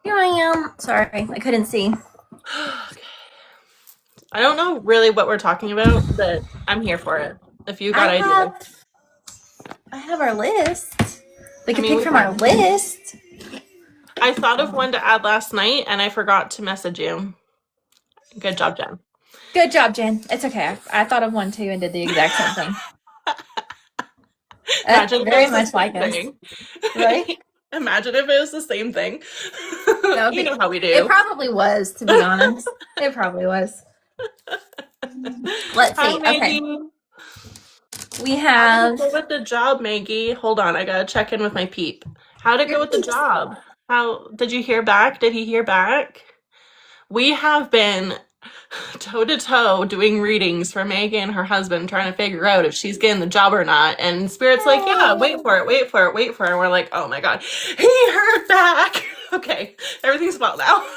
Here I am. Sorry, I couldn't see. Okay. I don't know really what we're talking about, but I'm here for it. If you I got ideas. have I have our list. We I could mean, pick we from our can. list. I thought of one to add last night and I forgot to message you. Good job, Jen. Good job, Jen. It's okay. I thought of one too and did the exact same thing. Imagine if it Very was the much same like us, thing. right? Imagine if it was the same thing. That would You know be. how we It do. probably was, to be honest. It probably was. Let's Hi, see. Okay, Maggie. we How did it have. go with the job, Maggie? Hold on, I gotta check in with my peep. How'd it go Your with the peeps. job? How did you hear back? Did he hear back? We have been toe to toe doing readings for Maggie and her husband, trying to figure out if she's getting the job or not. And Spirit's like, yeah, wait Oh. for it, wait for it, wait for it. And we're like, oh my God, he heard back. Okay, everything's well now.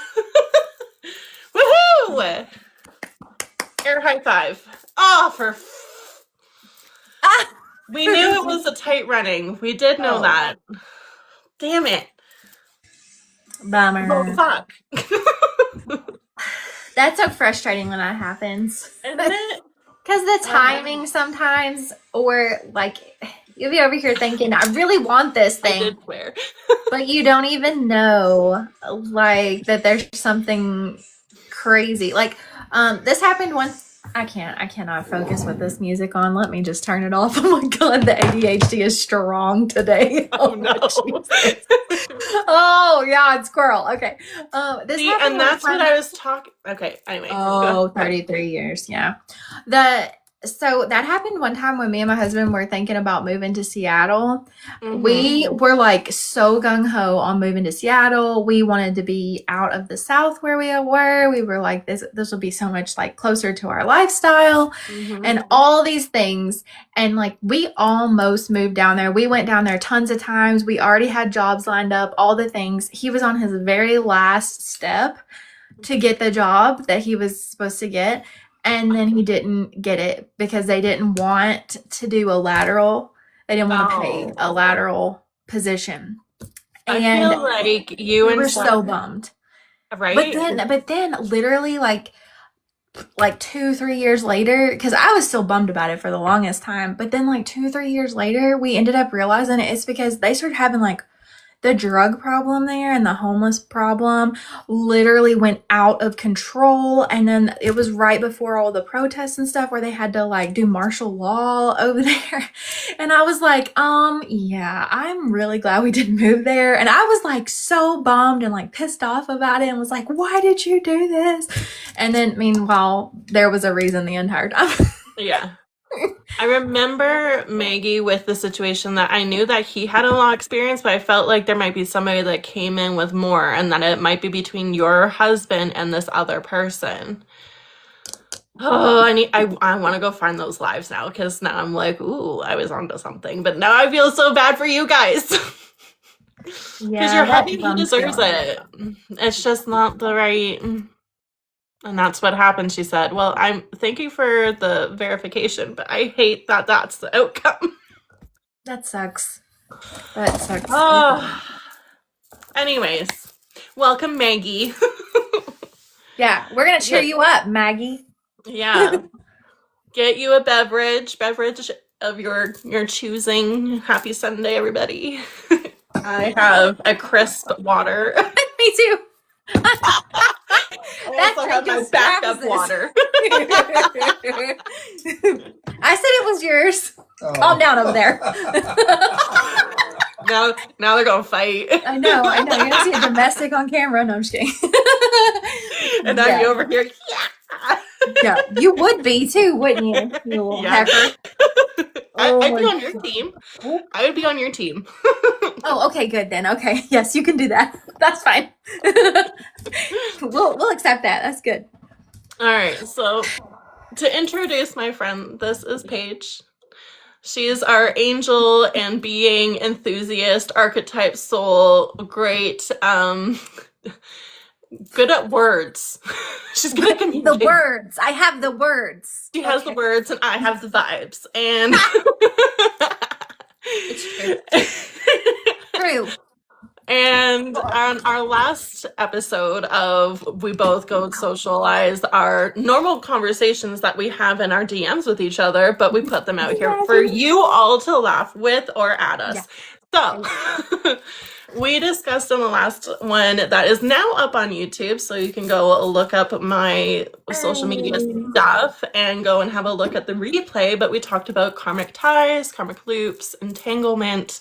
Woohoo! Air high five. Oh, Ah. we knew it was a tight running. We did know Oh, that. Damn it. Oh, bummer. fuck. That's so frustrating when that happens. Isn't it? Because the Oh my. timing sometimes, or like, you'll be over here thinking, I really want this I thing, did swear. but you don't even know, like, that there's something crazy. Like, this happened once. I cannot focus with this music on. Let me just turn it off. Oh my God, the ADHD is strong today. Oh Oh no. my Jesus. Oh, yeah, it's squirrel. Okay. This See, happened and one that's what time. I was talking. Okay, anyway, go Oh, ahead. 33 years. Yeah. The so that happened one time when me and my husband were thinking about moving to Seattle. Mm-hmm. We were like so gung ho on moving to Seattle. We wanted to be out of the South where we were. We were like, this will be so much like closer to our lifestyle Mm-hmm. and all these things. And like we almost moved down there. We went down there tons of times. We already had jobs lined up, all the things. He was on his very last step to get the job that he was supposed to get. And then he didn't get it because they didn't want to do a lateral. They didn't want to pay a Oh, lateral position. I And feel like you we and were Seth, so bummed. But right? then literally like 2, 3 years later, because I was still bummed about it for the longest time. But then like 2, 3 years later, we ended up realizing it's because they started having like the drug problem there and the homeless problem literally went out of control. And then it was right before all the protests and stuff where they had to like do martial law over there. And I was like, yeah, I'm really glad we didn't move there. And I was like so bummed and like pissed off about it and was like, why did you do this? And then meanwhile, there was a reason the entire time. Yeah. I remember Maggie with the situation that I knew that he had a lot of experience, but I felt like there might be somebody that came in with more and that it might be between your husband and this other person. Oh, I want to go find those lives now because now I'm like, ooh, I was onto something. But now I feel so bad for you guys. Because Yeah, you're that happy he bums me deserves out. it. It's just not the right. And that's what happened, she said. Well, I'm thank you for the verification, but I hate that that's the outcome. That sucks. That sucks. Oh, anyways, welcome, Maggie. Yeah, we're gonna cheer Get, you up, Maggie. yeah, get you a beverage of your choosing. Happy Sunday, everybody. I have a crisp water. Me too. I That also drink have my is backup Travis's. water. I said it was yours. Calm down over there. Now they're gonna fight. I know, I know. You're gonna see a domestic on camera. No, I'm just kidding. And I'm Yeah, over here. Yeah. yeah. You would be too, wouldn't you? You little Yeah. heifer. Oh I'd my be on your God. team. I would be on your team. Oh, okay, good then. Okay, yes, you can do that. That's fine. We'll accept that. That's good. All right. So to introduce my friend, this is Paige. She is our angel and being enthusiast, archetype soul, great, good at words. She's good at The communicating. words. I have the words. She has the Okay. words and I have the vibes. And It's true. True. And on our last episode of We Both Go Socialize, our normal conversations that we have in our DMs with each other, but we put them out here for you all to laugh with or at us. So we discussed in the last one that is now up on YouTube, so you can go look up my social media stuff and go and have a look at the replay. But we talked about karmic ties, karmic loops, entanglement,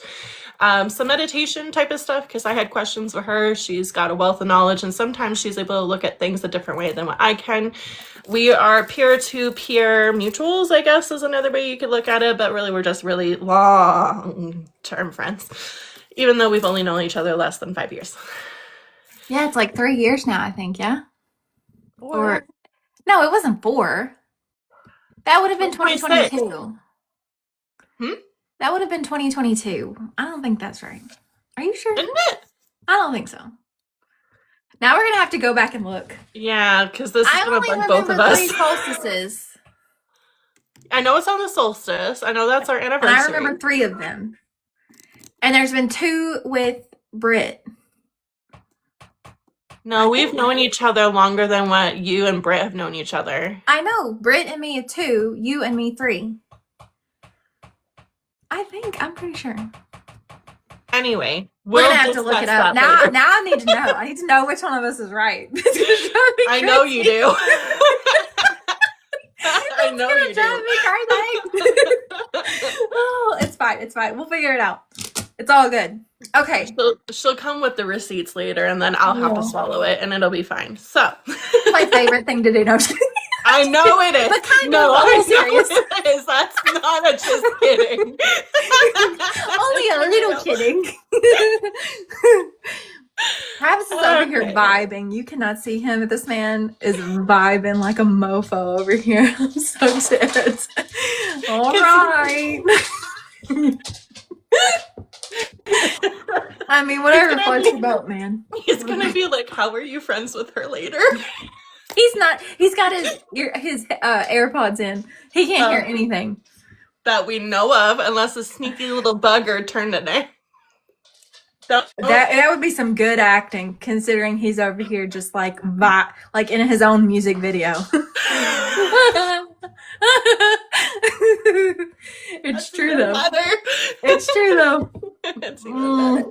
some meditation type of stuff, because I had questions for her. She's got a wealth of knowledge, and sometimes she's able to look at things a different way than what I can. We are peer-to-peer mutuals, I guess, is another way you could look at it, but really we're just really long-term friends, even though we've only known each other less than 5 years. Yeah, it's like 3 years now, I think, yeah? Or no, it wasn't 4. That would have been 2022. That would have been 2022. I don't think that's right. Are you sure? Isn't it? I don't think so. Now we're gonna have to go back and look. Yeah, because this is gonna bug both of us. 3 solstices. I know it's on the solstice. I know that's our anniversary. And I remember 3 of them. And there's been 2 with Britt. No, we've known each other longer than what you and Britt have known each other. I know. Britt and me 2, you and me 3. I'm pretty sure. Anyway, we're gonna have to look it up. Now I need to know. I need to know which one of us is right. I know you do. I know you do. Oh, it's fine. It's fine. We'll figure it out. It's all good. Okay. She'll come with the receipts later, and then I'll have to swallow it, and it'll be fine. So, my favorite thing to do. No, I know it is. But kind of a little serious. It is. That's not a just kidding. Only a little kidding. Travis is over here vibing. You cannot see him, but this man is vibing like a mofo over here. I'm so sad. All right. I mean, whatever floats your boat, man. He's gonna be like, "How are you friends with her later?" He's not. He's got his AirPods in. He can't hear anything that we know of, unless a sneaky little bugger turned it in. That would be some good acting, considering he's over here just like in his own music video. It's true though. It's true though. It's even better.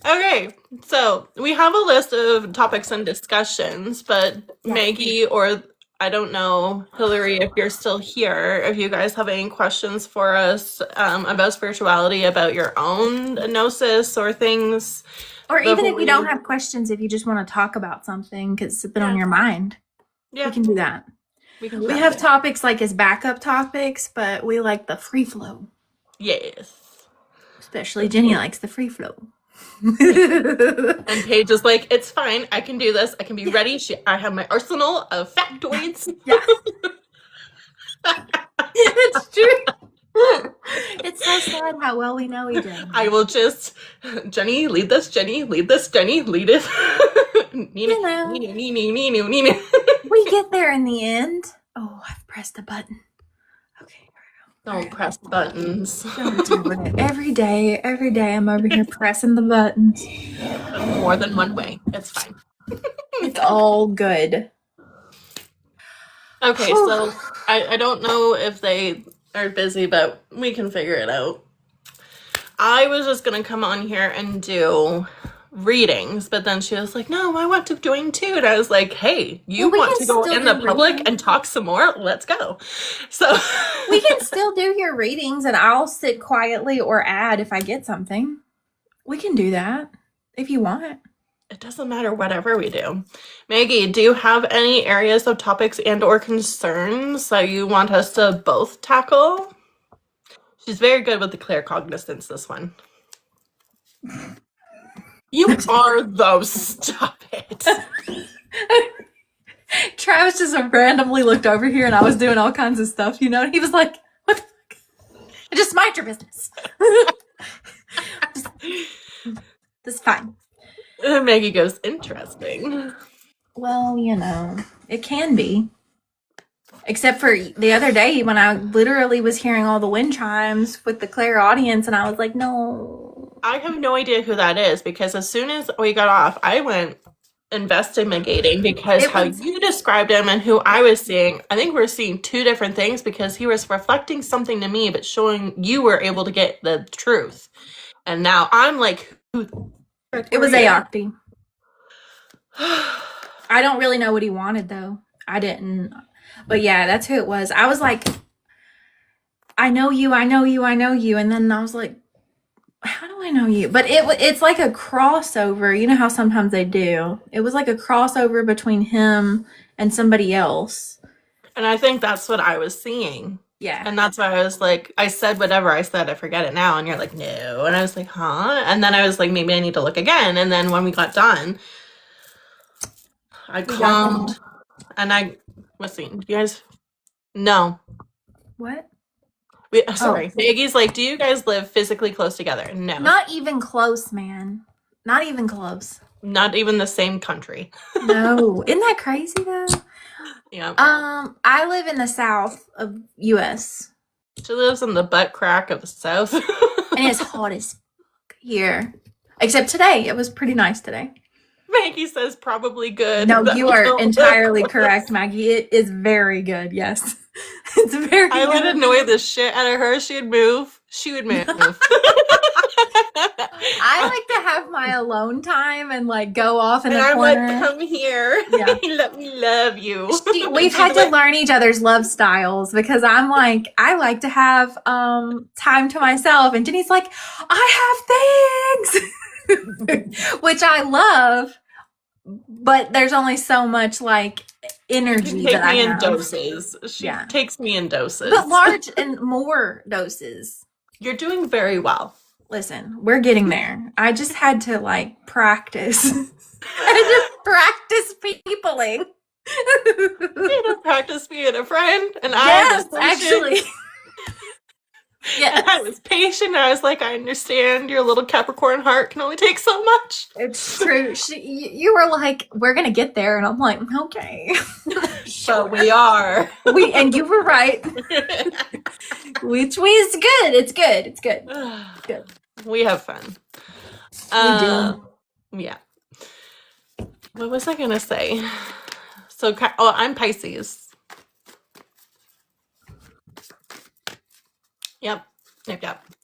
Okay, so we have a list of topics and discussions, but Maggie, or I don't know, Hillary, if you're still here, if you guys have any questions for us about spirituality, about your own gnosis or things. Or even if you don't have questions, if you just want to talk about something because it's been on your mind, we can do that. We have topics like as backup topics, but we like the free flow. Yes. Especially Jenny likes the free flow. And Paige is like, it's fine. I can do this. I can be ready. I have my arsenal of factoids. Yeah. It's true. It's so sad how well we know each other. I will just, Jenny, lead this. Jenny, lead this. Jenny, lead it. We get there in the end. Oh, I've pressed a button. Okay. Don't press buttons. Don't do it. Every day I'm over here pressing the buttons. More than one way. It's fine. It's all good. Okay, so I don't know if they are busy, but we can figure it out. I was just going to come on here and do readings, but then she was like, no, I want to join too. And I was like, hey, you want to go in the public and talk some more? Let's go. So we can still do your readings and I'll sit quietly or add if I get something. We can do that if you want. It doesn't matter, whatever we do. Maggie, do you have any areas of topics and or concerns that you want us to both tackle? She's very good with the claircognizance, this one. You are, though. Stop it. Travis just randomly looked over here and I was doing all kinds of stuff, and he was like, what the fuck? Just mind your business. This is fine. Maggie goes, interesting. Well, it can be. Except for the other day when I literally was hearing all the wind chimes with the clairaudience and I was like, no. I have no idea who that is because as soon as we got off, I went investigating because how you described him and who I was seeing, I think we're seeing two different things because he was reflecting something to me, but showing you were able to get the truth. And now I'm like, it was Aoki. I don't really know what he wanted though. I didn't. But yeah, that's who it was. I was like, I know you. And then I was like, how do I know you? But it's like a crossover. You know how sometimes they do. It was like a crossover between him and somebody else. And I think that's what I was seeing. Yeah. And that's why I was like, I said whatever I said, I forget it now. And you're like, no. And I was like, huh? And then I was like, maybe I need to look again. And then when we got done, I calmed and I was seeing, you guys, no. What? Sorry. Maggie's like, do you guys live physically close together? No. Not even close, man. Not even close. Not even the same country. No. Isn't that crazy though? Yeah. I live in the south of US. She lives in the butt crack of the south. And it's hot as here. Except today. It was pretty nice today. Maggie says probably good. No, you are entirely correct, Maggie. It is very good, yes. It's very I would annoy the shit out of her. She'd move. She would move. I like to have my alone time and like go off in a corner. I'm like, come here. Yeah. Let me love you. We've had to learn each other's love styles because I'm like, I like to have time to myself. And Jenny's like, I have things, which I love. But there's only so much like energy that I have. Doses. She takes me in doses. But large and more doses. You're doing very well. Listen, we're getting there. I just had to like practice. I just practice peopling. You had to practice being a friend, and yes, actually. Yeah, I was patient. I was like, I understand your little Capricorn heart can only take so much. It's true. You were like, we're gonna get there, and I'm like, okay. But we are. And you were right. Which is good. It's good. It's good. It's good. We have fun. We do. Yeah. What was I gonna say? So, I'm Pisces. Yep.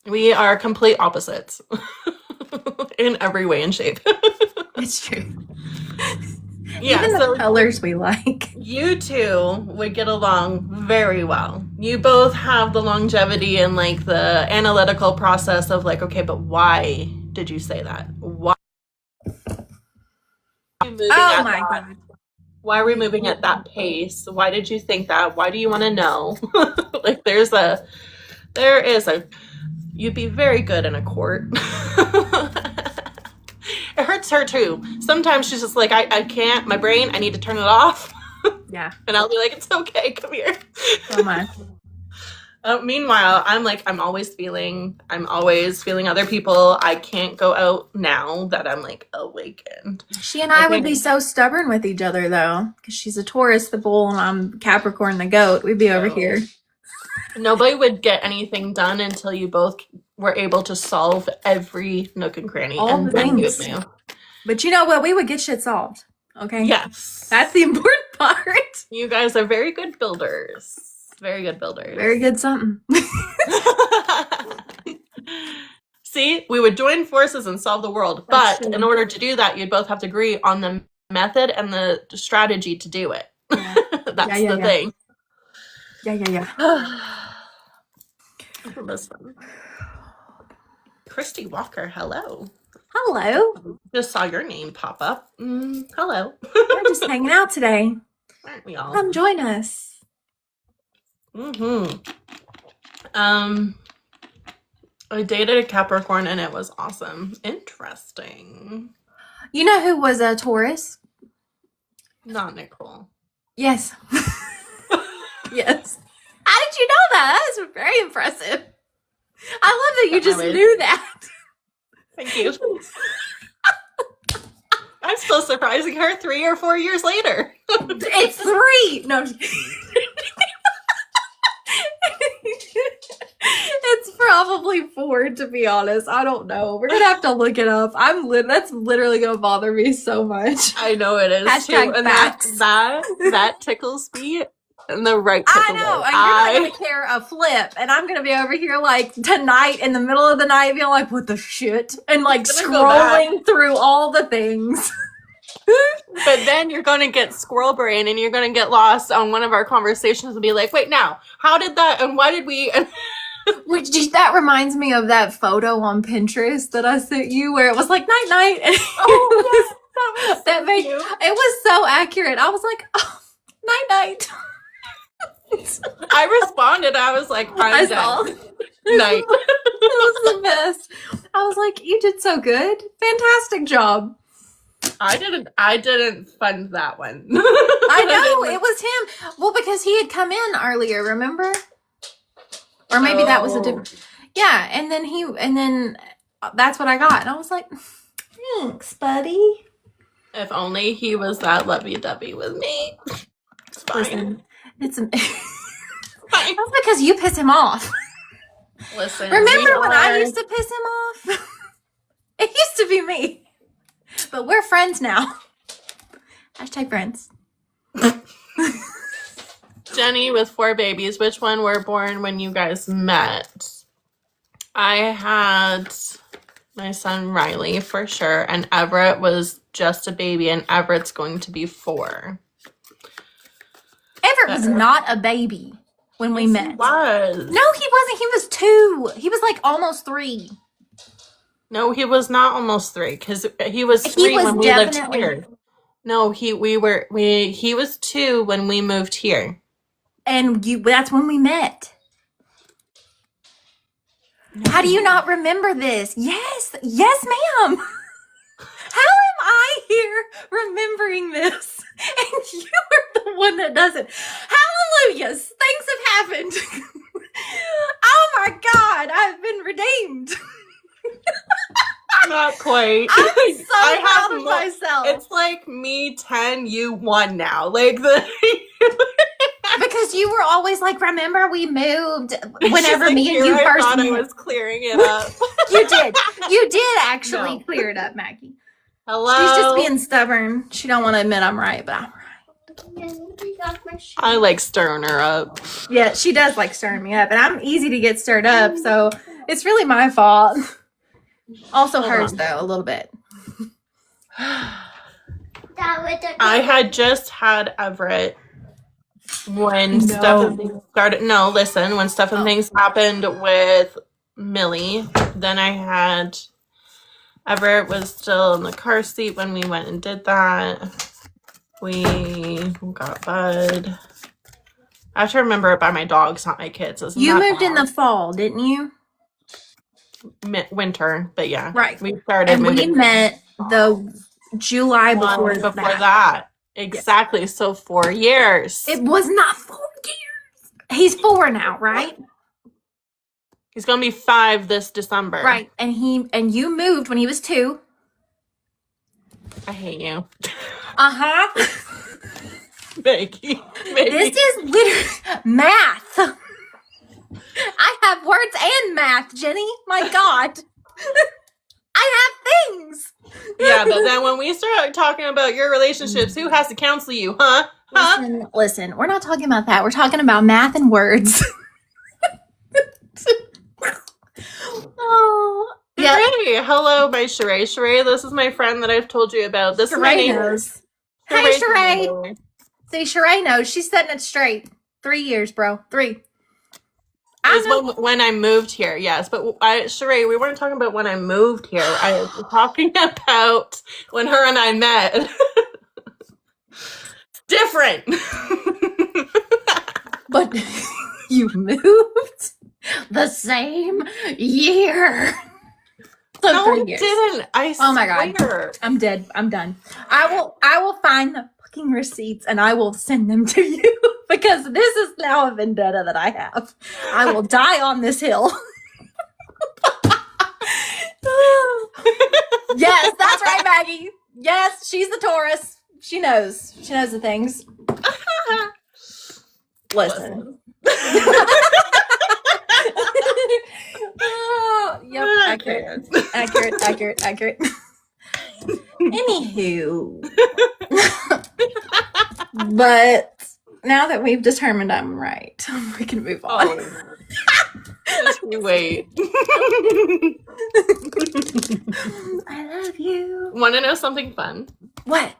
We are complete opposites in every way and shape. It's true. Yeah, even the colors we like. You two would get along very well. You both have the longevity and like the analytical process of like, okay, but why did you say that? Why? Oh my God. Why are we moving at that pace? Why did you think that? Why do you want to know? Like there is a, you'd be very good in a court. It hurts her too. Sometimes she's just like, I can't, my brain, I need to turn it off. Yeah. And I'll be like, it's okay, come here. Oh my. Meanwhile, I'm like, I'm always feeling other people. I can't go out now that I'm like awakened. She and I would be so stubborn with each other though, because she's a Taurus, the bull, and I'm Capricorn, the goat. We'd be over here. Nobody would get anything done until you both were able to solve every nook and cranny. All the things. But you know what? We would get shit solved. Okay? Yes. That's the important part. You guys are very good builders. Very good builders. Very good something. See, we would join forces and solve the world. But in order to do that, you'd both have to agree on the method and the strategy to do it. Yeah. That's the thing. Yeah. Listen. Christy Walker, hello. Hello. Just saw your name pop up. Hello. We're just hanging out today. Aren't we all? Come join us. I dated a Capricorn and it was awesome. Interesting. You know who was a Taurus? Not Nicole. Yes. Yes. How did you know that? That was very impressive. I love that you just knew that. Thank you. I'm still surprising her 3 or 4 years later. It's 3. No. It's from probably 4, to be honest. I don't know. We're gonna have to look it up. That's literally gonna bother me so much. I know it is Hashtag too. And facts. that tickles me in the right I tickle know, way. and you're not gonna care a flip, and I'm gonna be over here like tonight in the middle of the night being like, what the shit? And like scrolling through all the things. But then you're gonna get squirrel brain and you're gonna get lost on one of our conversations and be like, wait, now, how did that and why did we That reminds me of that photo on Pinterest that I sent you where it was like night night. And it was so accurate. I was like, oh, night night. I responded. I was like, I saw. Night. It was the best. I was like, you did so good. Fantastic job. I didn't fund that one. I know, it was him. Well, because he had come in earlier, remember? Or maybe that was a different. Yeah, and then that's what I got. And I was like, thanks, buddy. If only he was that lovey-dovey with me. It's fine. Listen, that's because you piss him off. Listen. Remember when I used to piss him off? It used to be me. But we're friends now. Hashtag friends. Jenny with 4 babies. Which one were born when you guys met? I had my son Riley for sure, and Everett was just a baby, and Everett's going to be 4. Everett was not a baby when we met. He was. No, he wasn't. He was 2. He was like almost 3. No, he was not almost 3 because he was 3 when we lived here. No, he was 2 when we moved here. And that's when we met. No. How do you not remember this? Yes, ma'am. How am I here remembering this? And you are the one that doesn't. Hallelujah. Things have happened. Oh my God, I've been redeemed. Not quite. I'm so proud of myself. It's like me 10, you 1 now. Like because you were always like, remember we moved whenever like, me and you first thought I was clearing it up. You did actually clear it up, Maggie. Hello. She's just being stubborn. She don't want to admit I'm right, but I'm right. I like stirring her up. Yeah, she does like stirring me up, and I'm easy to get stirred up, so it's really my fault. Also hers though, a little bit. I had just had Everett when stuff and things started. No, listen, when stuff and things happened with Millie, then I had Everett was still in the car seat when we went and did that. We got Bud. I have to remember it by my dogs, not my kids. You moved in the fall, didn't you? Winter, but yeah. Right. We started and we met the July before that. Exactly. Yes. So 4 years. It was not 4 years. He's 4 now, right? He's gonna be 5 this December. Right. And you moved when he was 2. I hate you. Uh-huh. Maggie. This is literally math. I have words and math, Jenny. My God. I have things. Yeah, but then when we start talking about your relationships, who has to counsel you, huh? Listen, we're not talking about that. We're talking about math and words. Oh. Yeah. Sheree. Hello, my Sheree. Sheree, this is my friend that I've told you about. This is my neighbors. Hey, Sheree. See, Sheree knows. She's setting it straight. 3 years, bro. 3. When I moved here, yes. But Sheree, we weren't talking about when I moved here. I was talking about when her and I met. Different. But you moved the same year. So no, I didn't. Oh my God. I'm dead. I'm done. I will find the fucking receipts and I will send them to you because this is now a vendetta that I have. I will die on this hill. Yes, that's right, Maggie. Yes, she's the Taurus. She knows. She knows the things. Listen. Yep, accurate. Accurate. Anywho. But now that we've determined I'm right, we can move on. Oh. Just you wait. I love you. Want to know something fun? What?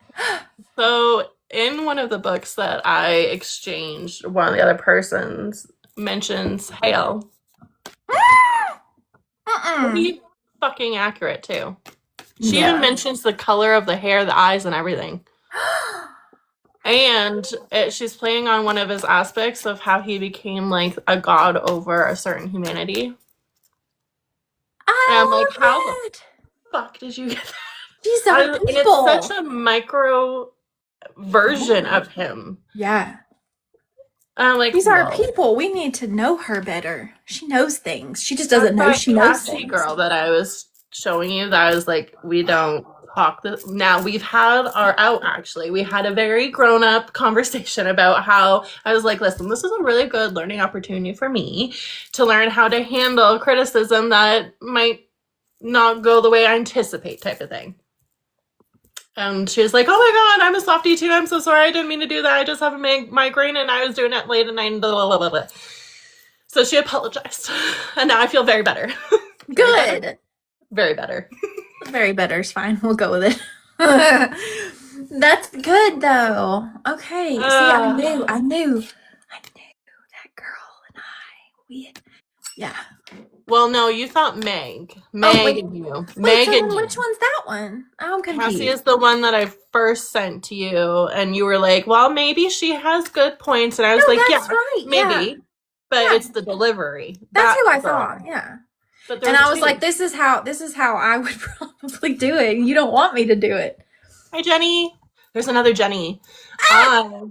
So, in one of the books that I exchanged, one of the other persons mentions hail. Pretty fucking accurate, too. She even mentions the color of the hair, the eyes, and everything. And she's playing on one of his aspects of how he became like a god over a certain humanity. And I'm like, how the fuck did you get that? These are And it's such a micro version of him. Yeah. And I'm like, these are people. We need to know her better. She knows things. She just doesn't know she knows things. Girl that I was showing you, that I was like, we don't talk this. Now we've had we had a very grown-up conversation about how I was like, listen, this is a really good learning opportunity for me to learn how to handle criticism that might not go the way I anticipate, type of thing. And she was like, oh my god, I'm a softie too, I'm so sorry, I didn't mean to do that, I just have a migraine and I was doing it late at night, blah, blah, blah, blah. So she apologized, and now I feel very better. Good. Very better. Very better is fine. We'll go with it. That's good though. Okay. See, I knew that girl and yeah. Well, no, you thought Meg. Meg and you. Meg and you. Which one's that one? I'm confused. Cassie is the one that I first sent to you, and you were like, well, maybe she has good points. And I was like, yeah, right. Maybe. Yeah. But it's the delivery. That's who I thought, yeah. And I was like, this is how I would probably do it. You don't want me to do it. Hi, Jenny. There's another Jenny. I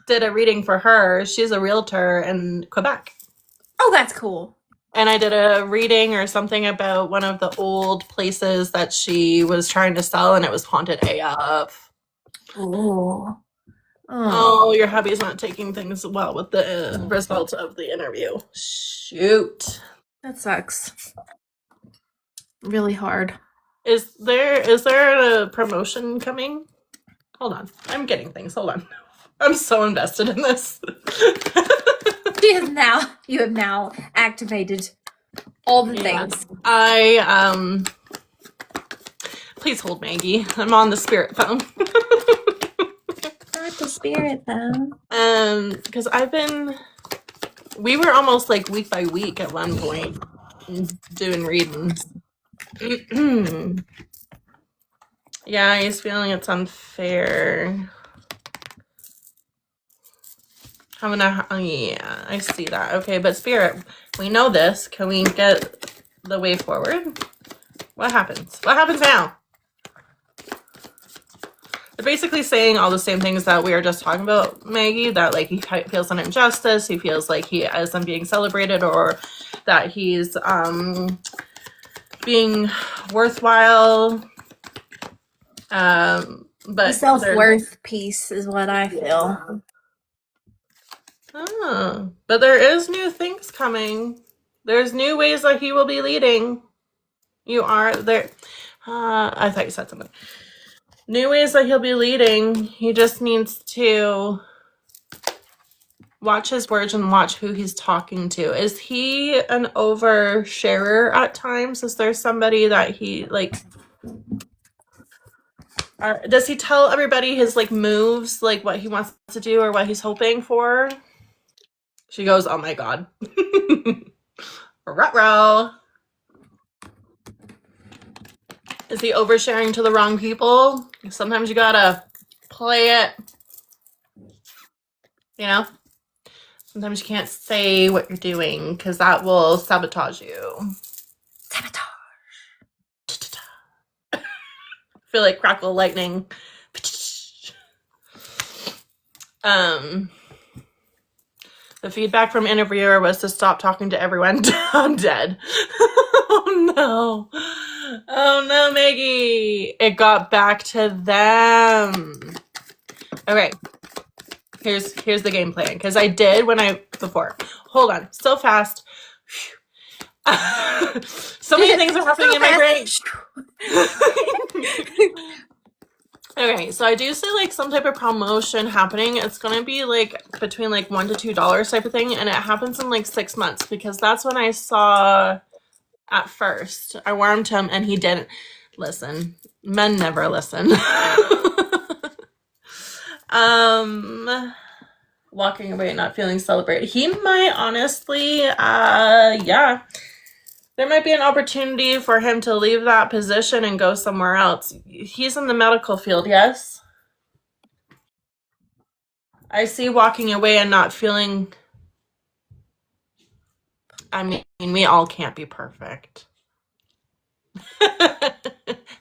did a reading for her. She's a realtor in Quebec. Oh, that's cool. And I did a reading or something about one of the old places that she was trying to sell, and it was haunted AF. Oh, your hubby's not taking things well with the result of the interview. Shoot. That sucks. Really hard. Is there a promotion coming? Hold on. I'm getting things. Hold on. I'm so invested in this. You have now activated all the things. Please hold, Maggie. I'm on the spirit phone. Not the spirit phone. Because we were almost like week by week at one point doing readings. Yeah, he's feeling it's unfair. Yeah, I see that. Okay, but Spirit, we know this. Can we get the way forward? What happens? What happens now? They're basically saying all the same things that we were just talking about, Maggie, that like he feels an injustice, he feels like he isn't being celebrated, or that he's being worthwhile. But the self-worth piece is what I feel. But there is new things coming. There's new ways that he will be leading. You are there. I thought you said something. New ways that he'll be leading. He just needs to watch his words and watch who he's talking to. Is he an oversharer at times? Is there somebody that he like? Does he tell everybody his like moves, like what he wants to do or what he's hoping for? She goes, oh my god. Ruh-roh. Is he oversharing to the wrong people? Sometimes you gotta play it. You know? Sometimes you can't say what you're doing because that will sabotage you. Sabotage. I feel like crackle lightning. The feedback from interviewer was to stop talking to everyone. I'm dead. Oh no. Oh no, Maggie. It got back to them. Okay. Here's the game plan. Because I did before. Hold on. So fast. So many things are happening in my brain. Okay, so I do see like some type of promotion happening. It's gonna be like between like $1 to $2 type of thing, and it happens in like 6 months because that's when I saw at first. I warmed him and he didn't listen. Men never listen. Walking away, not feeling celebrated. He might honestly, yeah. There might be an opportunity for him to leave that position and go somewhere else. He's in the medical field, yes? I see walking away and not feeling. I mean, we all can't be perfect.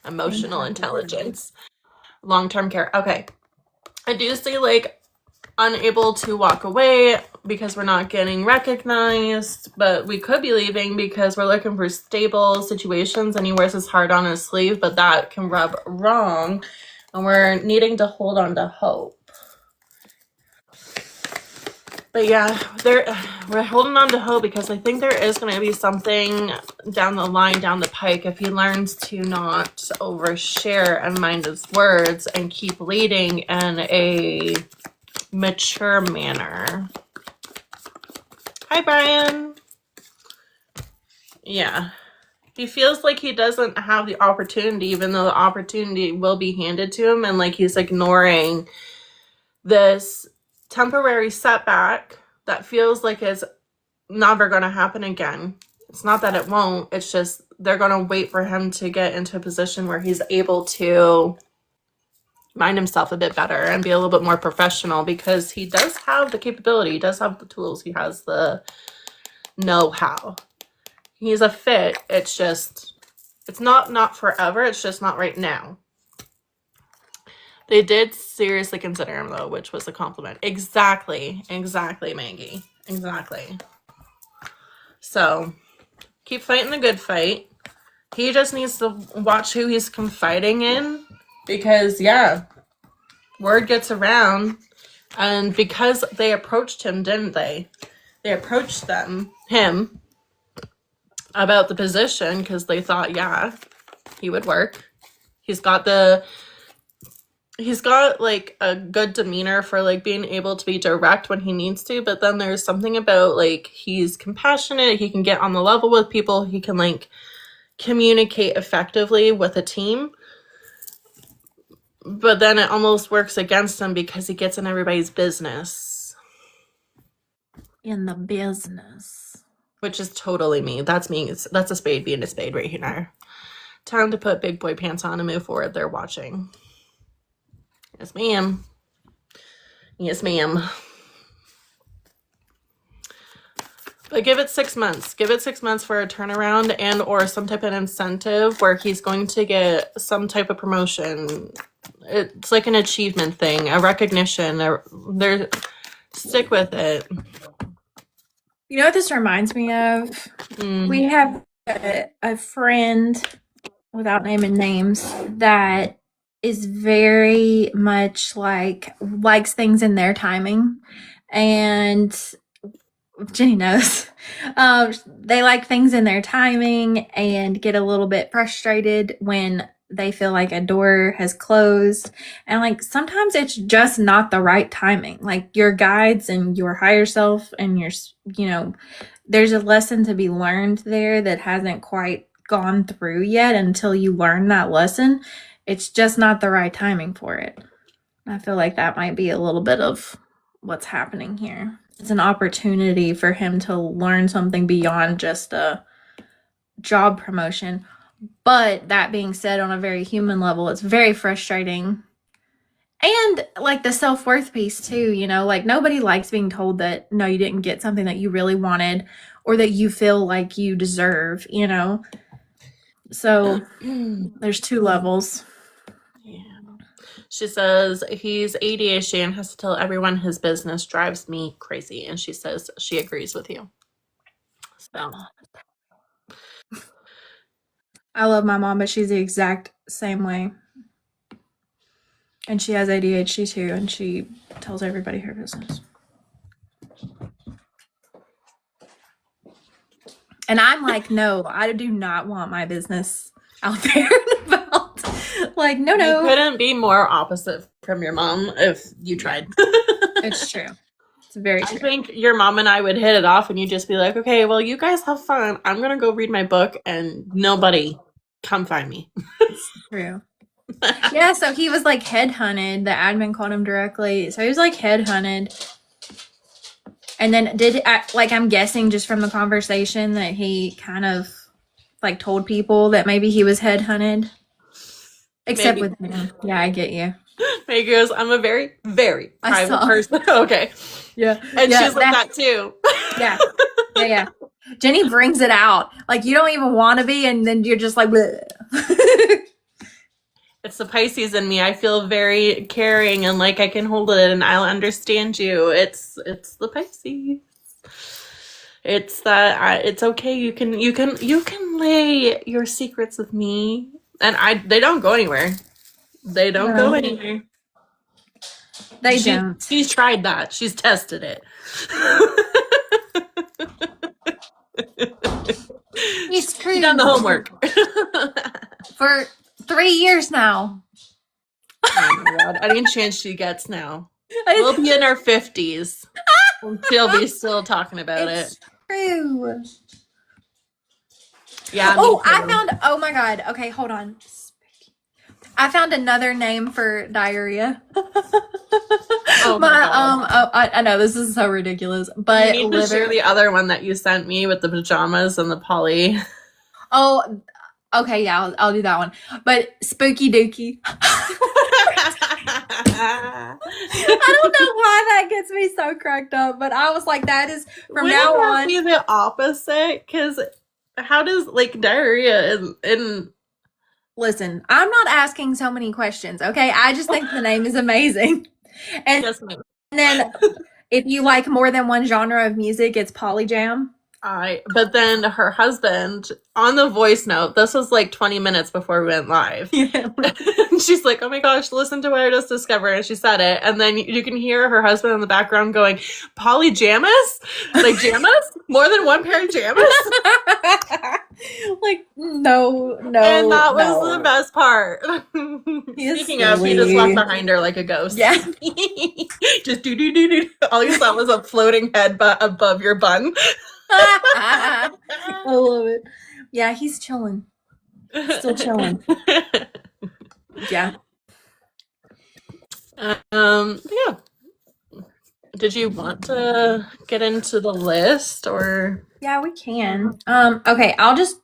Emotional intelligence. Long-term care. Okay. I do see like unable to walk away because we're not getting recognized, but we could be leaving because we're looking for stable situations, and he wears his heart on his sleeve, but that can rub wrong, and we're needing to hold on to hope. But yeah, we're holding on to hope because I think there is going to be something down the line, down the pike, if he learns to not overshare and mind his words and keep leading in a mature manner. Hi, Brian. Yeah. He feels like he doesn't have the opportunity, even though the opportunity will be handed to him, and like he's ignoring this temporary setback that feels like it's never going to happen again. It's not that it won't, it's just they're going to wait for him to get into a position where he's able to mind himself a bit better and be a little bit more professional, because he does have the capability, he does have the tools, he has the know-how. He's a fit. It's just, it's not forever, it's just not right now. They did seriously consider him, though, which was a compliment. Exactly, Maggie. Exactly. So, keep fighting the good fight. He just needs to watch who he's confiding in, because, yeah, word gets around. And because they approached him, didn't they? They approached him about the position because they thought, yeah, he would work. He's got like a good demeanor for like being able to be direct when he needs to, but then there's something about like he's compassionate, he can get on the level with people, he can like communicate effectively with a team, but then it almost works against him because he gets in everybody's business. In the business. Which is totally me. That's me. That's a spade being a spade right here. Time to put big boy pants on and move forward. They're watching. Yes, ma'am. Yes, ma'am. But give it 6 months. Give it 6 months for a turnaround and or some type of incentive where he's going to get some type of promotion. It's like an achievement thing, a recognition. Stick with it. You know what this reminds me of? We have a friend, without naming names, that is very much like likes things in their timing, and Jenny knows. They like things in their timing and get a little bit frustrated when they feel like a door has closed. And like sometimes it's just not the right timing. Like your guides and your higher self and your, there's a lesson to be learned there that hasn't quite gone through yet until you learn that lesson. It's just not the right timing for it. I feel like that might be a little bit of what's happening here. It's an opportunity for him to learn something beyond just a job promotion. But that being said, on a very human level, it's very frustrating. And like the self-worth piece too, like nobody likes being told that no, you didn't get something that you really wanted or that you feel like you deserve, So there's two levels. Yeah. She says he's ADHD and has to tell everyone his business drives me crazy. And she says she agrees with you. So I love my mom, but she's the exact same way. And she has ADHD too, and she tells everybody her business. And I'm like, no, I do not want my business out there about. Like, no, You no. couldn't be more opposite from your mom if you tried. It's true. It's very I true. think your mom and I would hit it off and you'd just be like, okay, well, you guys have fun. I'm going to go read my book and nobody come find me. It's true. Yeah, so he was like headhunted. The admin called him directly. So he was like headhunted. And then I'm guessing just from the conversation that he kind of like told people that maybe he was headhunted. Except Maybe. with me. Yeah, I get you. Maggie goes, I'm a very, very private person. Okay. Yeah. And yeah, she's like that too. Yeah. Yeah. Jenny brings it out. Like, you don't even want to be, and then you're just like, bleh. It's the Pisces in me. I feel very caring and like I can hold it and I'll understand you. It's the Pisces. It's that it's okay. You can lay your secrets with me, and they don't go anywhere. They don't go anywhere. They don't. She's tried that. She's tested it. It's true. She's done the homework. For 3 years now. Oh my god. Any chance she gets now. We'll be in our 50s. She'll be still talking about It's it. true. Yeah. Oh, oh my god. Okay, hold on. I found another name for diarrhea. Oh my god. I know this is so ridiculous, but you need to share the other one that you sent me with the pajamas and the poly. Oh, okay, yeah, I'll do that one. But spooky dookie. I don't know why that gets me so cracked up, but I was like, that is from now on. Be the opposite, because how does like diarrhea in Listen, I'm not asking so many questions, okay? I just think the name is amazing. And then if you like more than one genre of music, it's Polyjam. But then her husband on the voice note, this was like 20 minutes before we went live. Yeah. She's like, oh my gosh, listen to what I just discovered. And she said it. And then you can hear her husband in the background going, polyjamas? Like jammas? More than one pair of jammas? Like, no. And that was the best part. Speaking of, he just walked behind her like a ghost. Yeah. Just do. All you saw was a floating head above your bun. I love it. Yeah, he's chilling. Still chilling. Yeah. Yeah. Did you want to get into the list or? Yeah, we can. Okay, I'm just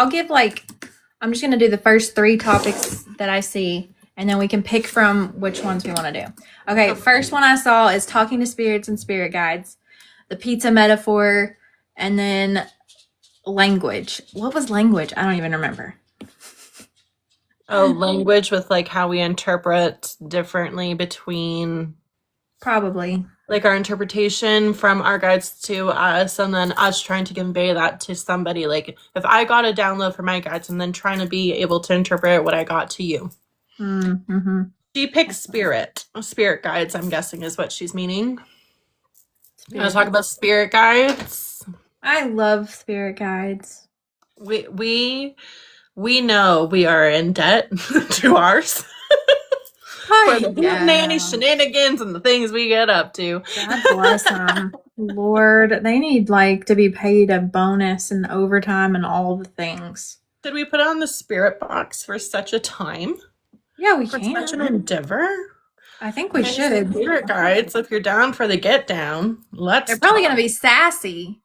gonna do the first 3 topics that I see, and then we can pick from which ones we want to do. Okay, first one I saw is talking to spirits and spirit guides, the pizza metaphor, and then language. What was language? I don't even remember. Oh, language with like how we interpret differently between Probably. like our interpretation from our guides to us, and then us trying to convey that to somebody. Like if I got a download from my guides and then trying to be able to interpret what I got to you. Mm-hmm. She picked spirit guides, I'm guessing is what she's meaning. You want to talk about spirit guides? I love spirit guides. We know we are in debt to ours. For the nanny shenanigans and the things we get up to. God bless them. Lord, they need like to be paid a bonus and overtime and all the things. Did we put on the spirit box for such a time? Yeah, we for can. Such an endeavor. I think we should. Spirit guides, if you're down for the get down, They're probably going to be sassy.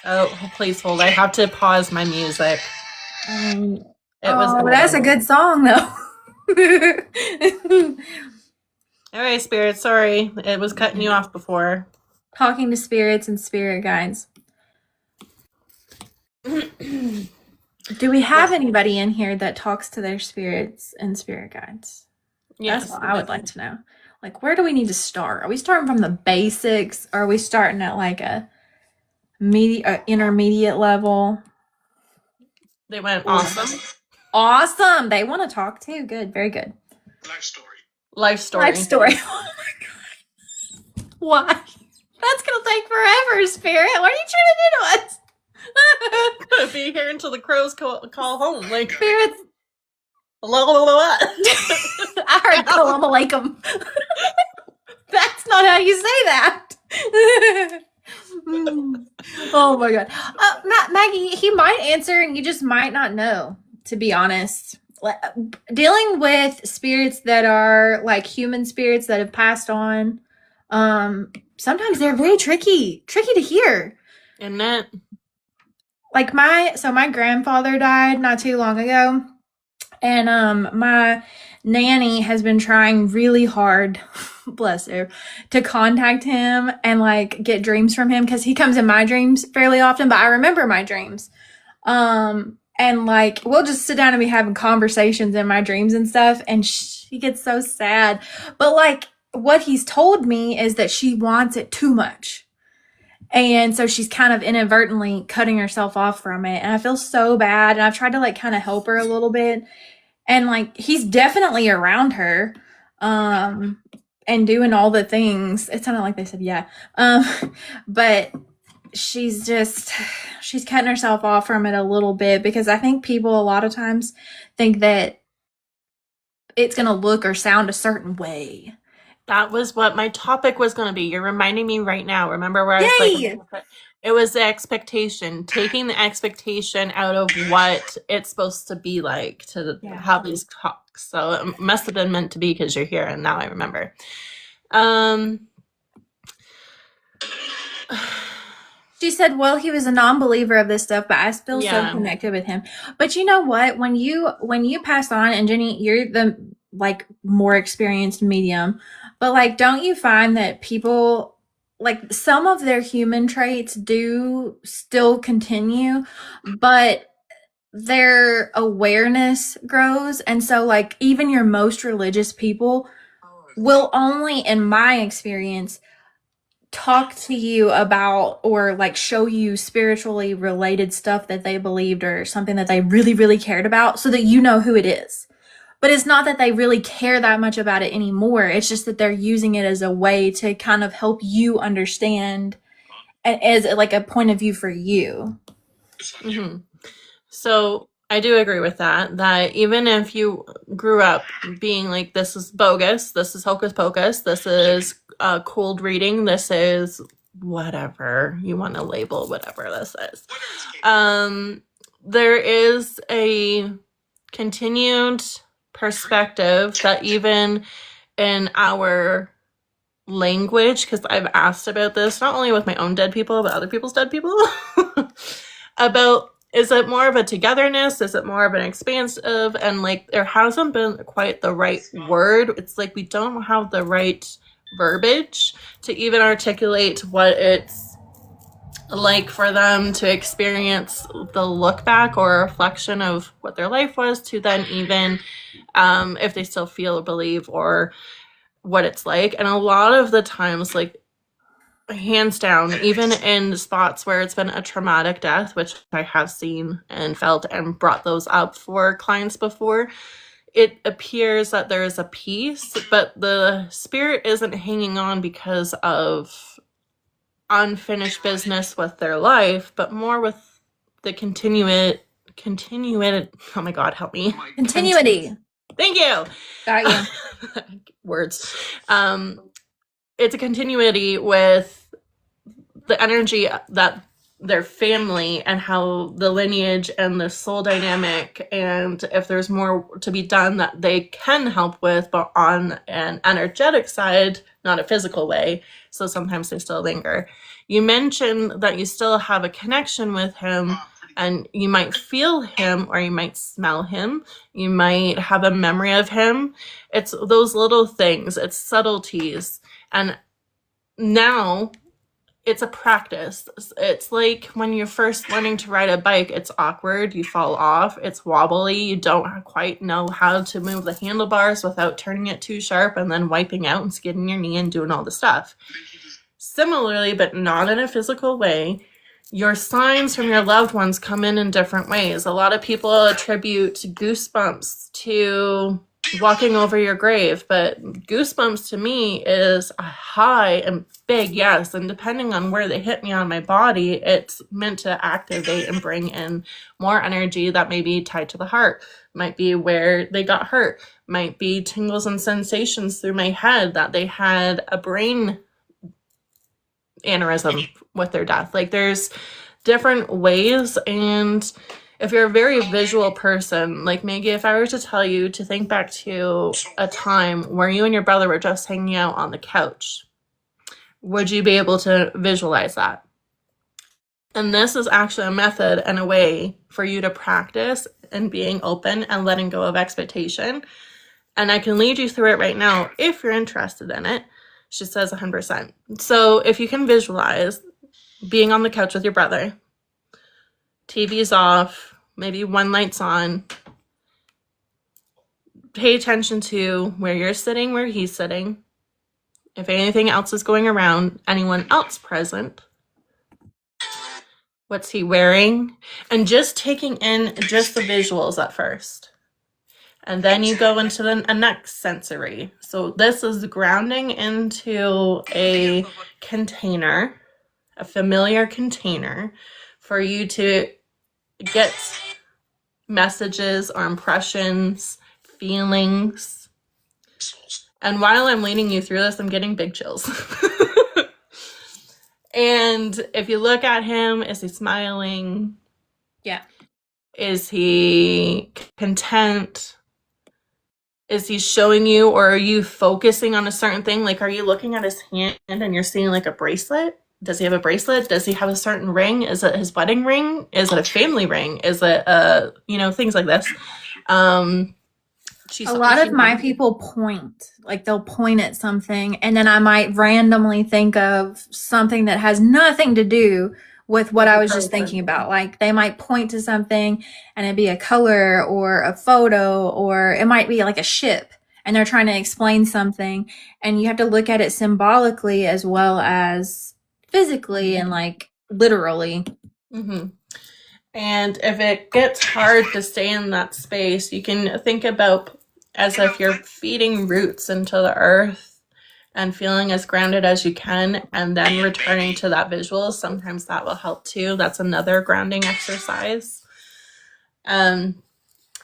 Oh, please hold. I have to pause my music. That's a good song though. All right, spirit. Sorry, it was cutting you off before. Talking to spirits and spirit guides. Do we have anybody in here that talks to their spirits and spirit guides? Yes, that's what I would like to know. Like, where do we need to start? Are we starting from the basics? Or are we starting at like a intermediate level? They went awesome. Awesome. They want to talk too. Good. Very good. Life story. Oh my god. Why? That's gonna take forever, Spirit. What are you trying to do to us? Be here until the crows call home. Like, Spirits. I heard Kalam Alaikum. That's not how you say that. Oh my god. Maggie, he might answer and you just might not know, to be honest. Dealing with spirits that are like human spirits that have passed on, sometimes they're very tricky to hear. Isn't it? Like my grandfather died not too long ago, and my nanny has been trying really hard, bless her, to contact him and like get dreams from him because he comes in my dreams fairly often, but I remember my dreams. And like we'll just sit down and be having conversations in my dreams and stuff, and she gets so sad. But like what he's told me is that she wants it too much. And so she's kind of inadvertently cutting herself off from it. And I feel so bad. And I've tried to like kind of help her a little bit. And like he's definitely around her. And doing all the things. It sounded like they said yeah. But she's cutting herself off from it a little bit because I think people a lot of times think that it's gonna look or sound a certain way. That was what my topic was going to be. You're reminding me right now. Remember where I was Yay! like, it was the expectation, taking the expectation out of what it's supposed to be like to have these talks. So it must have been meant to be because you're here, and now I remember. She said, well, he was a non-believer of this stuff, but I feel so connected with him. But you know what? When you pass on, and Jenny, you're the like more experienced medium, but like, don't you find that people like some of their human traits do still continue, but their awareness grows. And so like even your most religious people will only, in my experience, talk to you about or like show you spiritually related stuff that they believed or something that they really, really cared about so that you know who it is. But it's not that they really care that much about it anymore. It's just that they're using it as a way to kind of help you understand as like a point of view for you. Mm-hmm. So I do agree with that even if you grew up being like, this is bogus, this is hocus pocus, this is cold reading, this is whatever you want to label whatever this is. There is a continued perspective that even in our language, because I've asked about this, not only with my own dead people, but other people's dead people, about is it more of a togetherness? Is it more of an expansive? And like there hasn't been quite the right word. It's like we don't have the right verbiage to even articulate what it's like for them to experience the look back or reflection of what their life was to then even if they still feel or believe or what it's like. And a lot of the times, like hands down, even in spots where it's been a traumatic death, which I have seen and felt and brought those up for clients before, it appears that there is a peace, but the spirit isn't hanging on because of unfinished business with their life, but more with the continuity. Oh my God, help me. Continuity. Thank you. Got you. Words. It's a continuity with the energy that their family and how the lineage and the soul dynamic, and if there's more to be done that they can help with, but on an energetic side, not a physical way. So sometimes they still linger. You mentioned that you still have a connection with him, and you might feel him or you might smell him. You might have a memory of him. It's those little things. It's subtleties. And now it's a practice. It's like when you're first learning to ride a bike, it's awkward. You fall off. It's wobbly. You don't quite know how to move the handlebars without turning it too sharp and then wiping out and skidding your knee and doing all the stuff. Similarly, but not in a physical way, your signs from your loved ones come in different ways. A lot of people attribute goosebumps to walking over your grave. But goosebumps to me is a high and big yes. And depending on where they hit me on my body, it's meant to activate and bring in more energy that may be tied to the heart, might be where they got hurt, might be tingles and sensations through my head that they had a brain aneurysm with their death. Like there's different ways. And if you're a very visual person, like Maggie, if I were to tell you to think back to a time where you and your brother were just hanging out on the couch, would you be able to visualize that? And this is actually a method and a way for you to practice and being open and letting go of expectation. And I can lead you through it right now if you're interested in it. She says 100%. So if you can visualize being on the couch with your brother, TV's off, maybe one light's on, pay attention to where you're sitting, where he's sitting, if anything else is going around, anyone else present, what's he wearing, and just taking in just the visuals at first. And then you go into the next sensory. So this is grounding into a container, a familiar container, for you to get messages or impressions, feelings. And while I'm leading you through this, I'm getting big chills. And if you look at him, is he smiling? Yeah. Is he content? Is he showing you, or are you focusing on a certain thing? Like, are you looking at his hand and you're seeing like a bracelet? Does he have a bracelet? Does he have a certain ring? Is it his wedding ring? Is it a family ring? Is it, things like this. A lot of my people point, like they'll point at something, and then I might randomly think of something that has nothing to do with what I was just thinking about. Like they might point to something and it'd be a color or a photo, or it might be like a ship and they're trying to explain something, and you have to look at it symbolically as well as physically and like literally. Mm-hmm. And if it gets hard to stay in that space, you can think about as if you're feeding roots into the earth and feeling as grounded as you can, and then returning to that visual. Sometimes that will help too. That's another grounding exercise. And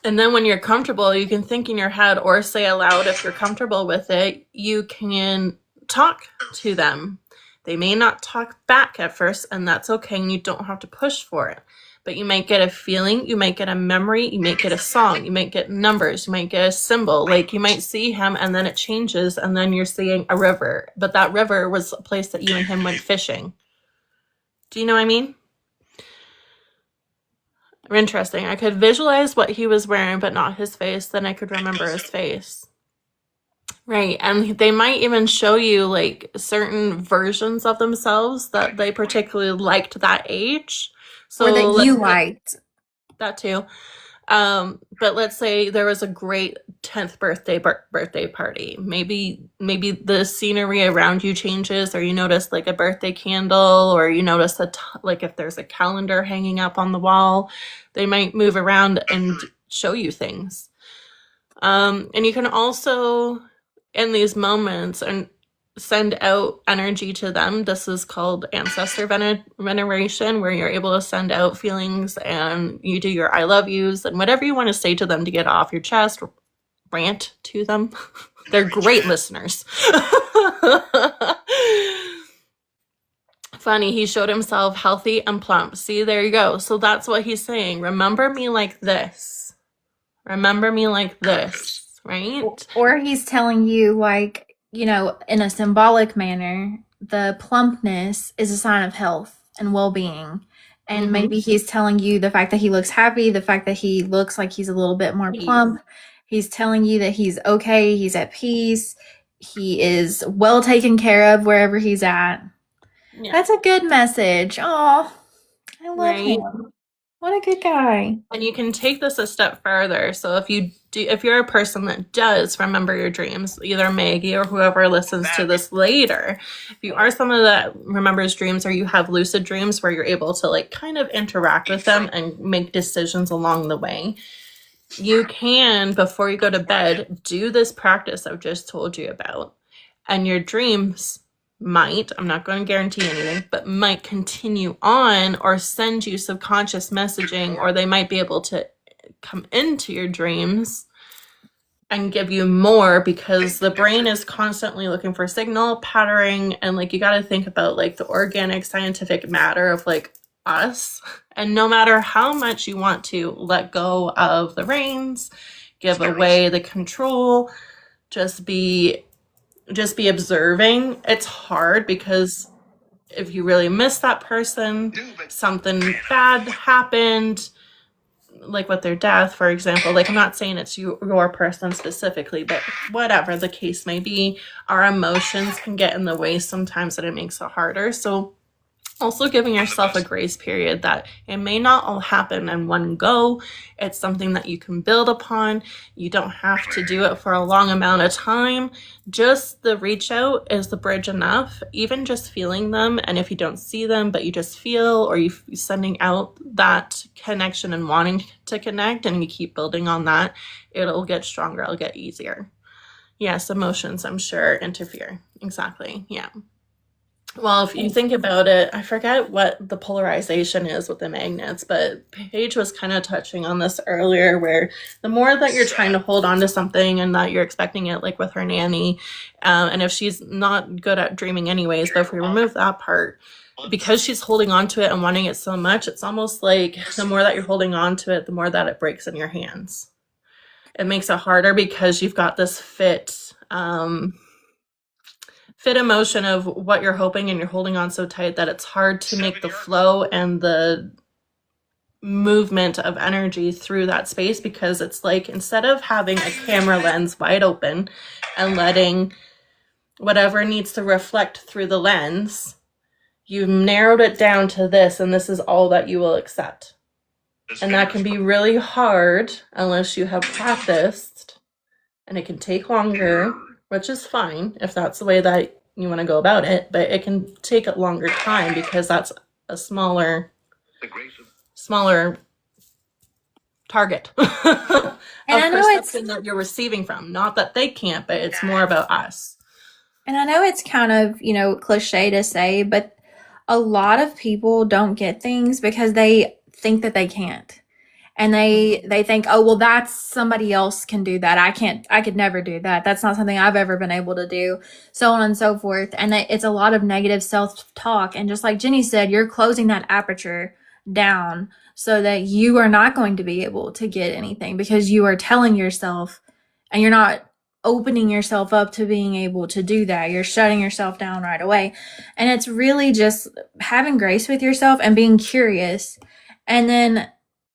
then when you're comfortable, you can think in your head or say aloud, if you're comfortable with it, you can talk to them. They may not talk back at first, and that's okay, and you don't have to push for it. But you might get a feeling, you might get a memory, you might get a song, you might get numbers, you might get a symbol. Like you might see him and then it changes, and then you're seeing a river. But that river was a place that you and him went fishing. Do you know what I mean? Interesting. I could visualize what he was wearing, but not his face. Then I could remember his face. Right. And they might even show you like certain versions of themselves that they particularly liked that age. So or that you liked. That too. But let's say there was a great 10th birthday party. Maybe the scenery around you changes, or you notice like a birthday candle, or you notice like if there's a calendar hanging up on the wall, they might move around and show you things. And you can also, in these moments, and send out energy to them. This is called ancestor veneration, where you're able to send out feelings, and you do your I love yous and whatever you want to say to them to get off your chest, rant to them. They're great listeners. Funny, he showed himself healthy and plump. See, there you go. So that's what he's saying. Remember me like this. Remember me like this, right? Or he's telling you, like, you know, in a symbolic manner, the plumpness is a sign of health and well-being. And maybe he's telling you the fact that he looks happy, the fact that he looks like he's a little bit more plump. He's telling you that he's okay, he's at peace, he is well taken care of wherever he's at. Yeah. That's a good message. Oh, I love him. What a good guy. And you can take this a step further. So if you're a person that does remember your dreams, either Maggie or whoever listens to this later, if you are someone that remembers dreams, or you have lucid dreams where you're able to like kind of interact with them and make decisions along the way, you can, before you go to bed, do this practice I've just told you about. And your dreams might, I'm not going to guarantee anything, but might continue on or send you subconscious messaging, or they might be able to come into your dreams and give you more, because the brain is constantly looking for signal patterning. And like, you got to think about like the organic scientific matter of like us. And no matter how much you want to let go of the reins, give away the control, just be observing, it's hard, because if you really miss that person, something bad happened, like with their death, for example. Like, I'm not saying it's your person specifically, but whatever the case may be, our emotions can get in the way sometimes, and it makes it harder. So also giving yourself a grace period, that it may not all happen in one go. It's something that you can build upon. You don't have to do it for a long amount of time. Just the reach out is the bridge enough. Even just feeling them, and if you don't see them, but you just feel, or you sending out that connection and wanting to connect, and you keep building on that, it'll get stronger. It'll get easier. Yes, emotions, I'm sure, interfere. Exactly. Yeah. Well, if you think about it, I forget what the polarization is with the magnets, but Paige was kind of touching on this earlier, where the more that you're trying to hold on to something and that you're expecting it, like with her nanny, and if she's not good at dreaming anyways, but if we remove that part, because she's holding on to it and wanting it so much, it's almost like the more that you're holding on to it, the more that it breaks in your hands. It makes it harder because you've got this fit emotion of what you're hoping, and you're holding on so tight that it's hard to make the flow and the movement of energy through that space, because it's like, instead of having a camera lens wide open and letting whatever needs to reflect through the lens, you've narrowed it down to this, and this is all that you will accept. And that can be really hard unless you have practiced, and it can take longer, which is fine if that's the way that you want to go about it, but it can take a longer time, because that's a smaller target of And I know it's perception that you're receiving from. Not that they can't, but it's more about us. and I know it's kind of, cliche to say, but a lot of people don't get things because they think that they can't. And they think, oh, well, that's somebody else can do that. I could never do that. That's not something I've ever been able to do, so on and so forth. And it's a lot of negative self-talk. And just like Jenny said, you're closing that aperture down so that you are not going to be able to get anything, because you are telling yourself, and you're not opening yourself up to being able to do that. You're shutting yourself down right away. And it's really just having grace with yourself and being curious, and then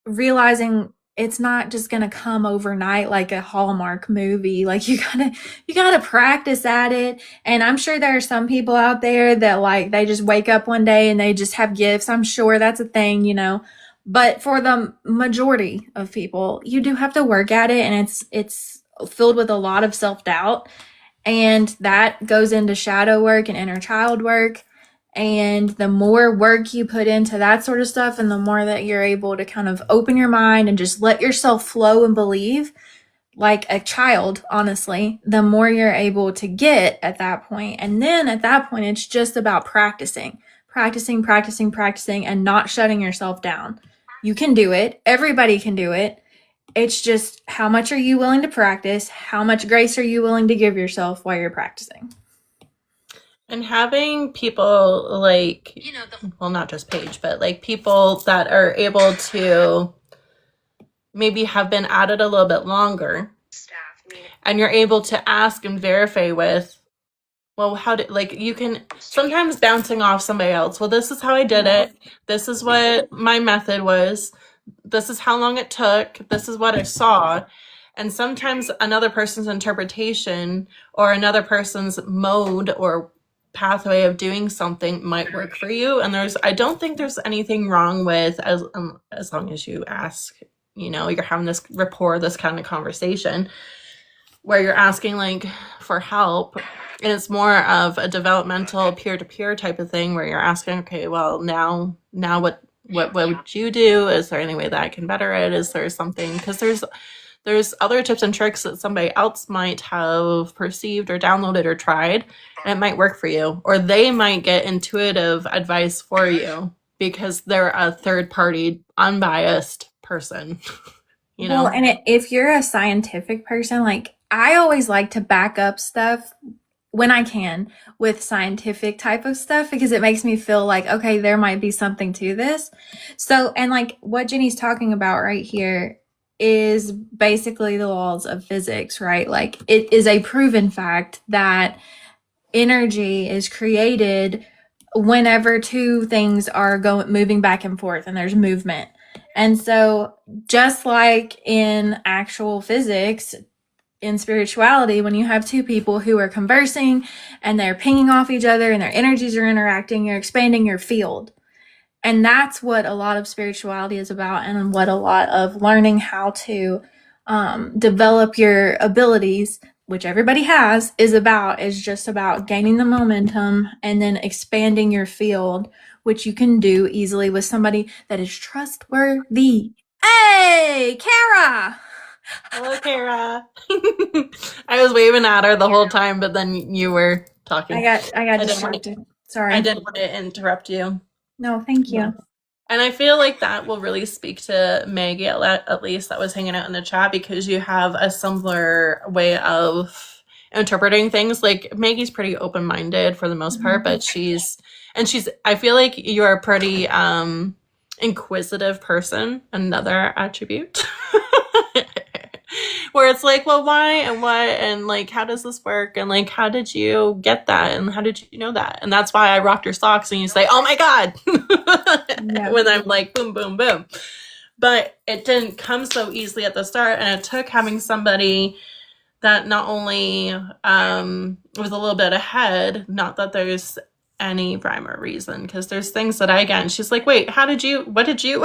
realizing it's not just going to come overnight like a Hallmark movie. Like, you gotta practice at it. And I'm sure there are some people out there that, like, they just wake up one day and they just have gifts. I'm sure that's a thing. But for the majority of people, you do have to work at it, and it's filled with a lot of self-doubt, and that goes into shadow work and inner child work. And the more work you put into that sort of stuff, and the more that you're able to kind of open your mind and just let yourself flow and believe like a child, honestly, the more you're able to get at that point. And then at that point, it's just about practicing, and not shutting yourself down. You can do it. Everybody can do it. It's just, how much are you willing to practice? How much grace are you willing to give yourself while you're practicing? And having people like, well, not just Paige, but like people that are able to maybe have been at it a little bit longer, and you're able to ask and verify with, well, how did, like, you can sometimes bouncing off somebody else. Well, this is how I did it. This is what my method was. This is how long it took. This is what I saw. And sometimes another person's interpretation or another person's mode or pathway of doing something might work for you. And I don't think there's anything wrong with, as long as you ask, you're having this rapport, this kind of conversation where you're asking like for help. And it's more of a developmental peer-to-peer type of thing where you're asking, okay, well, now what would you do? Is there any way that I can better it? Is there something? Because there's other tips and tricks that somebody else might have perceived or downloaded or tried, and it might work for you. Or they might get intuitive advice for you because they're a third party, unbiased person, you Well, know? and if you're a scientific person, like I always like to back up stuff when I can with scientific type of stuff because it makes me feel like, okay, there might be something to this. So, and like what Jenny's talking about right here is basically the laws of physics, right? Like it is a proven fact that energy is created whenever two things are going moving back and forth and there's movement. And so just like in actual physics, in spirituality, when you have two people who are conversing and they're pinging off each other and their energies are interacting, you're expanding your field. And that's what a lot of spirituality is about, and what a lot of learning how to develop your abilities, which everybody has, is just about gaining the momentum and then expanding your field, which you can do easily with somebody that is trustworthy. Hey, Kara! Hello, Kara. I was waving at her the whole time, but then you were talking. I got I didn't distracted. Sorry. I didn't want to interrupt you. No, thank you. Yeah. And I feel like that will really speak to Maggie, at least, that was hanging out in the chat, because you have a similar way of interpreting things. Like, Maggie's pretty open-minded for the most part, but I feel like you're a pretty inquisitive person, another attribute. Where it's like, well, why and what, and like, how does this work, and like, how did you get that, and how did you know that? And that's why I rocked your socks, and you say, oh my god, Yeah. when I'm like, boom, boom, boom. But it didn't come so easily at the start, and it took having somebody that not only was a little bit ahead, not that there's any rhyme or reason, because there's things that I get, and she's like, wait, what did you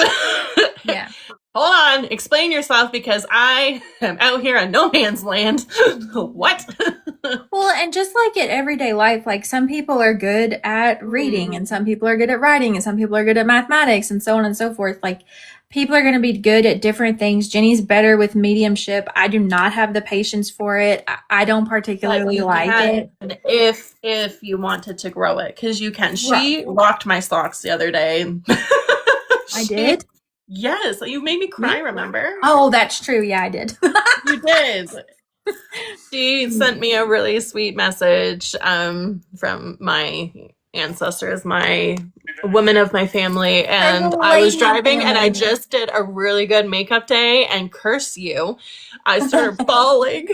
Yeah. hold on, explain yourself, because I am out here on no man's land. What? Well, and just like in everyday life, like some people are good at reading and some people are good at writing and some people are good at mathematics and so on and so forth. Like people are going to be good at different things. Jenny's better with mediumship. I do not have the patience for it. I don't particularly like it. If you wanted to grow it, because you can. She rocked my socks the other day. I did? Yes, you made me cry, remember? Oh, that's true. Yeah, I did. You did. She sent me a really sweet message from my ancestors, my women of my family, and I was driving and I just did a really good makeup day, and curse you, I started bawling.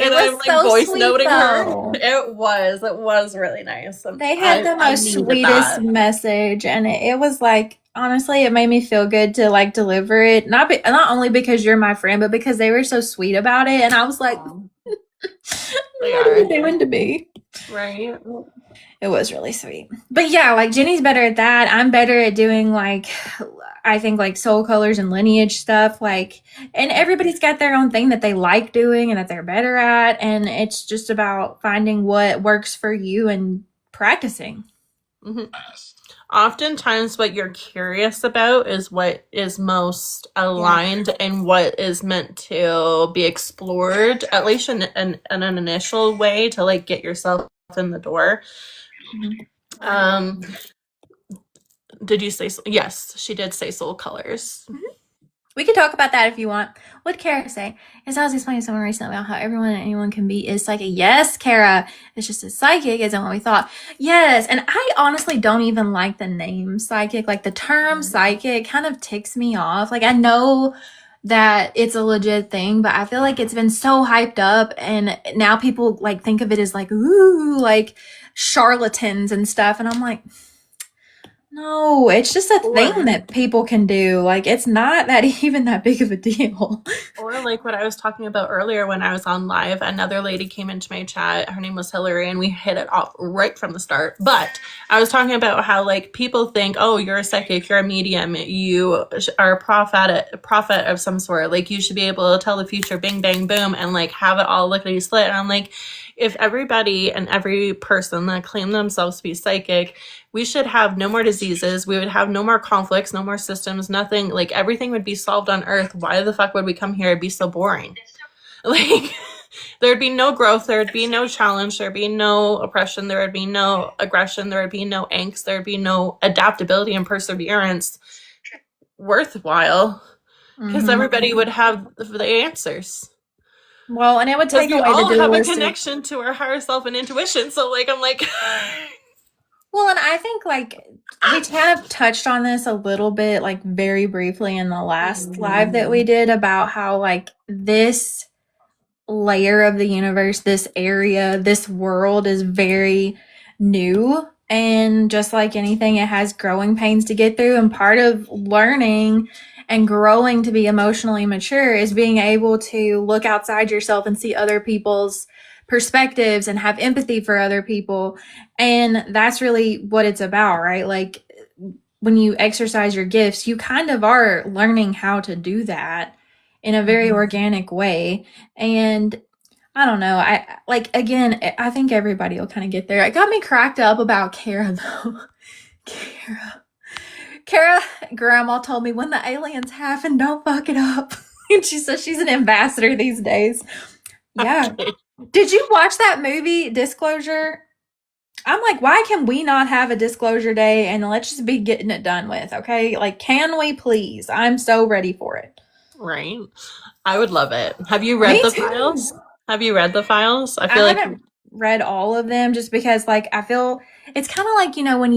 And I'm like so voice noting her. It was really nice. They had the most sweetest message, and it was like, honestly, it made me feel good to like deliver it. Not only because you're my friend, but because they were so sweet about it. And I was like, what are you doing to me? Right. It was really sweet. But yeah, like Jenny's better at that. I'm better at doing like, I think like soul colors and lineage stuff. Like, and everybody's got their own thing that they like doing and that they're better at. And it's just about finding what works for you and practicing. Mm-hmm. Oftentimes what you're curious about is what is most aligned and what is meant to be explored, at least in an initial way, to like get yourself in the door. Did you say yes, she did say soul colors. We could talk about that if you want. What did Kara say? As I was explaining to someone recently about how everyone and anyone can be is psychic. Yes, Kara. It's just as psychic isn't what we thought. Yes, and I honestly don't even like the name psychic. Like the term psychic kind of ticks me off. Like I know that it's a legit thing, but I feel like it's been so hyped up, and now people like think of it as like, ooh, like charlatans and stuff. And I'm like, no, it's just a thing that people can do. Like, it's not that even that big of a deal. Or like what I was talking about earlier when I was on live, another lady came into my chat. Her name was Hillary, and we hit it off right from the start. But I was talking about how like people think, oh, you're a psychic, you're a medium, you are a prophet of some sort. Like you should be able to tell the future, bing, bang, boom, and like have it all lickety split. And I'm like, if everybody and every person that claimed themselves to be psychic, we should have no more diseases. We would have no more conflicts, no more systems, nothing. Like, everything would be solved on Earth. Why the fuck would we come here? It'd be so boring. Like, there'd be no growth. There'd be no challenge. There'd be no oppression. There would be no aggression. There would be no angst. There'd be no adaptability and perseverance worthwhile, because everybody would have the answers. Well, and it would take We away all the have a dualistic connection to our higher self and intuition. So, like, I'm like, Well, and I think like we kind of touched on this a little bit, like very briefly in the last live that we did, about how like this layer of the universe, this area, this world is very new. And just like anything, it has growing pains to get through. And part of learning and growing to be emotionally mature is being able to look outside yourself and see other people's perspectives and have empathy for other people. And that's really what it's about, right? Like when you exercise your gifts, you kind of are learning how to do that in a very organic way. And I don't know. I like, again, I think everybody will kind of get there. It got me cracked up about Kara though. Kara, grandma told me when the aliens happen, don't fuck it up. And she says she's an ambassador these days. Yeah. okay. Did you watch that movie, Disclosure? I'm like, why can we not have a disclosure day and let's just be getting it done with, okay? Like, can we please? I'm so ready for it. Right. I would love it. Have you read the files? Have you read the files? I feel I like haven't read all of them just because, like, I feel it's kind of like, you know, when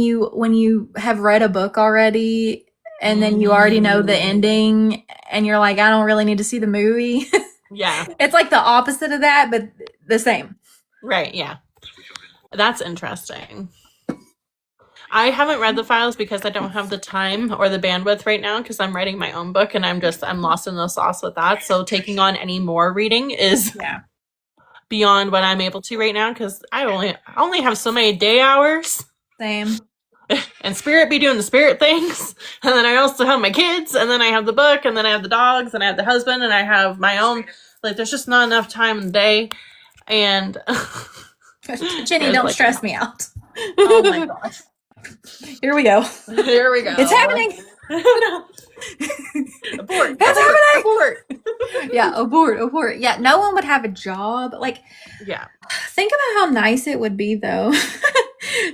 you have read a book already and then you already know the ending and you're like, I don't really need to see the movie. yeah. It's like the opposite of that, but the same. Right, yeah. That's interesting. I haven't read the files because I don't have the time or the bandwidth right now because I'm writing my own book and I'm lost in the sauce with that. So taking on any more reading is beyond what I'm able to right now because I only have so many day hours. Same. And Spirit be doing the spirit things. And then I also have my kids and then I have the book and then I have the dogs and I have the husband and I have my own. Like, there's just not enough time in the day. And Jenny, don't stress me out. Oh my gosh. Here we go. Here we go. It's happening. Abort. That's abort, happening. Abort. Yeah, abort. Yeah, no one would have a job. Like, yeah. Think about how nice it would be, though,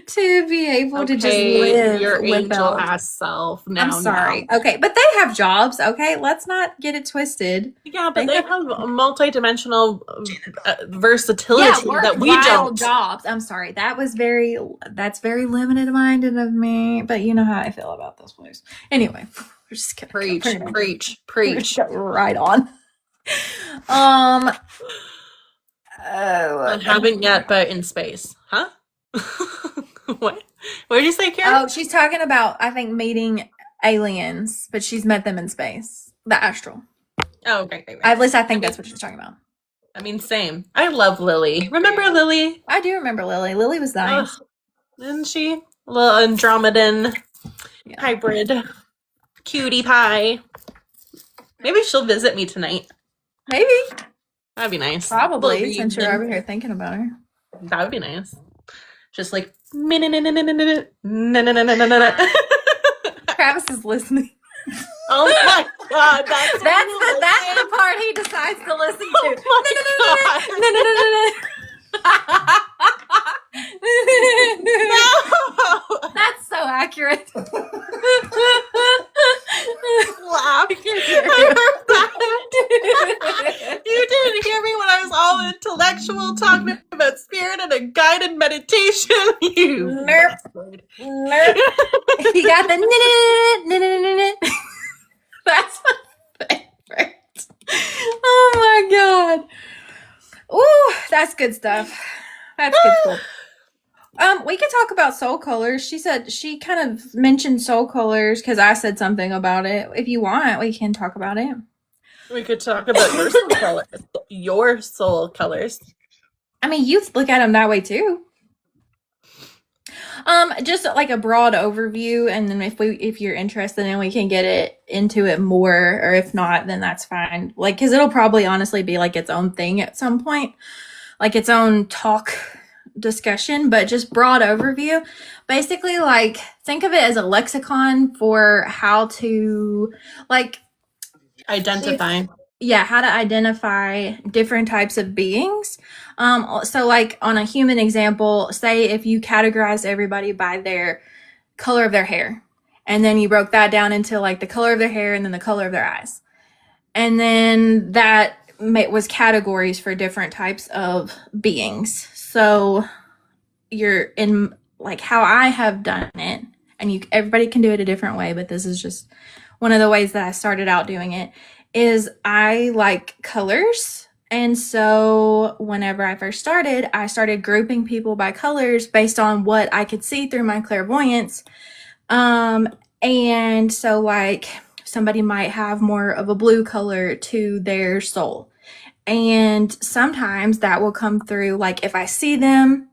to be able to just live your angel without ass self. Now, I'm sorry. Okay, but they have jobs. Okay, let's not get it twisted. Yeah, but they have a multi-dimensional versatility that we don't. Jobs. I'm sorry. That's very limited-minded of me. But you know how I feel about this place. Anyway, we're just gonna preach. Right on. I haven't yet, but in space, huh? What? What did you say, Karen? Oh, she's talking about, I think, meeting aliens, but she's met them in space. The astral. Oh, great. At least I think that's what she's talking about. I mean, same. I love Lily. Remember Lily? I do remember Lily. Lily was nice. Isn't she? A little Andromedan hybrid. Cutie pie. Maybe she'll visit me tonight. Maybe. That'd be nice. Probably, since you're over here thinking about her. That would be nice. Just like Travis is listening. Oh my god, that's the part he decides to listen to. No. That's so accurate. Laugh. You didn't hear me when I was all intellectual talking about spirit and a guided meditation. You Nerp. He got the That's my favorite. Oh my god. Ooh, that's good stuff. That's good stuff. We could talk about soul colors. She said she kind of mentioned soul colors because I said something about it. If you want, we can talk about it. We could talk about your soul colors. Your soul colors. I mean, you look at them that way too. Just like a broad overview, and then if you're interested, then we can get it into it more, or if not, then that's fine. Like, because it'll probably honestly be like its own thing at some point. like its own talk discussion, but just broad overview. Basically, like think of it as a lexicon for how to like Identify. yeah, how to identify different types of beings. So like on a human example, say if you categorize everybody by their color of their hair, and then you broke that down into like the color of their hair and then the color of their eyes, and then that was categories for different types of beings. So you're in like how I have done it, and everybody can do it a different way, but this is just one of the ways that I started out doing it. Is I like colors. And so whenever I first started, I started grouping people by colors based on what I could see through my clairvoyance. And so like somebody might have more of a blue color to their soul. And sometimes that will come through like if I see them,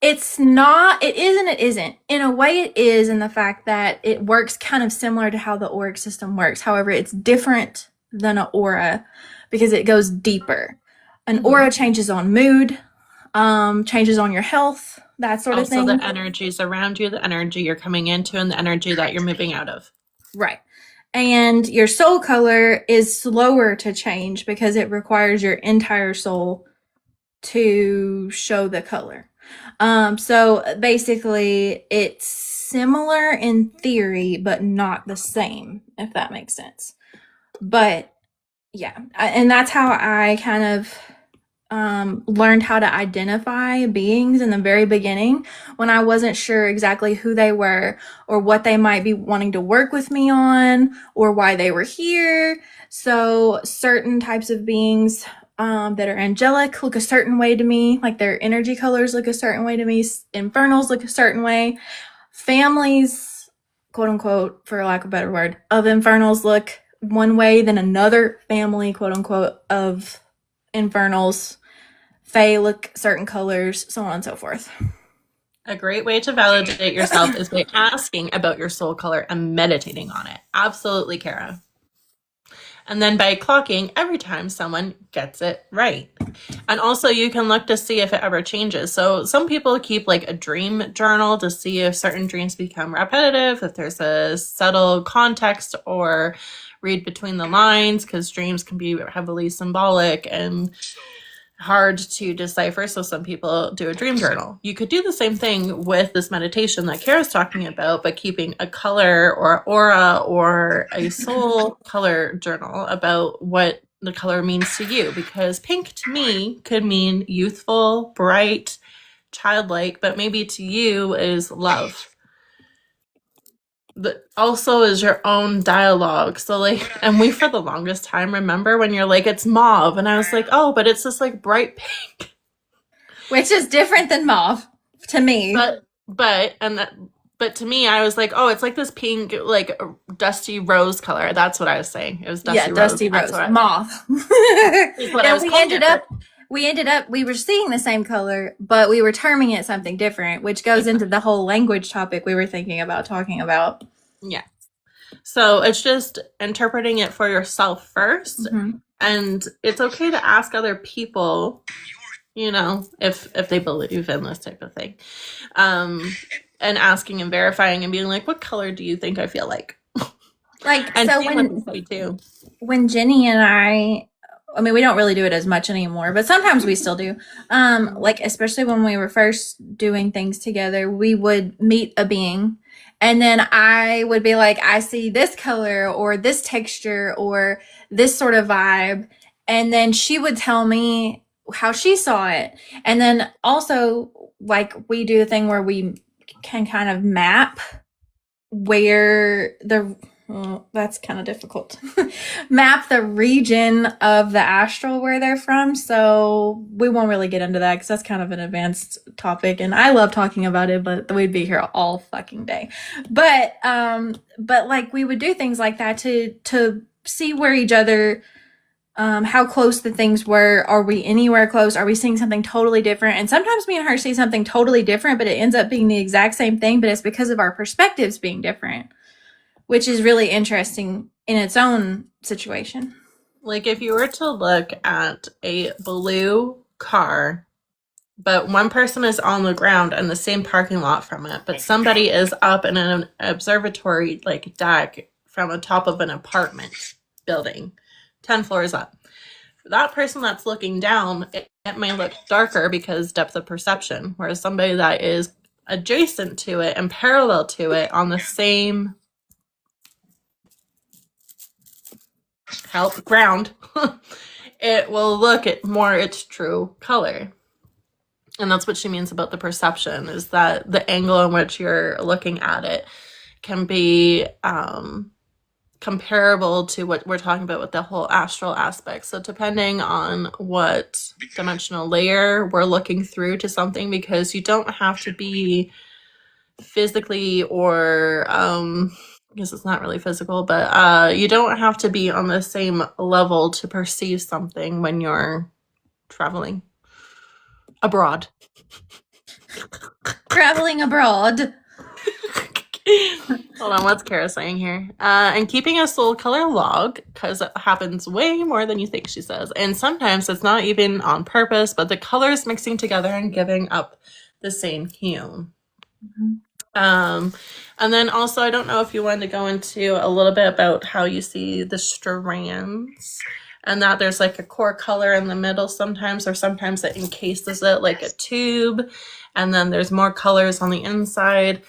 it's not, it is and it isn't. In a way, it is in the fact that it works kind of similar to how the auric system works. However, it's different than an aura because it goes deeper. An aura changes on mood, changes on your health, that sort of Also, thing. the energies around you, the energy you're coming into, and the energy that you're moving out of. Right. And your soul color is slower to change because it requires your entire soul to show the color. So basically, it's similar in theory, but not the same, if that makes sense. But yeah, and that's how I kind of learned how to identify beings in the very beginning when I wasn't sure exactly who they were or what they might be wanting to work with me on or why they were here. So certain types of beings that are angelic look a certain way to me, like their energy colors look a certain way to me, infernals look a certain way, families, quote unquote, for lack of a better word, of infernals look one way than another family, quote unquote, of infernals. Fae look certain colors, so on and so forth. A great way to validate yourself is by asking about your soul color and meditating on it. Absolutely, Kara. And then by clocking every time someone gets it right. And also you can look to see if it ever changes. So some people keep like a dream journal to see if certain dreams become repetitive, if there's a subtle context, or read between the lines, because dreams can be heavily symbolic and hard to decipher. So some people do a dream journal. You could do the same thing with this meditation that Kara's talking about, but keeping a color or aura or a soul color journal about what the color means to you. Because pink to me could mean youthful, bright, childlike, but maybe to you is love. But also is your own dialogue. So like, and we for the longest time remember when you're like, it's mauve, and I was like, oh, but it's this like bright pink, which is different than mauve to me. But to me, I was like, oh, it's like this pink, like dusty rose color. That's what I was saying. It was dusty rose. Dusty rose, mauve. And we were seeing the same color, but we were terming it something different, which goes into the whole language topic we were thinking about talking about. Yeah. So it's just interpreting it for yourself first. Mm-hmm. And it's okay to ask other people, you know, if they believe in this type of thing. And asking and verifying and being like, what color do you think I feel like? Like, and so when Jenny and I mean, we don't really do it as much anymore, but sometimes we still do. Like, especially when we were first doing things together, we would meet a being, and then I would be like, I see this color or this texture or this sort of vibe. And then she would tell me how she saw it. And then also, like, we do a thing where we can kind of map where that's kind of difficult. Map the region of the astral where they're from. So we won't really get into that because that's kind of an advanced topic, and I love talking about it, but we'd be here all fucking day. But like we would do things like that to see where each other, how close the things were. Are we anywhere close? Are we seeing something totally different? And sometimes me and her see something totally different, but it ends up being the exact same thing, but it's because of our perspectives being different, which is really interesting in its own situation. Like if you were to look at a blue car, but one person is on the ground in the same parking lot from it, but somebody is up in an observatory like deck from the top of an apartment building, 10 floors up. That person that's looking down, it may look darker because depth of perception, whereas somebody that is adjacent to it and parallel to it on the same ground, it will look at more its true color. And that's what she means about the perception, is that the angle in which you're looking at it can be comparable to what we're talking about with the whole astral aspect. So depending on what dimensional layer we're looking through to something, because you don't have to be physically or I guess it's not really physical, but you don't have to be on the same level to perceive something when you're traveling abroad. Traveling abroad. Hold on, what's Kara saying here? And keeping a soul color log, because it happens way more than you think, she says. And sometimes it's not even on purpose, but the colors mixing together and giving up the same hue. Mm-hmm. And then also, I don't know if you wanted to go into a little bit about how you see the strands, and that there's like a core color in the middle sometimes, or sometimes it encases it like a tube, and then there's more colors on the inside.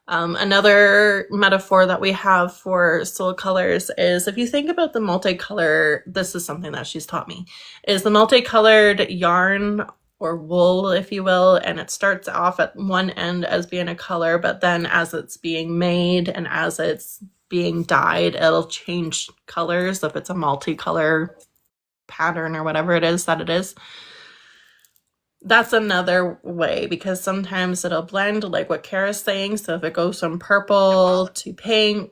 Another metaphor that we have for soul colors is, if you think about the multicolor, this is something that she's taught me, is the multicolored yarn or wool, if you will, and it starts off at one end as being a color, but then as it's being made and as it's being dyed, it'll change colors if it's a multicolor pattern or whatever it is that it is. That's another way, because sometimes it'll blend, like what Kara's saying. So if it goes from purple to pink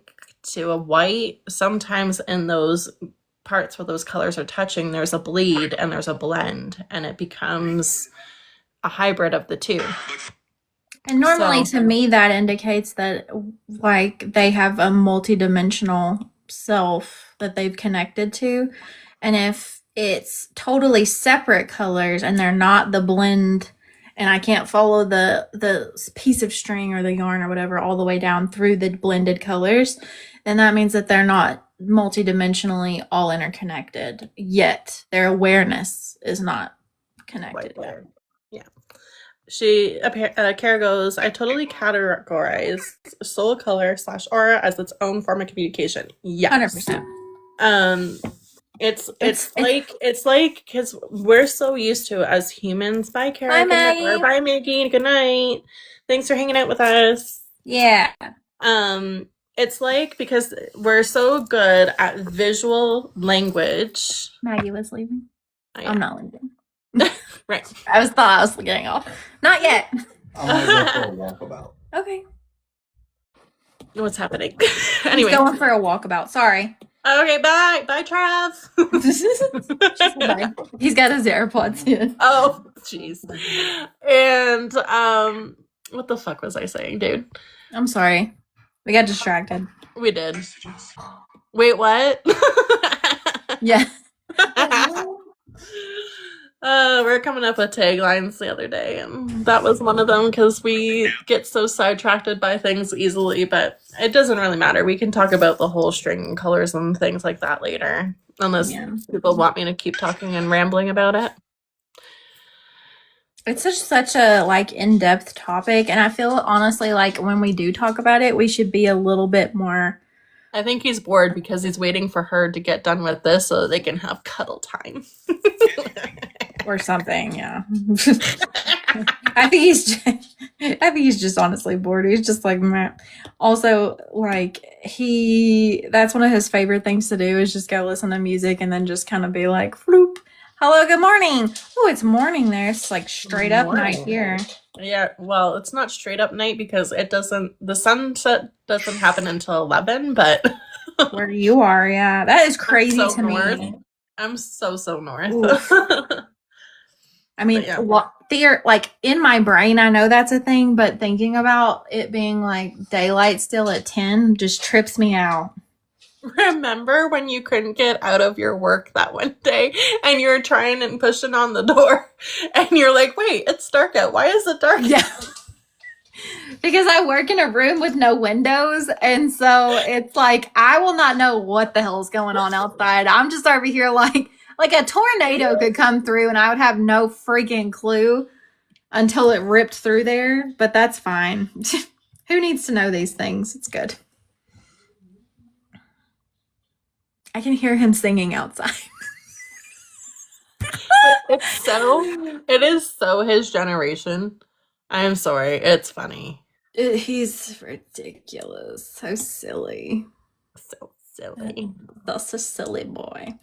to a white, sometimes in those parts where those colors are touching, there's a bleed and there's a blend, and it becomes a hybrid of the two. And normally, to me, that indicates that like they have a multi-dimensional self that they've connected to. And if it's totally separate colors and they're not the blend, and I can't follow the piece of string or the yarn or whatever all the way down through the blended colors, then that means that they're not multidimensionally all interconnected yet. Their awareness is not connected yet. Yeah. Kara goes, I totally categorize soul color / aura as its own form of communication. Yes. 100%. It's like because we're so used to, as humans, bye Kara, bye Maggie, bye Maggie, good night, thanks for hanging out with us. Yeah. It's like, because we're so good at visual language. Maggie was leaving. Oh, yeah. I'm not leaving. Right. I was getting off. Not yet. I'm gonna go for a walkabout. Okay. What's happening? Anyway, he's going for a walkabout. Sorry. Okay, bye, Trav. Bye. He's got his AirPods in. Oh, jeez. And what the fuck was I saying, dude? I'm sorry. We got distracted. We did. Wait, what? Yeah. We're coming up with taglines the other day, and that was one of them, because we get so sidetracked by things easily, but it doesn't really matter. We can talk about the whole string and colors and things like that later, unless people want me to keep talking and rambling about it. It's such a like in-depth topic, and I feel honestly like when we do talk about it, we should be a little bit more. I think he's bored because he's waiting for her to get done with this so they can have cuddle time. Or something, yeah. I think he's just honestly bored. He's just like, meh. Also, like that's one of his favorite things to do is just go listen to music and then just kind of be like, floop. Hello, good morning. Oh, it's morning there. It's like straight up night here. Yeah, well, it's not straight up night because the sunset doesn't happen until 11, but where you are, yeah. That is crazy to north. Me. I'm so north. I mean, like in my brain, I know that's a thing, but thinking about it being like daylight still at 10 just trips me out. Remember when you couldn't get out of your work that one day and you were trying and pushing on the door and you're like, wait, it's dark out. Why is it dark? Yeah. Because I work in a room with no windows, and so it's like I will not know what the hell's going on outside. I'm just over here like a tornado could come through and I would have no freaking clue until it ripped through there, but that's fine. Who needs to know these things? It's good. I can hear him singing outside. It is so his generation. I'm sorry. It's funny. He's ridiculous. So silly. So silly. That's a silly boy.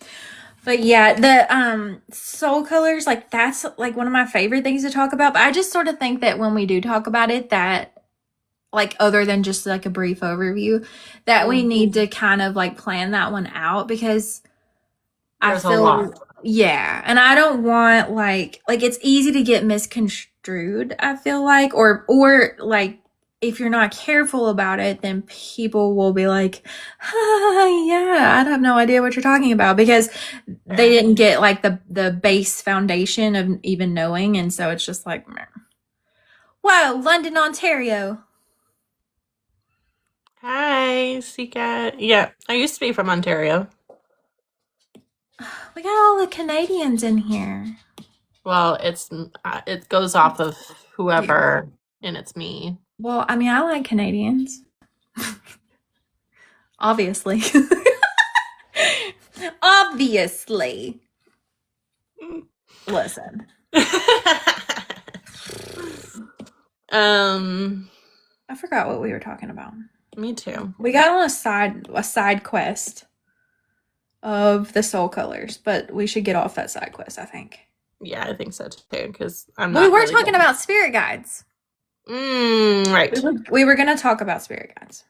But yeah, the soul colors, like that's like one of my favorite things to talk about. But I just sort of think that when we do talk about it, that like other than just like a brief overview, that we need to kind of like plan that one out, because There's I feel a lot. yeah, and I don't want like it's easy to get misconstrued, I feel like, or like if you're not careful about it, then people will be like, yeah, I have no idea what you're talking about, because they didn't get like the base foundation of even knowing. And so it's just like, meh. Whoa, London, Ontario. Hi, Seacat. Yeah, I used to be from Ontario. We got all the Canadians in here. Well, it goes off of whoever, and it's me. Well, I mean, I like Canadians. Obviously. Obviously. Listen. I forgot what we were talking about. Me too. We got on a side quest of the soul colors, but we should get off that side quest, I think. Yeah, I think so too, because We were talking about spirit guides. Right. We were going to talk about spirit guides.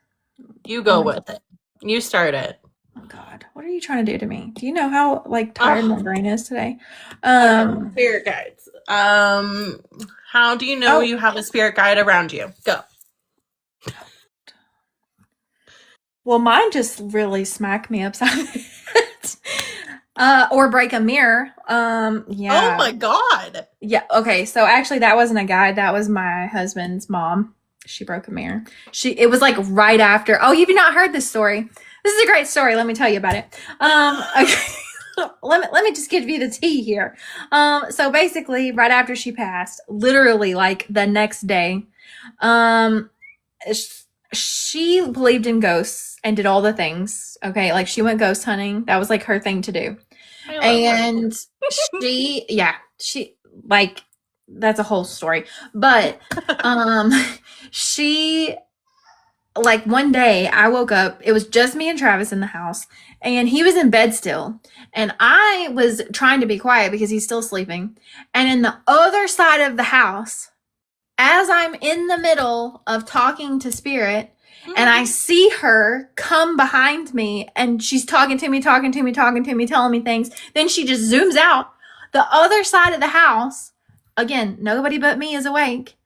You go with it. You start it. Oh God, what are you trying to do to me? Do you know how like tired my brain is today? Spirit guides. How do you know you have a spirit guide around you? Go. Well, mine just really smacked me upside the head. Or break a mirror. Yeah. Oh my God. Yeah. Okay. So actually, that wasn't a guide. That was my husband's mom. She broke a mirror. It was like right after. Oh, you've not heard this story. This is a great story. Let me tell you about it. Okay. let me just give you the tea here. So basically, right after she passed, literally like the next day, she believed in ghosts and did all the things. Okay, like she went ghost hunting. That was like her thing to do. And she like, that's a whole story. But she, like, one day I woke up, it was just me and Travis in the house, and he was in bed still, and I was trying to be quiet because he's still sleeping. And in the other side of the house, as I'm in the middle of talking to spirit, and I see her come behind me, and she's talking to me, telling me things. Then she just zooms out. The other side of the house, again, nobody but me is awake.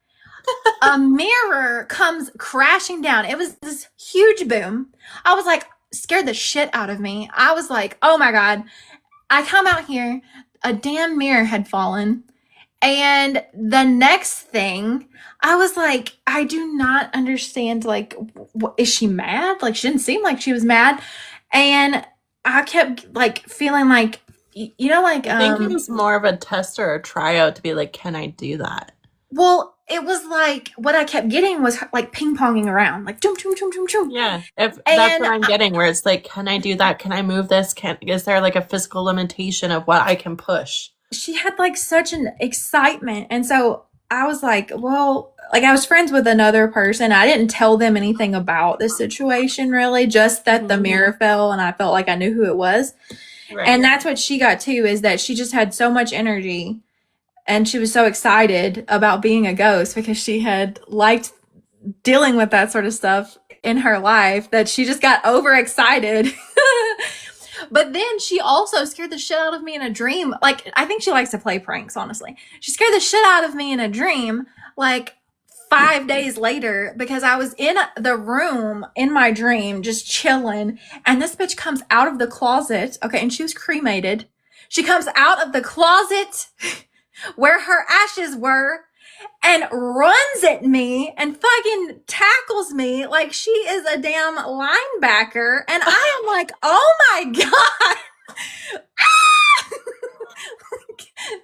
A mirror comes crashing down. It was this huge boom. I was like, scared the shit out of me. I was like, oh my God. I come out here, a damn mirror had fallen. And the next thing, I was like, I do not understand. Like, is she mad? Like, she didn't seem like she was mad. And I kept like feeling like, you know, like, I think it was more of a test or a tryout to be like, can I do that? Well, it was like what I kept getting was like ping ponging around, like choom choom choom choom choom. Yeah, that's what I'm getting. Where it's like, can I do that? Can I move this? Is there like a physical limitation of what I can push? She had like such an excitement, and so I was like, well, like I was friends with another person. I didn't tell them anything about the situation really, just that the mirror fell, and I felt like I knew who it was. Right. And that's what she got too, is that she just had so much energy. And she was so excited about being a ghost because she had liked dealing with that sort of stuff in her life that she just got overexcited. But then she also scared the shit out of me in a dream. Like, I think she likes to play pranks, honestly. She scared the shit out of me in a dream, like 5 days later because I was in the room in my dream just chilling, and this bitch comes out of the closet. Okay, and she was cremated. She comes out of the closet where her ashes were and runs at me and fucking tackles me like she is a damn linebacker, and I am like, oh my god.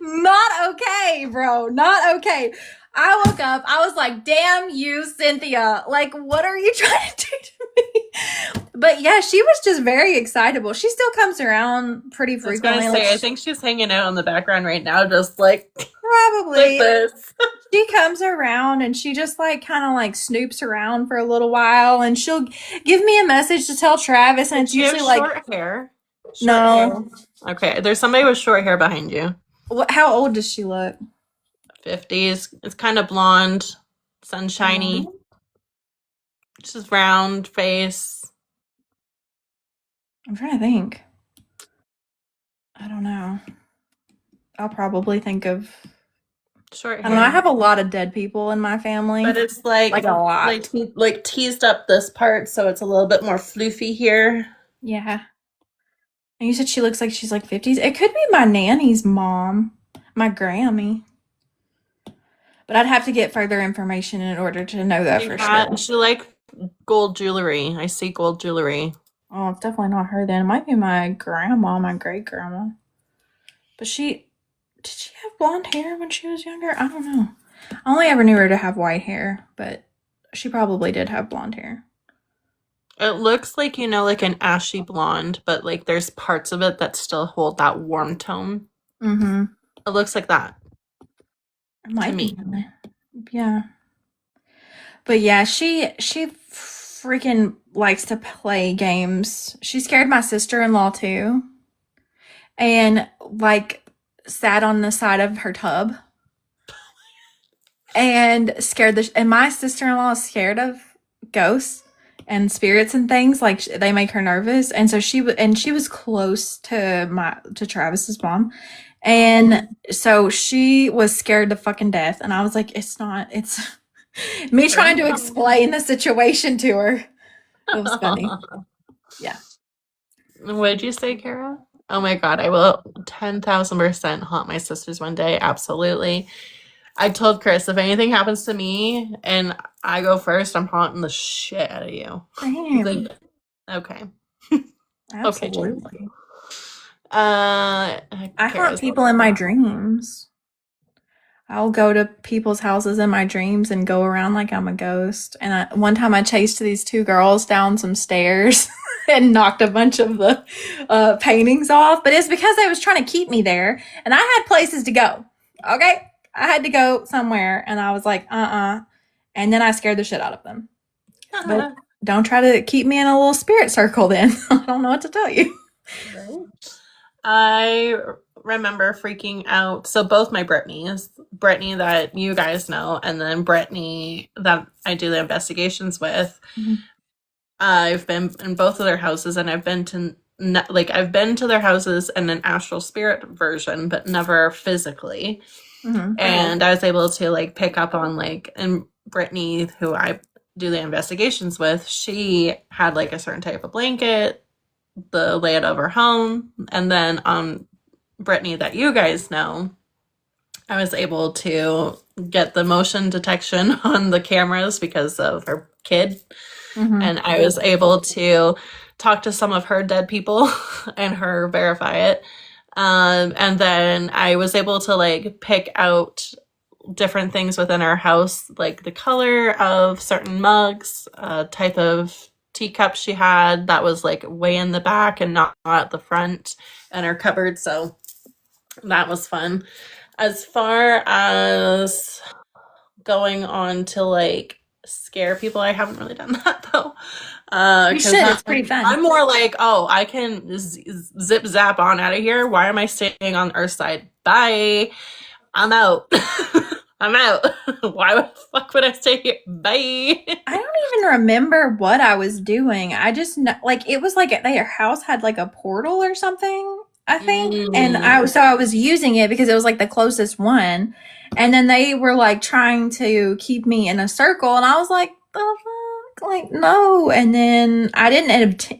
Not okay, bro. Not okay. I woke up. I was like, damn you, Cynthia. Like, what are you trying to do to me? But yeah, she was just very excitable. She still comes around pretty I was frequently. gonna say, I think she's hanging out in the background right now, just like probably this. she comes around and she just like kind of like snoops around for a little while, and she'll give me a message to tell Travis, and it's Do you have usually like short hair? no. Hair? Okay, there's somebody with short hair behind you. How old does she look? 50s. It's kind of blonde, sunshiny. Just round face. I'm trying to think. I don't know. I'll probably think of. Short hair. I don't know. I have a lot of dead people in my family. But it's like a lot. Like teased up this part, so it's a little bit more floofy here. Yeah. And you said she looks like she's like 50s. It could be my nanny's mom, my Grammy. But I'd have to get further information in order to know that for sure. She like gold jewelry. I see gold jewelry. Oh, it's definitely not her then. It might be my grandma, my great grandma. But did she have blonde hair when she was younger? I don't know. I only ever knew her to have white hair, but she probably did have blonde hair. It looks like, like an ashy blonde, but like there's parts of it that still hold that warm tone. Mm-hmm. It looks like that. It might to me. be. Yeah. But yeah, she freaking likes to play games. She scared my sister-in-law too. And like sat on the side of her tub. And scared and my sister-in-law is scared of ghosts and spirits and things. Like they make her nervous. And so she was close to Travis's mom. And so she was scared to fucking death. And I was like, it's me trying to explain the situation to her. It was funny. Yeah. What did you say, Kara? Oh my god, I will 10,000% haunt my sisters one day. Absolutely. I told Chris, if anything happens to me and I go first, I'm haunting the shit out of you. Damn. Okay. Absolutely. Okay. I haunt people in my dreams. I'll go to people's houses in my dreams and go around like I'm a ghost. And one time I chased these two girls down some stairs and knocked a bunch of the paintings off. But it's because they was trying to keep me there. And I had places to go. Okay? I had to go somewhere. And I was like, And then I scared the shit out of them. But don't try to keep me in a little spirit circle then. I don't know what to tell you. Right. I remember freaking out. So both my Brittany's, Brittany that you guys know, and then Brittany that I do the investigations with. Mm-hmm. I've been in both of their houses, and I've been to their houses in an astral spirit version, but never physically. Mm-hmm. And I was able to pick up on and Brittany, who I do the investigations with, she had a certain type of blanket, the layout of her home, and then Brittany that you guys know, I was able to get the motion detection on the cameras because of her kid. Mm-hmm. And I was able to talk to some of her dead people and her verify it. And then I was able to pick out different things within our house, like the color of certain mugs, type of teacup she had that was way in the back and not at the front in her cupboard. So that was fun. As far as going on to scare people, I haven't really done that though. You should. It's pretty fun. I'm more I can zip zap on out of here. Why am I staying on Earth side? Bye. I'm out. I'm out. Why the fuck would I stay here? Bye. I don't even remember what I was doing. I just know, it was their house had a portal or something, I think. And I was using it because it was like the closest one. And then they were like trying to keep me in a circle. And I was like, the fuck? Like, no. And then I didn't,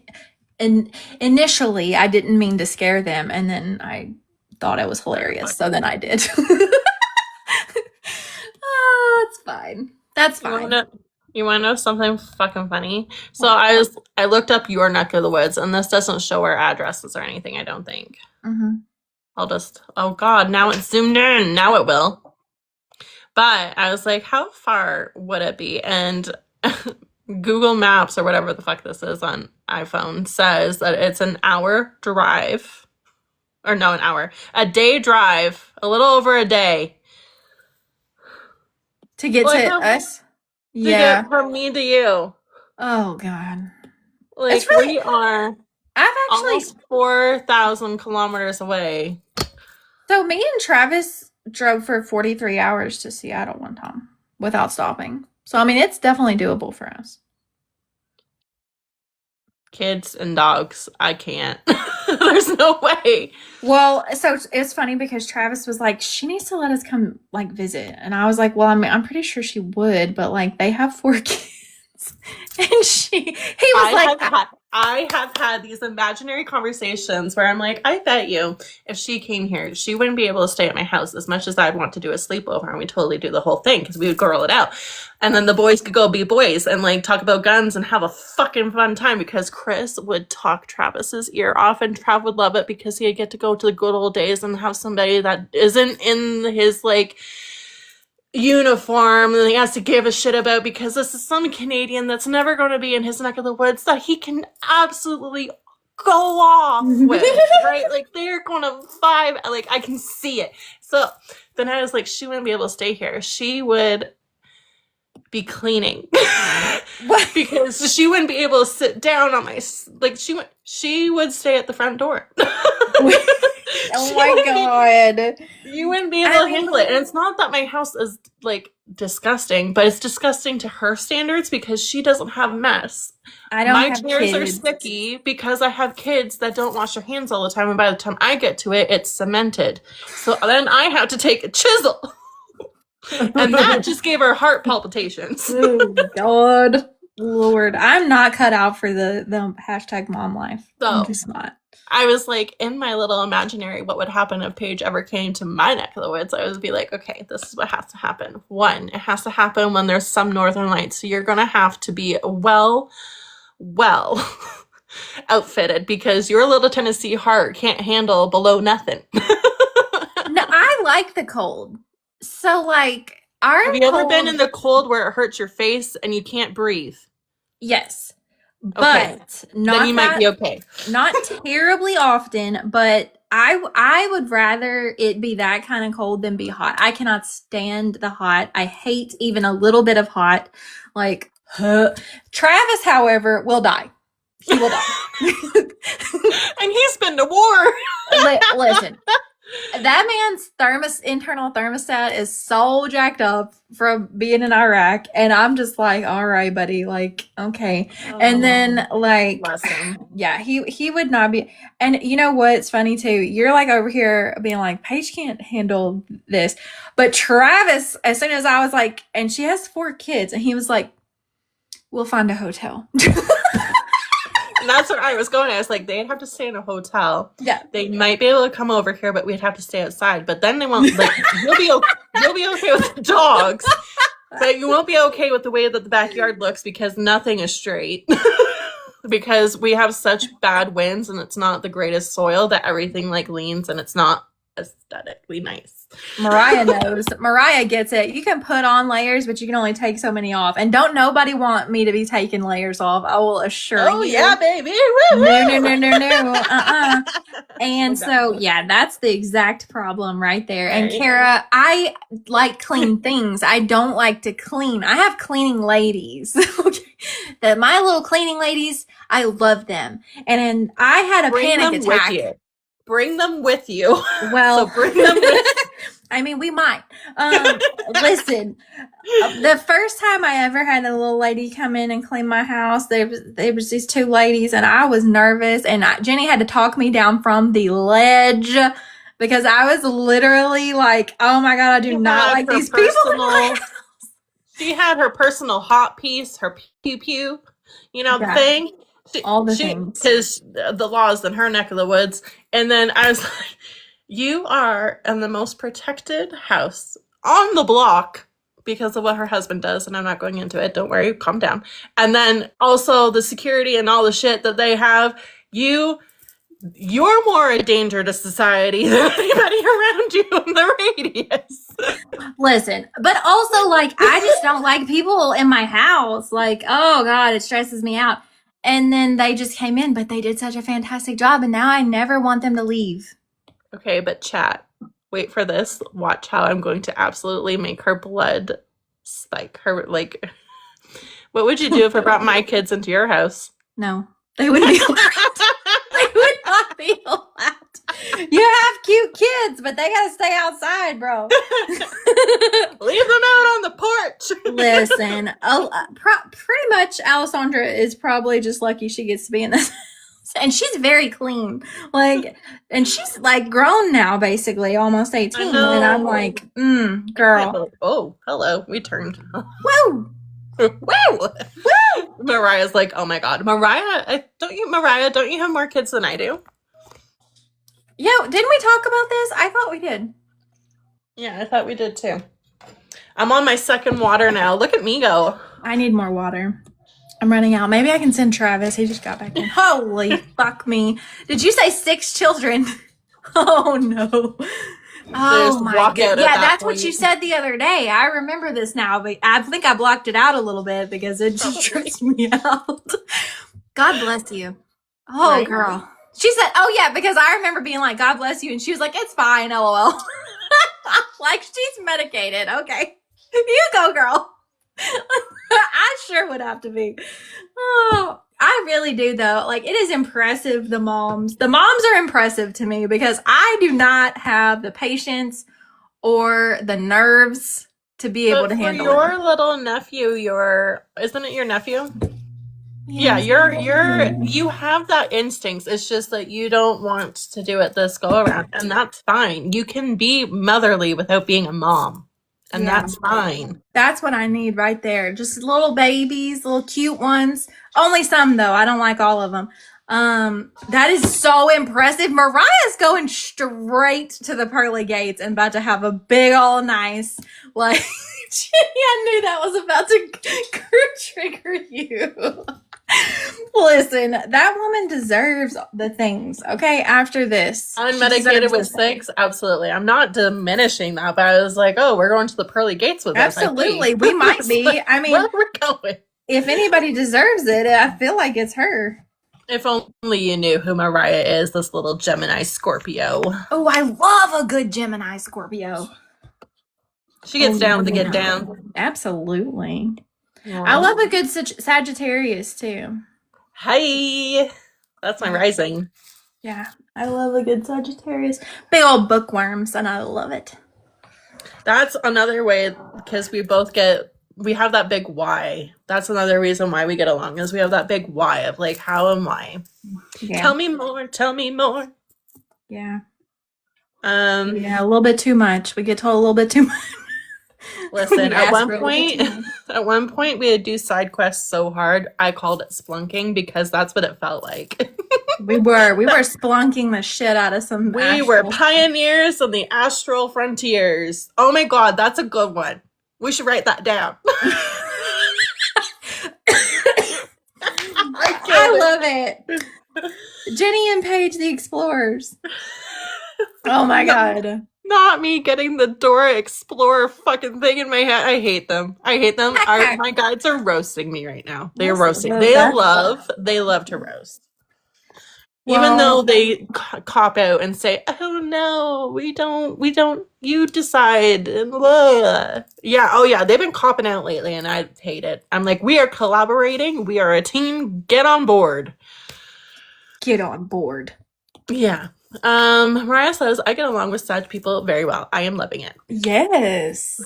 and initially I didn't mean to scare them. And then I thought it was hilarious. So then I did. Oh, it's fine. That's fine. You want to know something fucking funny? So I looked up your neck of the woods, and this doesn't show our addresses or anything, I don't think. Mm-hmm. Oh God, now it's zoomed in. Now it will. But I was like, how far would it be? And Google Maps or whatever the fuck this is on iPhone says that it's an hour drive. Or no, an hour. A day drive. A little over a day. To get to us? To get from me to you. Oh, God. Like, really, we are I've actually almost 4,000 kilometers away. So me and Travis drove for 43 hours to Seattle one time without stopping. So, I mean, it's definitely doable for us. Kids and dogs, I can't. There's no way. Well, so it's funny because Travis was like, she needs to let us come like visit. And I was like, well, I mean, I'm pretty sure she would, but like they have 4 kids. And he was I have had these imaginary conversations where I'm like, I bet you if she came here, she wouldn't be able to stay at my house as much as I'd want to do a sleepover, and we totally do the whole thing because we would girl it out. And then the boys could go be boys and like talk about guns and have a fucking fun time because Chris would talk Travis's ear off, and Trav would love it because he'd get to go to the good old days and have somebody that isn't in his like uniform and he has to give a shit about because this is some Canadian that's never going to be in his neck of the woods that he can absolutely go off with, right? Like they're going to vibe, like I can see it. So then I was like, she wouldn't be able to stay here. She would be cleaning because she wouldn't be able to sit down on my, like she would stay at the front door. oh my God. You wouldn't be able to handle it. And it's not that my house is like disgusting, but it's disgusting to her standards because she doesn't have mess. My chairs are sticky because I have kids that don't wash their hands all the time, and by the time I get to it, it's cemented. So then I have to take a chisel. And that just gave her heart palpitations. Oh God. Lord. I'm not cut out for the hashtag mom life. So, I'm just not. I was like, in my little imaginary, what would happen if Paige ever came to my neck of the woods? I would be like, okay, this is what has to happen. 1, it has to happen when there's some northern lights. So you're going to have to be well outfitted because your little Tennessee heart can't handle below nothing. No, I like the cold. So like, have you ever been in the cold where it hurts your face and you can't breathe? Yes. But not then you might be okay. Not terribly often, but I would rather it be that kind of cold than be hot. I cannot stand the hot. I hate even a little bit of hot. Like Travis, however, will die. He will die. And he's been to war. Listen. That man's internal thermostat is so jacked up from being in Iraq, and I'm just like, all right, buddy, like, okay. And then like, yeah, he would not be. And you know what's funny too? You're like over here being like, Paige can't handle this, but Travis, as soon as I was like, and she has 4 kids, and he was like, we'll find a hotel. And that's where I was going. I was like, they'd have to stay in a hotel. Yeah. They might be able to come over here, but we'd have to stay outside. But then they won't, like, you'll be okay with the dogs, but you won't be okay with the way that the backyard looks because nothing is straight. Because we have such bad winds and it's not the greatest soil that everything like leans and it's not aesthetically nice. Mariah knows. Mariah gets it. You can put on layers, but you can only take so many off. And don't nobody want me to be taking layers off. I will assure you. Oh yeah, baby. No. And so yeah, that's the exact problem right there. And Kara, I like clean things. I don't like to clean. I have cleaning ladies. That my little cleaning ladies, I love them. And I had a panic attack. Bring them with you. Well, so bring them with I mean, we might. Listen, the first time I ever had a little lady come in and clean my house, there was these two ladies, and I was nervous, and Jenny had to talk me down from the ledge because I was literally like, "Oh my God, I do not like these people." She had her personal hot piece, her pew pew, the thing. All the things. Because the law's in her neck of the woods. And then I was like, you are in the most protected house on the block because of what her husband does. And I'm not going into it. Don't worry. Calm down. And then also the security and all the shit that they have. You're more a danger to society than anybody around you in the radius. Listen, but also, like, I just don't like people in my house. Like, oh God, it stresses me out. And then they just came in, but they did such a fantastic job, and now I never want them to leave. Okay, but chat, wait for this. Watch how I'm going to absolutely make her blood spike. What would you do if I brought my kids into your house? No, they wouldn't be allowed. They would not be allowed. You have cute kids, but they gotta stay outside, bro. Leave them out on the porch. Listen, pretty much Alessandra is probably just lucky she gets to be in this house. And she's very clean. And she's like grown now, basically, almost 18. And I'm like, girl. Oh, hello. We turned. Woo! Woo! Woo! Mariah's like, oh my God. Mariah, don't you have more kids than I do? Yo, didn't we talk about this? I thought we did. Yeah, I thought we did too. I'm on my second water now. Look at me go. I need more water. I'm running out. Maybe I can send Travis. He just got back in. Holy fuck me. Did you say 6 children? Oh no. Oh my God. Yeah, that's what you said the other day. I remember this now, but I think I blocked it out a little bit because it just trips me out. God bless you. Oh, right. Girl. She said, oh yeah, because I remember being like, God bless you. And she was like, it's fine, LOL. Like, she's medicated. Okay. You go, girl. I sure would have to be. Oh, I really do, though. Like, it is impressive, the moms. The moms are impressive to me because I do not have the patience or the nerves to be able to handle it. Your little nephew, isn't it your nephew? Yeah, you have that instinct. It's just that you don't want to do it this go around, and that's fine. You can be motherly without being a mom, and that's fine. That's what I need right there. Just little babies, little cute ones. Only some though. I don't like all of them. That is so impressive. Mariah's going straight to the pearly gates and about to have a big all nice like. Jenny, I knew that was about to trigger you. Listen, that woman deserves the things, okay? After this. Unmedicated with 6? Absolutely. I'm not diminishing that, but I was like, oh, we're going to the pearly gates with us. Absolutely. We might be. I mean, where are we going? If anybody deserves it, I feel like it's her. If only you knew who Mariah is, this little Gemini Scorpio. Oh, I love a good Gemini Scorpio. She gets down with the get down. Absolutely. Yeah. I love a good Sagittarius too. Hi. That's my rising. Yeah. I love a good Sagittarius. Big old bookworms, and I love it. That's another way, because we have that big why. That's another reason why we get along, is we have that big why of like, how and why. Yeah. Tell me more. Yeah. Yeah, a little bit too much. We get told a little bit too much. Listen, at one point we would do side quests so hard I called it splunking because that's what it felt like. we were splunking the shit out of some. We were pioneers on the astral frontiers. Oh my God, that's a good one. We should write that down. I love it. Jenny and Paige the Explorers. Oh my God. Not me getting the Dora Explorer fucking thing in my head. I hate them. My guides are roasting me right now. They're roasting. They love to roast. Well, even though they cop out and say, oh no, we don't, you decide. Yeah, oh yeah, they've been copping out lately and I hate it. I'm like, we are collaborating. We are a team. Get on board. Get on board. Yeah. Mariah says, I get along with Sag people very well. I am loving it. Yes,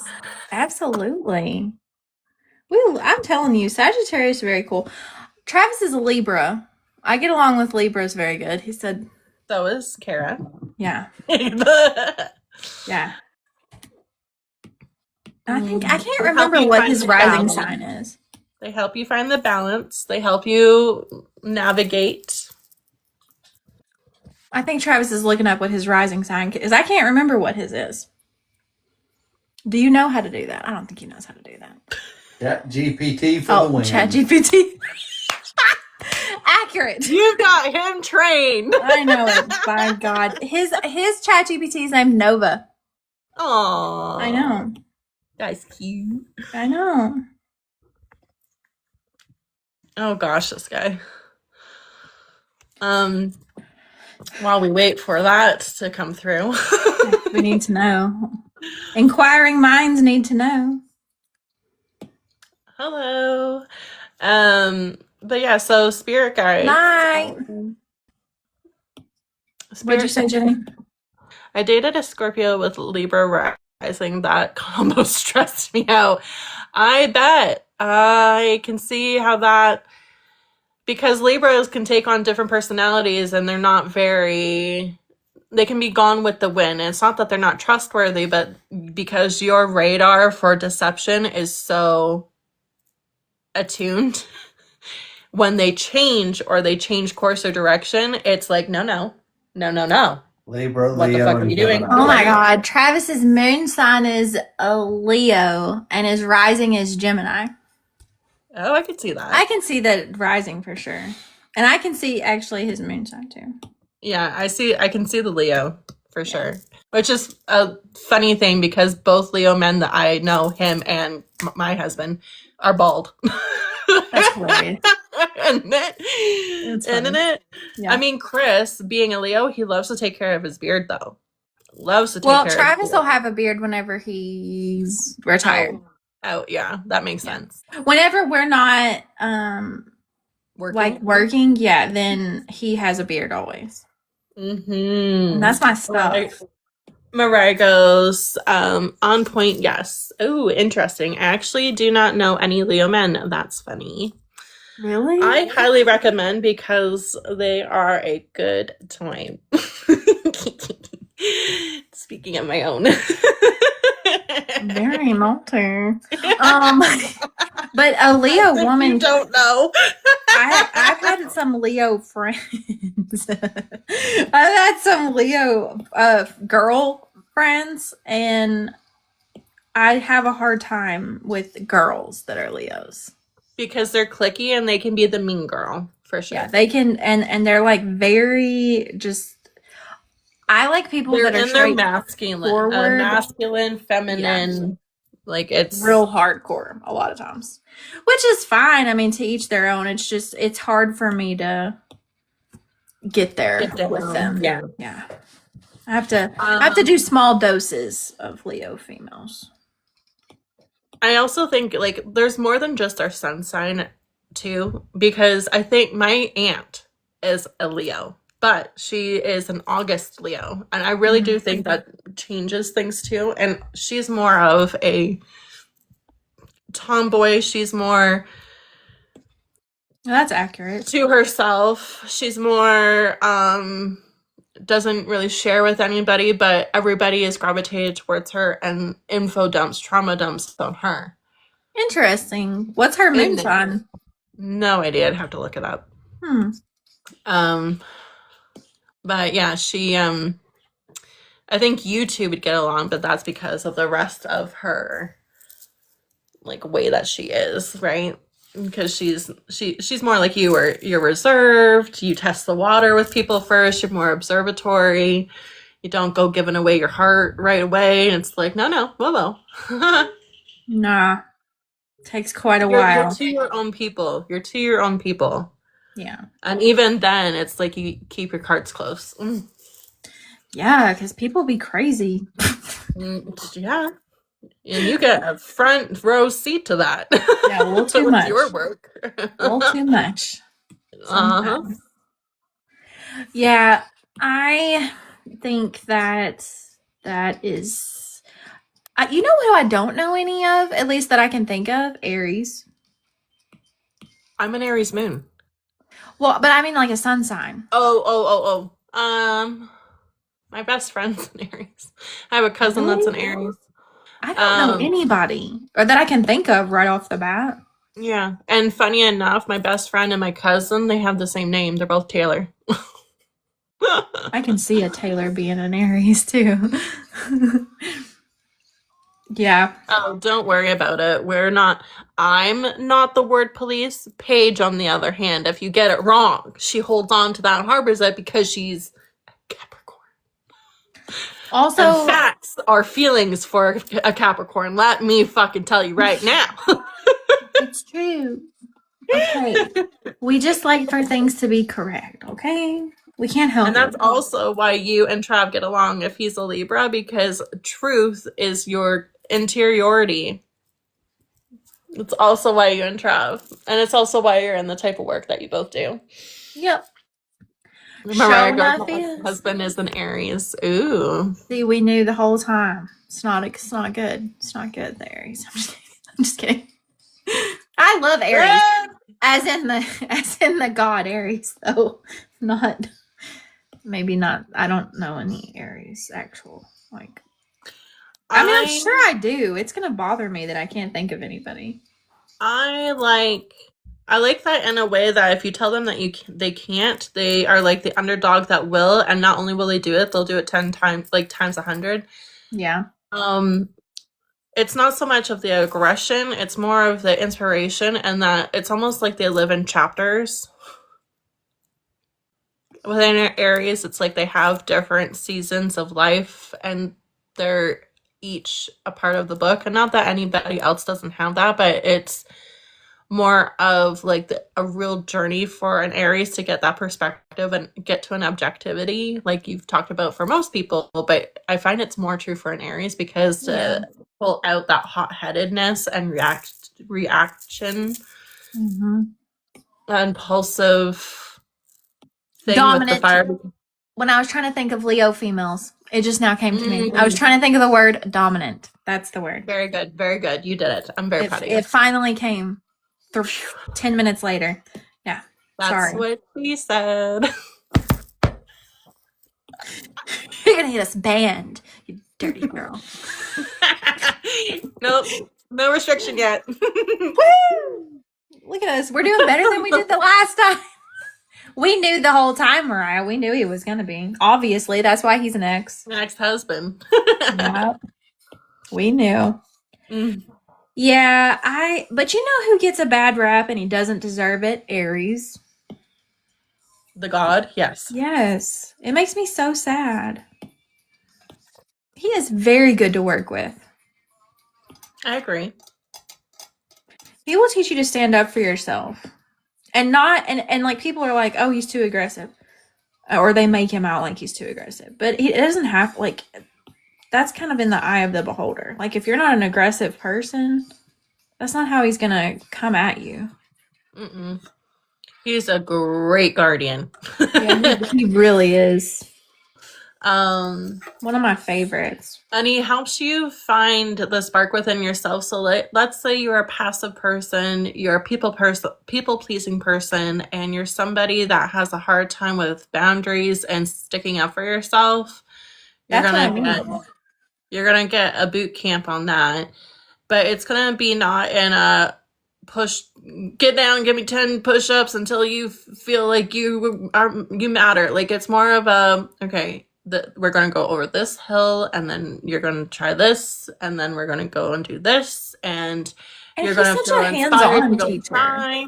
absolutely. I'm telling you, Sagittarius is very cool. Travis is a Libra. I get along with Libras very good. He said, So is Kara. yeah, They yeah. I can't help remember you what find his the rising balance. sign is. They help you find the balance. They help you navigate. I think Travis is looking up what his rising sign is. I can't remember what his is. Do you know how to do that? I don't think he knows how to do that. Chat GPT for the win. ChatGPT. Accurate. You've got him trained. I know it. By God, his ChatGPT's named Nova. Aww. I know. That's cute. I know. Oh gosh, this guy. While we wait for that to come through. We need to know. Inquiring minds need to know. Hello. But yeah, so spirit guides. Night. What'd you say, Jenny? I dated a Scorpio with Libra rising. That combo stressed me out. I bet. I can see how that, because Libras can take on different personalities and they're not very, they can be gone with the wind. And it's not that they're not trustworthy, but because your radar for deception is so attuned, when they change or they change course or direction, it's like, no. Libra, What the Leo, fuck are and you doing? Gemini. Oh my God. Travis's moon sign is a Leo and his rising is Gemini. Oh, I could see that. I can see that rising for sure. And I can see actually his moon sign too. Yeah, I can see the Leo for sure. Which is a funny thing because both Leo men that I know, him and my husband, are bald. That's hilarious. Isn't it? Yeah. I mean, Chris, being a Leo, he loves to take care of his beard though. Loves to take Well, care Travis of his will beard. have a beard whenever he's retired. Oh, yeah, that makes sense. Whenever we're not Working. working, yeah, then he has a beard always. Mm-hmm. And that's my stuff. Mariah goes, on point, yes. Oh, interesting. I actually do not know any Leo men. That's funny. Really? I highly recommend because they are a good time. Speaking of my own. Very multi. But a Leo woman. You don't know. I've had some Leo friends. I've had some Leo girl friends, and I have a hard time with girls that are Leos. Because they're cliquey and they can be the mean girl, for sure. Yeah, they can, and they're like very just. I like people They're that are in their masculine, feminine. Yeah. Like it's real hardcore a lot of times, which is fine. I mean, to each their own. It's just it's hard for me to get there with them. Yeah. I have to do small doses of Leo females. I also think like there's more than just our sun sign too, because I think my aunt is a Leo, but she is an August Leo, and I really do think that changes things too. And she's more of a tomboy. She's more That's accurate. to herself. She's more doesn't really share with anybody, but everybody is gravitated towards her and info dumps, trauma dumps on her. Interesting. What's her moon sign? No idea. I'd have to look it up. But yeah, she I think you two would get along, but that's because of the rest of her like way that she is, right? Because she's more like you, where you're reserved, you test the water with people first, you're more observatory, you don't go giving away your heart right away, and it's like no, whoa. Nah. Takes quite a You're while. to your own people. You're to your own people. Yeah. And even then, it's like you keep your cards close. Yeah, because people be crazy. Yeah. And you get a front row seat to that. Yeah, a little too much. Your work. A little too much. Uh-huh. Yeah. I think that is. You know who I don't know any of, at least that I can think of? Aries. I'm an Aries moon. Well, but I mean like a sun sign. Oh. My best friend's an Aries. I have a cousin that's an Really? Aries. I don't know Um, anybody or that I can think of right off the bat. yeah. And funny enough, my best friend and my cousin, they have the same name. They're both Taylor. I can see a Taylor being an Aries too. Yeah. Oh, don't worry about it. I'm not the word police. Paige, on the other hand, if you get it wrong, she holds on to that and harbors it because she's Capricorn. Also, And facts are feelings for a Capricorn. Let me fucking tell you right now. it's true. Okay. We just like for things to be correct, okay? We can't help And it. that's also why you and Trav get along if he's a Libra, because truth is your interiority. It's also why you and Trav. And it's also why you're in the type of work that you both do. Yep. Mariah Sure goes, enough my is. husband is an Aries. Ooh. See, we knew the whole time. It's not good. It's not good, the Aries. I'm just kidding. I love Aries. As in the god Aries, though. Not maybe not. I don't know any Aries actual like. I mean, I'm sure I do. It's gonna bother me that I can't think of anybody. I like that in a way that if you tell them that they can't, they are like the underdog that will, and not only will they do it, they'll do it 10 times, like times 100. Yeah. It's not so much of the aggression, it's more of the inspiration, and that it's almost like they live in chapters. Within Aries, it's like they have different seasons of life, and they're each a part of the book. And not that anybody else doesn't have that, but it's more of like a real journey for an Aries to get that perspective and get to an objectivity like you've talked about for most people. But I find it's more true for an Aries because to pull out that hot-headedness and reaction, impulsive thing Dominant. with the fire. When I was trying to think of Leo females, it just now came to me. I was trying to think of the word dominant. That's the word. Very good. Very good. You did it. I'm very proud of you. It finally came 10 minutes later. Yeah. That's what she said. You're going to get us banned, you dirty girl. Nope. No restriction yet. Woo! Look at us. We're doing better than we did the last time. We knew the whole time, Mariah. We knew he was going to be. Obviously, that's why he's an ex-husband. Yep. We knew. Yeah, but you know who gets a bad rap and he doesn't deserve it? Aries. The god? Yes. Yes. It makes me so sad. He is very good to work with. I agree. He will teach you to stand up for yourself. And like people are like, oh, he's too aggressive. Or they make him out like he's too aggressive. But it doesn't have, like, that's kind of in the eye of the beholder. Like, if you're not an aggressive person, that's not how he's going to come at you. He's a great guardian. Yeah, he really is. One of my favorites. And he helps you find the spark within yourself. So let's say you're a passive person, you're a people-pleasing person, and you're somebody that has a hard time with boundaries and sticking up for yourself. You're gonna get a boot camp on that. But it's gonna be not in a get down, give me 10 push-ups until you feel like you matter. Like, it's more of a, okay, we're going to go over this hill, and then you're going to try this, and then we're going to go and do this, and you're going to feel inspired to go try.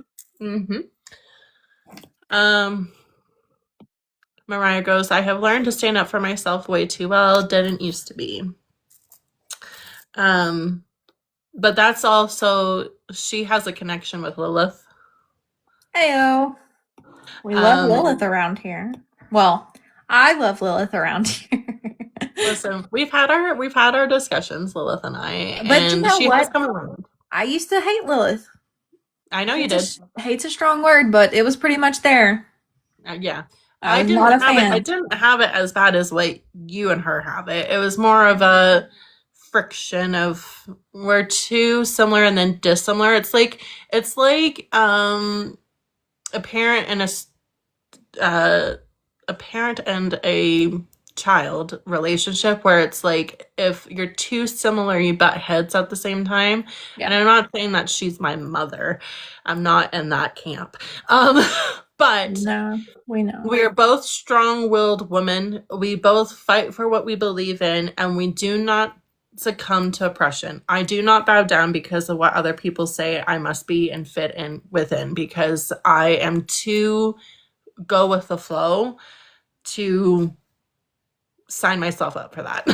Mariah goes, I have learned to stand up for myself way too well. Didn't used to be. But that's also, she has a connection with Lilith. Heyo. We love Lilith around here. Well, I love Lilith around here. Listen, we've had our discussions, Lilith and I. But and you know she what? has come around. I used to hate Lilith. I know you did. Hate's a strong word, but it was pretty much there. Yeah. I'm not a I fan. didn't have it as bad as what you and her have it. It was more of a friction of we're too similar and then dissimilar. It's like a parent and a parent and a child relationship where it's like if you're too similar you butt heads at the same time. Yeah. And I'm not saying that she's my mother. I'm not in that camp. But No, we know. we're both strong-willed women. We both fight for what we believe in, and we do not succumb to oppression. I do not bow down because of what other people say I must be and fit in within, because I am too go with the flow to sign myself up for that.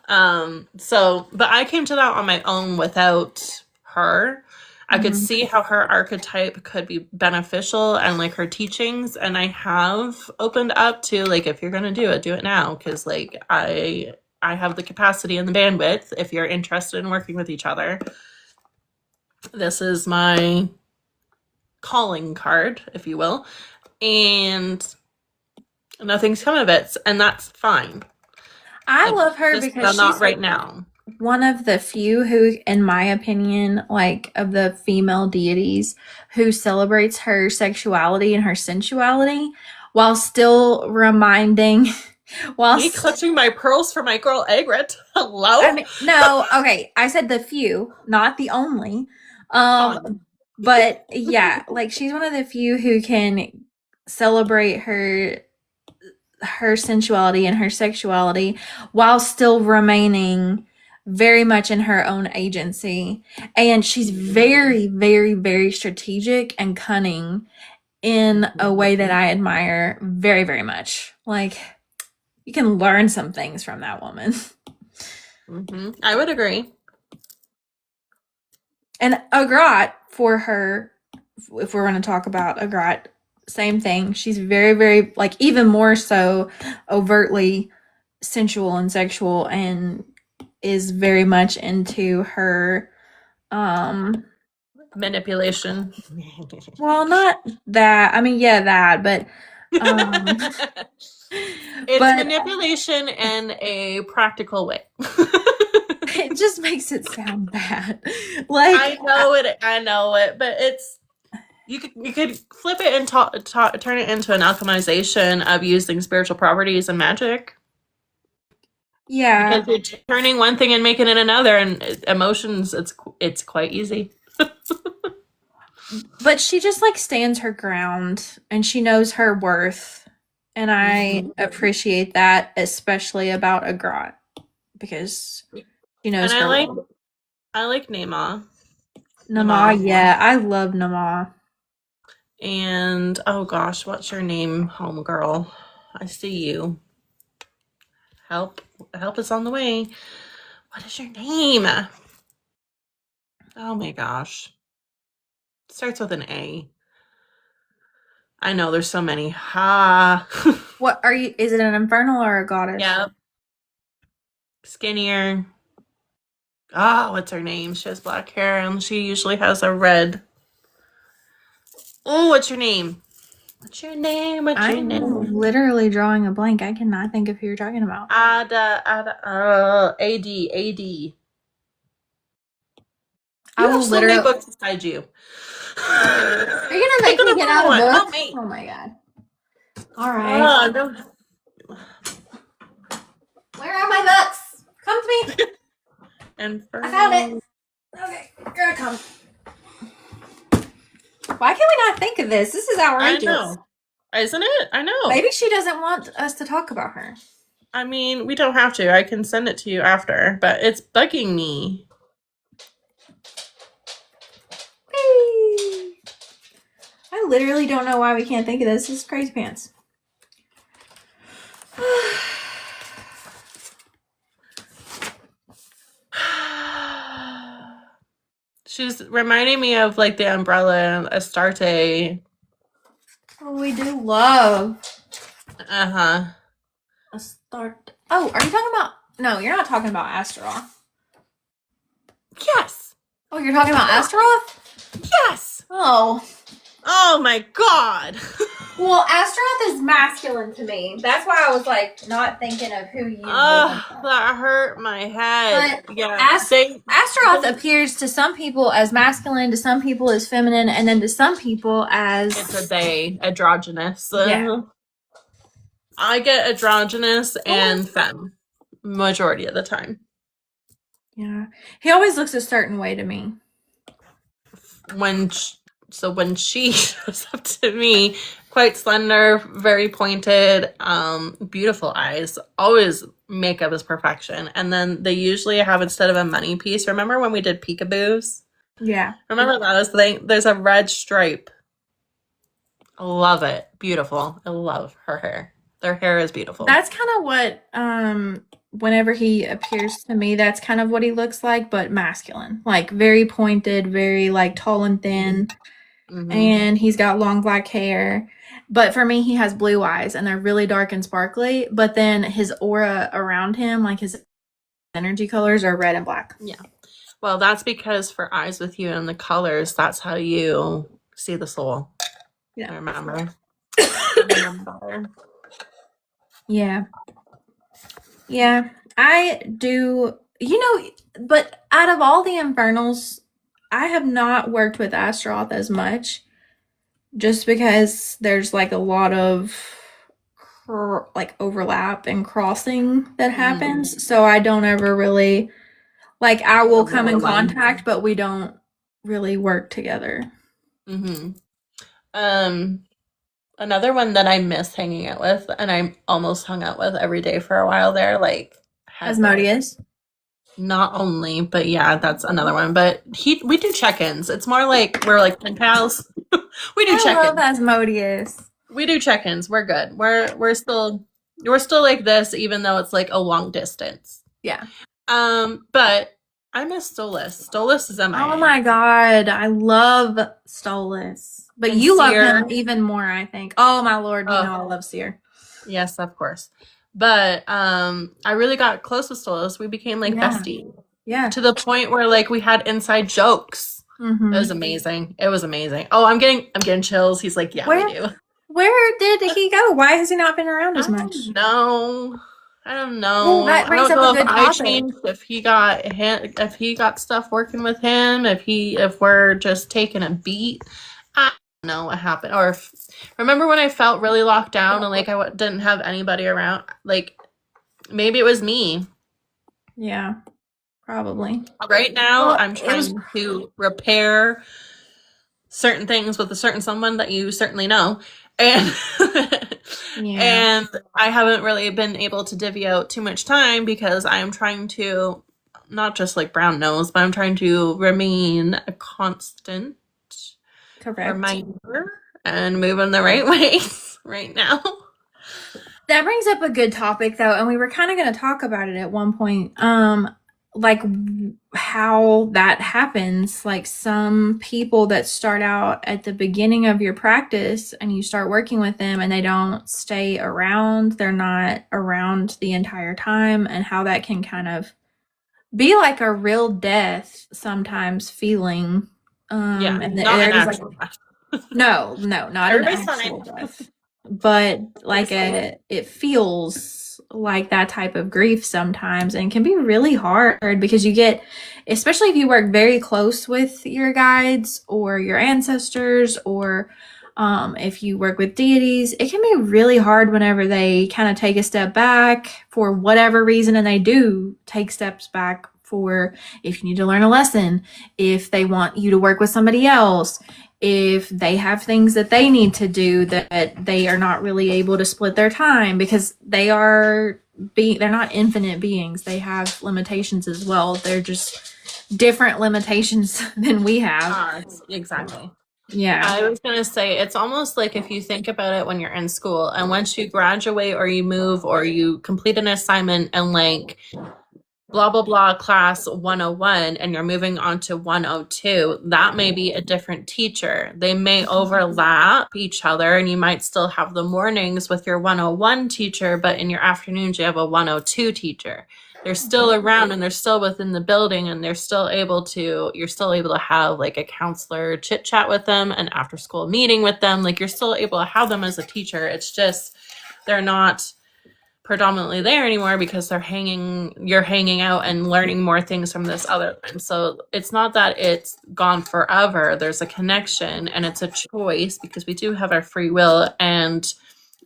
But I came to that on my own without her. I could see how her archetype could be beneficial and like her teachings, and I have opened up to like, if you're gonna do it now, because like I have the capacity and the bandwidth. If you're interested in working with each other, this is my calling card, if you will, and nothing's come of it, and that's fine. I love her Just because not she's right now. one of the few who, in my opinion, like of the female deities, who celebrates her sexuality and her sensuality while still reminding, Me clutching my pearls for my girl Egret. Hello? I mean, no, okay, I said the few, not the only. Fun. But yeah, like she's one of the few who can celebrate her sensuality and her sexuality while still remaining very much in her own agency. And she's very, very, very strategic and cunning in a way that I admire very, very much. Like, you can learn some things from that woman. I would agree. And Agrat, for her, if we're going to talk about Agrat, same thing. She's very, very, like, even more so overtly sensual and sexual, and is very much into her manipulation. Well, not that. I mean, yeah, that, but it's manipulation in a practical way. It just makes it sound bad. Like, I know it, but it's you could flip it and turn it into an alchemization of using spiritual properties and magic. Yeah, because you're turning one thing and making it another, and emotions. It's quite easy. But she just like stands her ground, and she knows her worth, and I appreciate that, especially about Agrat, because she knows and her. I like Nema. Nama, yeah, I love Nama. And oh gosh, what's your name, homegirl? I see you. Help is on the way. What is your name? Oh my gosh. Starts with an A. I know there's so many. Ha. What are you? Is it an infernal or a goddess? Yep. Skinnier. Oh, what's her name? She has black hair and she usually has a red. Oh, what's your name? What's your name? I'm literally drawing a blank. I cannot think of who you're talking about. AD. I will literally books beside you. Are you gonna make me get out of Help book? me. Oh my god. All right. No. Where are my books? Come to me. And I found it. Okay, here I come. Why can we not think of this? This is outrageous. I know. Isn't it? I know. Maybe she doesn't want us to talk about her. I mean, we don't have to. I can send it to you after, but it's bugging me. Whee! I literally don't know why we can't think of this. This is crazy pants. She's reminding me of like the umbrella and Astarte. Oh, we do love Uh-huh. Astarte. Oh, are you talking about? No, you're not talking about Astaroth. Yes. Oh, you're talking about Astaroth? Yes. Oh. Oh my god. Well, Astaroth is masculine to me. That's why I was like not thinking of who you. That hurt my head. But Yeah, Astaroth appears to some people as masculine, to some people as feminine, and then to some people as it's a they, androgynous. Yeah. I get androgynous and femme majority of the time. Yeah, he always looks a certain way to me. When she shows up to me, quite slender, very pointed, beautiful eyes. Always makeup is perfection. And then they usually have, instead of a money piece, remember when we did peekaboos? Yeah. Remember those things? There's a red stripe. I love it. Beautiful. I love her hair. Their hair is beautiful. That's kind of what whenever he appears to me, that's kind of what he looks like, but masculine. Like very pointed, very like tall and thin. Mm-hmm. And he's got long black hair. But for me, he has blue eyes and they're really dark and sparkly. But then his aura around him, like his energy colors, are red and black. Yeah. Well, that's because for Eyes with You and the colors, that's how you see the soul. Yeah. I remember. Yeah. Yeah. I do, but out of all the Infernals, I have not worked with Astaroth as much just because there's like a lot of like overlap and crossing that happens. So I don't ever really, like, I will come in contact, but we don't really work together. Mm-hmm. Another one that I miss hanging out with, and I almost hung out with every day for a while there, like Asmodeus. Not only, but yeah, that's another one. But we do check-ins. It's more like we're like pen pals. We do check-ins. I love Asmodeus. We do check-ins. We're good. We're still like this, even though it's like a long distance. Yeah. But I miss Stolas. Stolas is MIA. Oh my god, I love Stolas. But and you Seer. Love him even more, I think. Oh my lord, you know I love Seer. Yes, of course. But I really got close with Stolas. We became like besties. Yeah. To the point where like we had inside jokes. Mm-hmm. It was amazing. It was amazing. Oh, I'm getting chills. He's like, yeah, we do. Where did he go? Why has he not been around as much? No. I don't know. Well, that brings up a good topic. If he got stuff working with him, if we're just taking a beat. I don't know what happened. Or remember when I felt really locked down and like I didn't have anybody around? Like maybe it was me. Yeah, probably. Right now, I'm trying to repair certain things with a certain someone that you certainly know. And and I haven't really been able to divvy out too much time because I'm trying to not just like brown nose, but I'm trying to remain a constant reminder and move in the right ways right now. That brings up a good topic though, and we were kind of going to talk about it at one point. Like how that happens, like some people that start out at the beginning of your practice and you start working with them and they don't stay around, they're not around the entire time, and how that can kind of be like a real death sometimes feeling. And not an actual death. No, not an actual death. But like it feels like that type of grief sometimes, and can be really hard because you get, especially if you work very close with your guides or your ancestors, or if you work with deities, it can be really hard whenever they kind of take a step back for whatever reason, and they do take steps back for if you need to learn a lesson, if they want you to work with somebody else, if they have things that they need to do that they are not really able to split their time, because they're not infinite beings. They have limitations as well. They're just different limitations than we have. Exactly. Yeah. I was going to say, it's almost like if you think about it when you're in school and once you graduate or you move or you complete an assignment and like blah, blah, blah, class 101, and you're moving on to 102, that may be a different teacher. They may overlap each other, and you might still have the mornings with your 101 teacher, but in your afternoons, you have a 102 teacher. they're still around and they're still within the building, and you're still able to have like a counselor chit chat with them, an after school meeting with them. Like, you're still able to have them as a teacher. It's just they're not predominantly there anymore because you're hanging out and learning more things from this other time. So it's not that it's gone forever. There's a connection, and it's a choice because we do have our free will. And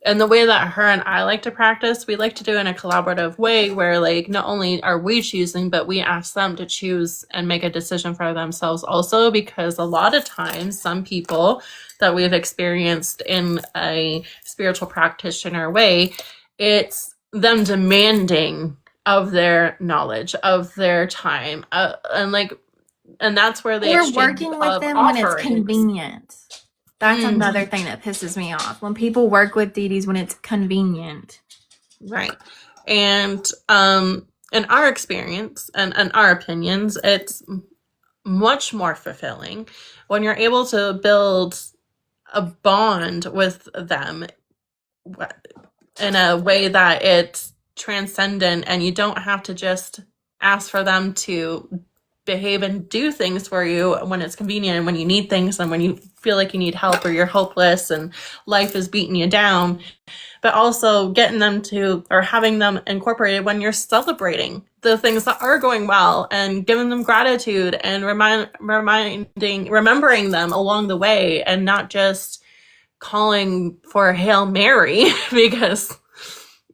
the way that her and I like to practice, we like to do it in a collaborative way where, like, not only are we choosing, but we ask them to choose and make a decision for themselves also, because a lot of times some people that we've experienced in a spiritual practitioner way, it's them demanding of their knowledge, of their time, and that's where they We're working with them when it's convenient. That's Mm. another thing that pisses me off. When people work with deities when it's convenient. Right. And in our experience and our opinions, it's much more fulfilling when you're able to build a bond with them in a way that it's transcendent, and you don't have to just ask for them to behave and do things for you when it's convenient and when you need things and when you feel like you need help or you're hopeless and life is beating you down, but also getting them to, or having them incorporated when you're celebrating the things that are going well and giving them gratitude and remembering them along the way, and not just calling for a Hail Mary because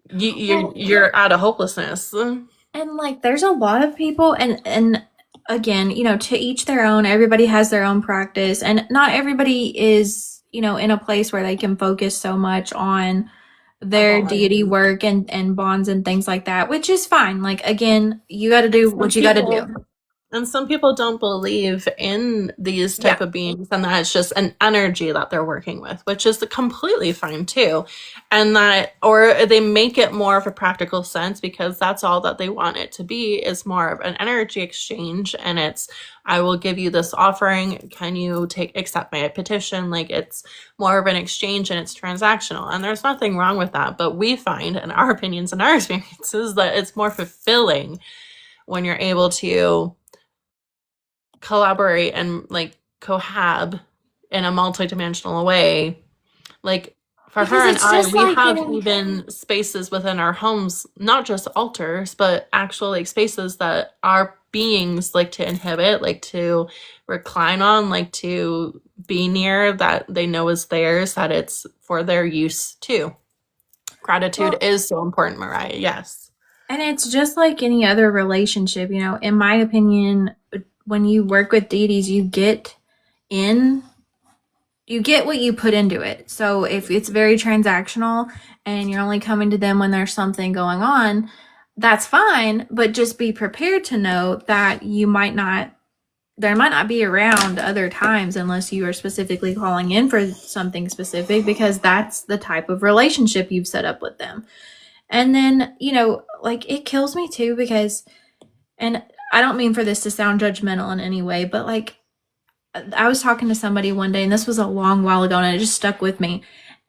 you're out of hopelessness. And like, there's a lot of people, and again, to each their own. Everybody has their own practice, and not everybody is, in a place where they can focus so much on their deity work and bonds and things like that, which is fine. Like, again, you got to do what you got to do. And some people don't believe in these type of beings, and that it's just an energy that they're working with, which is completely fine too. And or they make it more of a practical sense because that's all that they want it to be, is more of an energy exchange. And it's, I will give you this offering. Can you accept my petition? Like, it's more of an exchange, and it's transactional. And there's nothing wrong with that. But we find, in our opinions and our experiences, that it's more fulfilling when you're able to collaborate and like cohab in a multidimensional way. Like, for Because her and it's I, just we like, have even spaces within our homes, not just altars, but actual like spaces that our beings like to inhabit, like to recline on, like to be near, that they know is theirs, that it's for their use too. Gratitude is so important, Mariah. Yes. And it's just like any other relationship, in my opinion. When you work with deities, you get what you put into it. So if it's very transactional and you're only coming to them when there's something going on, that's fine, but just be prepared to know that there might not be around other times unless you are specifically calling in for something specific, because that's the type of relationship you've set up with them. And then, like, it kills me too because, and I don't mean for this to sound judgmental in any way, but like, I was talking to somebody one day, and this was a long while ago, and it just stuck with me.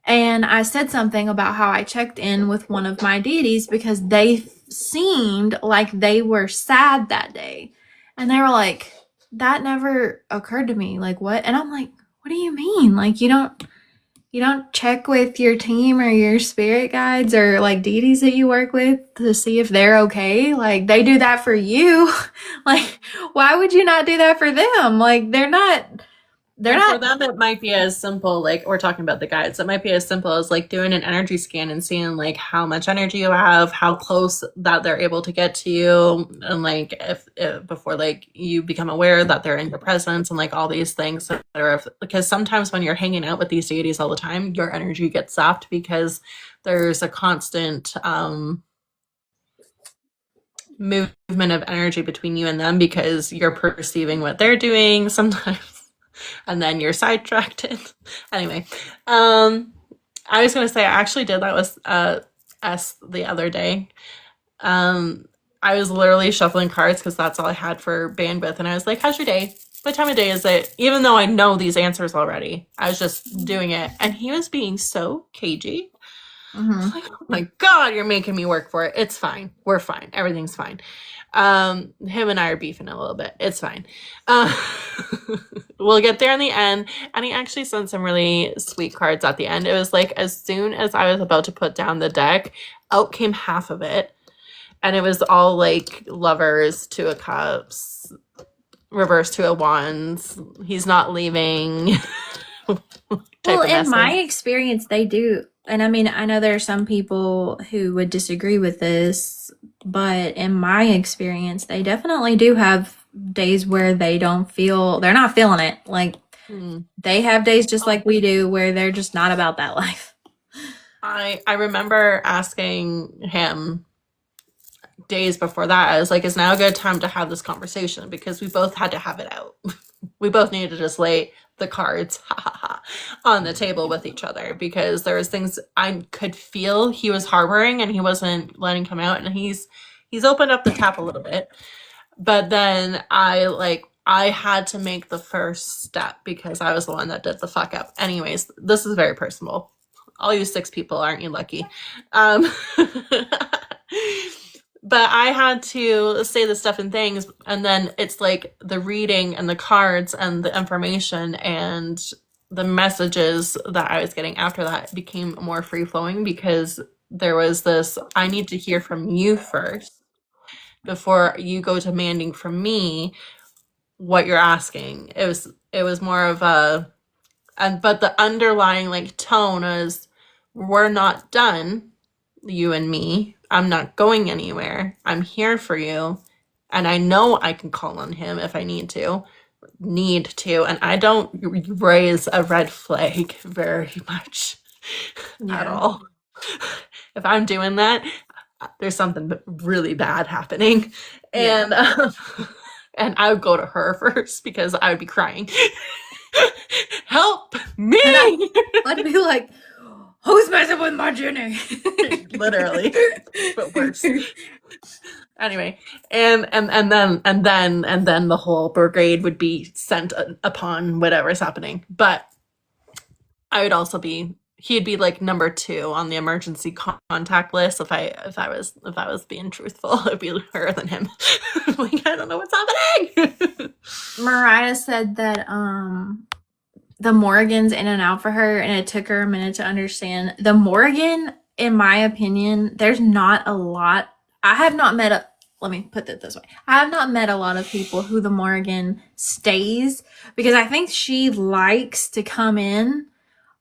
And I said something about how I checked in with one of my deities because they seemed like they were sad that day. And they were like, that never occurred to me. Like, what? And I'm like, what do you mean? Like, you don't check with your team or your spirit guides or like deities that you work with to see if they're okay? Like, they do that for you. Like, why would you not do that for them? Like, they're not. For them, it might be as simple, like, we're talking about the guides, it might be as simple as like doing an energy scan and seeing like how much energy you have, how close that they're able to get to you, and like if before like you become aware that they're in your presence, and like all these things that are, because sometimes when you're hanging out with these deities all the time, your energy gets zapped because there's a constant movement of energy between you and them because you're perceiving what they're doing sometimes. And then you're sidetracked. Anyway, I was going to say, I actually did that with S the other day. I was literally shuffling cards because that's all I had for bandwidth. And I was like, how's your day? What time of day is it? Even though I know these answers already, I was just doing it. And he was being so cagey. Mhm. Like, oh my God, you're making me work for it. It's fine. We're fine. Everything's fine. Him and I are beefing a little bit. It's fine. Uh, we'll get there in the end. And he actually sent some really sweet cards at the end. It was like as soon as I was about to put down the deck, out came half of it. And it was all like lovers, 2 of cups, reverse 2 of wands. He's not leaving. Well, in my experience, they do. And I mean, I know there are some people who would disagree with this, but in my experience, they definitely do have days where they're not feeling it. Like, they have days just like we do where they're just not about that life. I remember asking him days before that, I was like, is now a good time to have this conversation? Because we both had to have it out. We both needed to just lay the cards on the table with each other, because there was things I could feel he was harboring and he wasn't letting come out, and he's opened up the tap a little bit. But then I had to make the first step because I was the one that did the fuck up. Anyways, this is very personal. All you 6 people, aren't you lucky? But I had to say the stuff and things, and then it's like the reading and the cards and the information and the messages that I was getting after that became more free-flowing, because there was this, I need to hear from you first before you go demanding from me what you're asking. It was more of but the underlying like tone is, we're not done, you and me. I'm not going anywhere. I'm here for you. And I know I can call on him if I need to. And I don't raise a red flag very much at all. If I'm doing that, there's something really bad happening. And and I would go to her first because I would be crying. Help me! I'd be like, who's messing with my Jenny? Literally, but worse. Anyway, and then the whole brigade would be sent upon whatever's happening. But I would also he'd be like number 2 on the emergency contact list. If I was being truthful, it'd be her than him. Like, I don't know what's happening. Mariah said that the Morrigan's in and out for her, and it took her a minute to understand. The Morrigan, in my opinion, there's not a lot. Let me put it this way. I have not met a lot of people who the Morrigan stays, because I think she likes to come in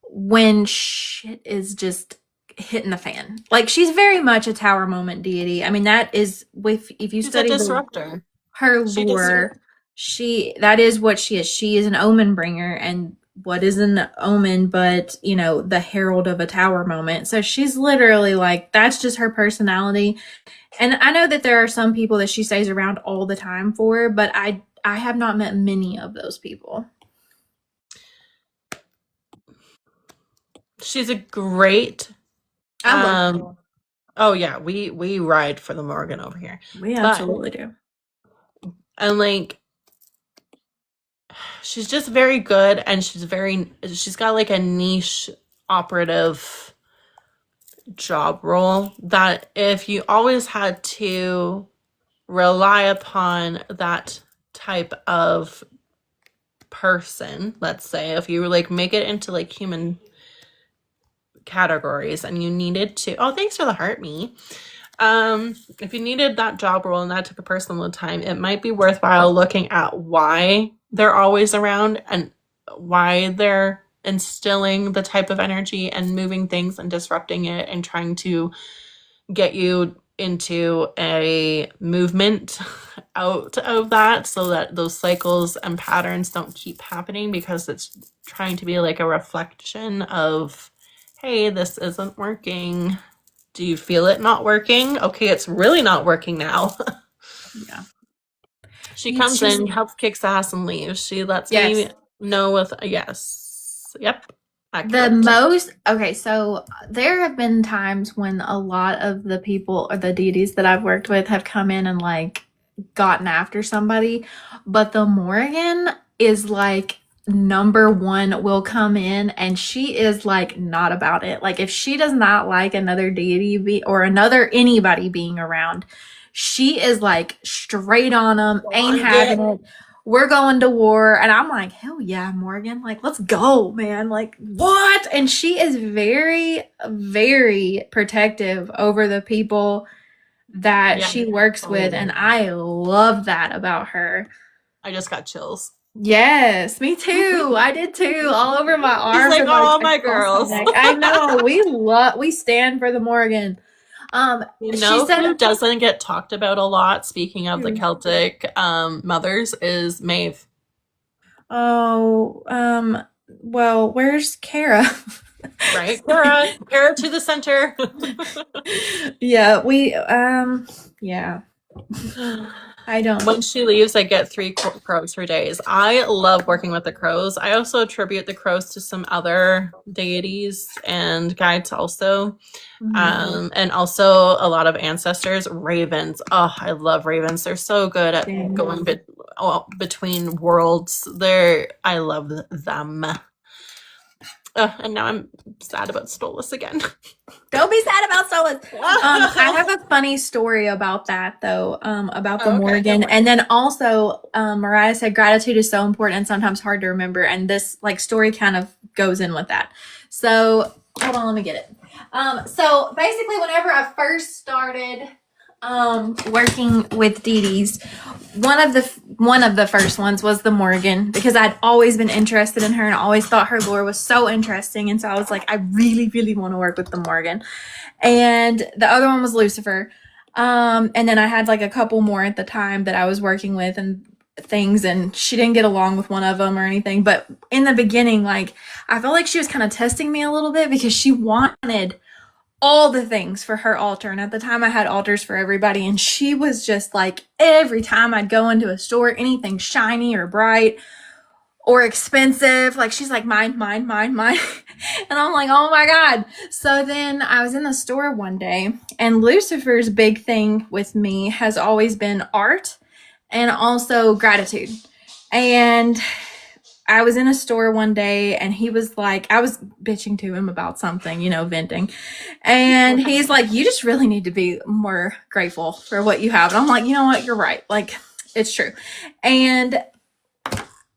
when shit is just hitting the fan. Like, she's very much a tower moment deity. I mean, that is, if you study a disruptor. Her lore, that is what she is. She is an omen bringer, and what is an omen but, the herald of a tower moment. So she's literally like, that's just her personality. And I know that there are some people that she stays around all the time for, but I have not met many of those people. She's a great I love her. Oh yeah, we ride for the Morgan over here. We absolutely do. And like, she's just very good, and she's got like a niche operative job role that if you always had to rely upon that type of person, let's say, if you like make it into like human categories and you needed to, thanks for the heart, me. If you needed that job role and that type of person all the time, it might be worthwhile looking at why they're always around and why they're instilling the type of energy and moving things and disrupting it and trying to get you into a movement out of that, so that those cycles and patterns don't keep happening, because it's trying to be like a reflection of, hey, this isn't working. Do you feel it not working? Okay, it's really not working now. Yeah. She comes in, helps, kicks ass, and leaves. She lets me know with a yes. Yep. Okay, so there have been times when a lot of the people or the deities that I've worked with have come in and, like, gotten after somebody, but the Morrigan is like, number one will come in, and she is like not about it. Like if she does not like another deity or another anybody being around, she is like straight on them, ain't having it. We're going to war. And I'm like, hell yeah, Morgan. Like, let's go, man. Like, what? And she is very, very protective over the people that she works with. And I love that about her. I just got chills. Yes, me too. I did too. All over my arms. He's like, oh, my girls. I know. We stand for the Morgan. You know who doesn't get talked about a lot, speaking of the Celtic mothers, is Maeve. Oh, well, where's Kara? Right, Kara to the center. Yeah, yeah. I don't. When she leaves, I get 3 crows for days. I love working with the crows. I also attribute the crows to some other deities and guides also. And also a lot of ancestors. Ravens. Oh, I love ravens. They're so good at going between worlds. I love them. And now I'm sad about Stolas again. Don't be sad about Stolas. I have a funny story about that, though, about the Morgan. And then also, Mariah said gratitude is so important and sometimes hard to remember. And this story kind of goes in with that. So hold on, let me get it. So basically, whenever I first started working with deities, one of the first ones was the Morgan, because I'd always been interested in her and always thought her lore was so interesting. And so I was like, I really, really want to work with the Morgan. And the other one was Lucifer. And then I had like a couple more at the time that I was working with and things, and she didn't get along with one of them or anything. But in the beginning, like, I felt like she was kind of testing me a little bit because she wanted all the things for her altar. And at the time I had altars for everybody, and she was just like, every time I'd go into a store, anything shiny or bright or expensive, like she's like, mine. And I'm like, oh my God. So then I was in the store one day, and Lucifer's big thing with me has always been art and also gratitude. And I was in a store one day, and he was like, I was bitching to him about something, venting. And he's like, you just really need to be more grateful for what you have. And I'm like, you know what? You're right. Like, it's true. And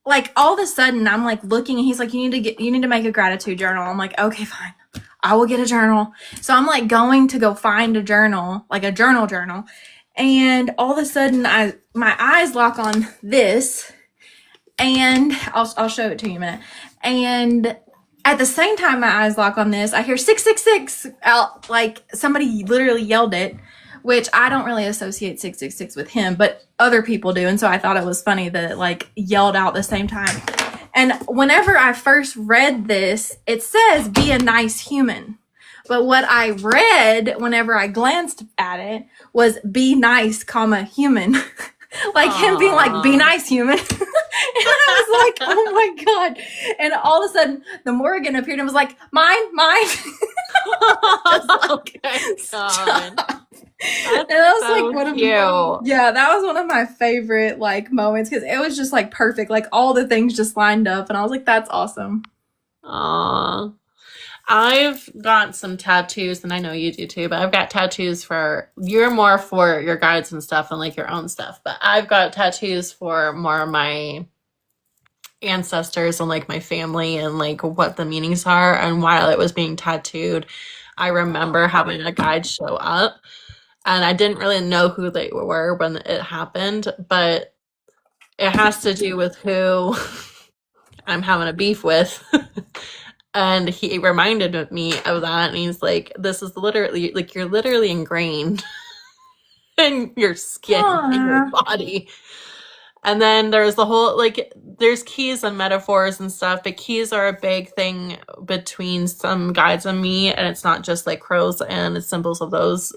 like, all of a sudden I'm like looking, and he's like, you need to make a gratitude journal. I'm like, okay, fine. I will get a journal. So I'm like going to go find a journal, like a journal. And all of a sudden my eyes lock on this. And I'll show it to you in a minute. And at the same time my eyes lock on this, I hear 666 out, like somebody literally yelled it, which I don't really associate 666 with him, but other people do. And so I thought it was funny that it like yelled out the same time. And whenever I first read this, it says be a nice human. But what I read whenever I glanced at it was be nice, human. Like him being like, be nice, human. And I was like, oh my God. And all of a sudden the Morgan appeared and was like, mine. Okay, God. And that was so like one cute. that was one of my favorite like moments, because it was just like perfect. Like all the things just lined up, and I was like, that's awesome. Aww. I've got some tattoos, and I know you do too, but I've got tattoos you're more for your guides and stuff and like your own stuff, but I've got tattoos for more of my ancestors and like my family and like what the meanings are. And while it was being tattooed, I remember having a guide show up, and I didn't really know who they were when it happened, but it has to do with who I'm having a beef with. And he reminded me of that, and he's like, this is literally, like, you're literally ingrained in your skin, in your body. And then there's the whole, like, there's keys and metaphors and stuff, but keys are a big thing between some guides and me, and it's not just, like, crows and symbols of those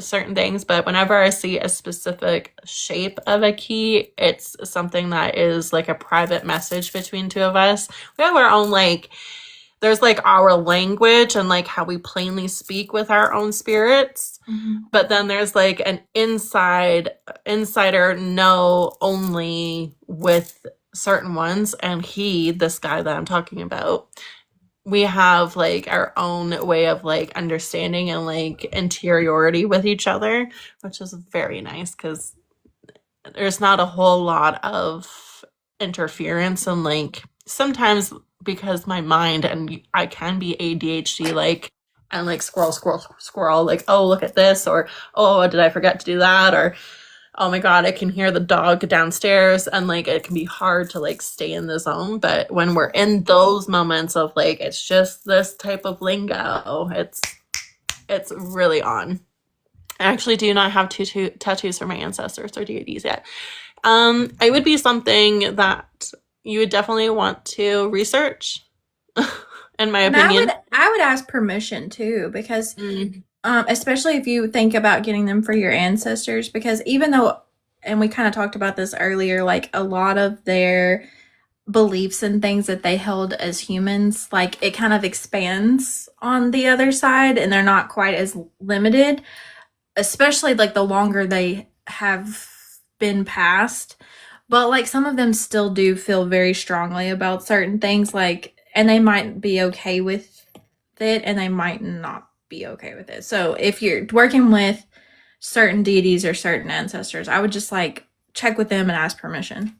certain things, but whenever I see a specific shape of a key, it's something that is, like, a private message between two of us. We have our own, like, there's like our language and like how we plainly speak with our own spirits. Mm-hmm. But then there's like an insider know only with certain ones, and this guy that I'm talking about, we have like our own way of like understanding and like interiority with each other, which is very nice because there's not a whole lot of interference, and like sometimes because my mind, and I can be ADHD like, and like squirrel like, oh look at this, or oh did I forget to do that, or oh my god I can hear the dog downstairs, and like it can be hard to like stay in the zone. But when we're in those moments of like it's just this type of lingo, it's really on. I actually do not have tattoos for my ancestors or deities yet. It would be something that you would definitely want to research, in my And opinion. I would ask permission too, because Mm. especially if you think about getting them for your ancestors, because even though, and we kind of talked about this earlier, like a lot of their beliefs and things that they held as humans, like it kind of expands on the other side and they're not quite as limited, especially like the longer they have been passed. But like some of them still do feel very strongly about certain things, like, and they might be okay with it and they might not be okay with it. So if you're working with certain deities or certain ancestors, I would just like check with them and ask permission.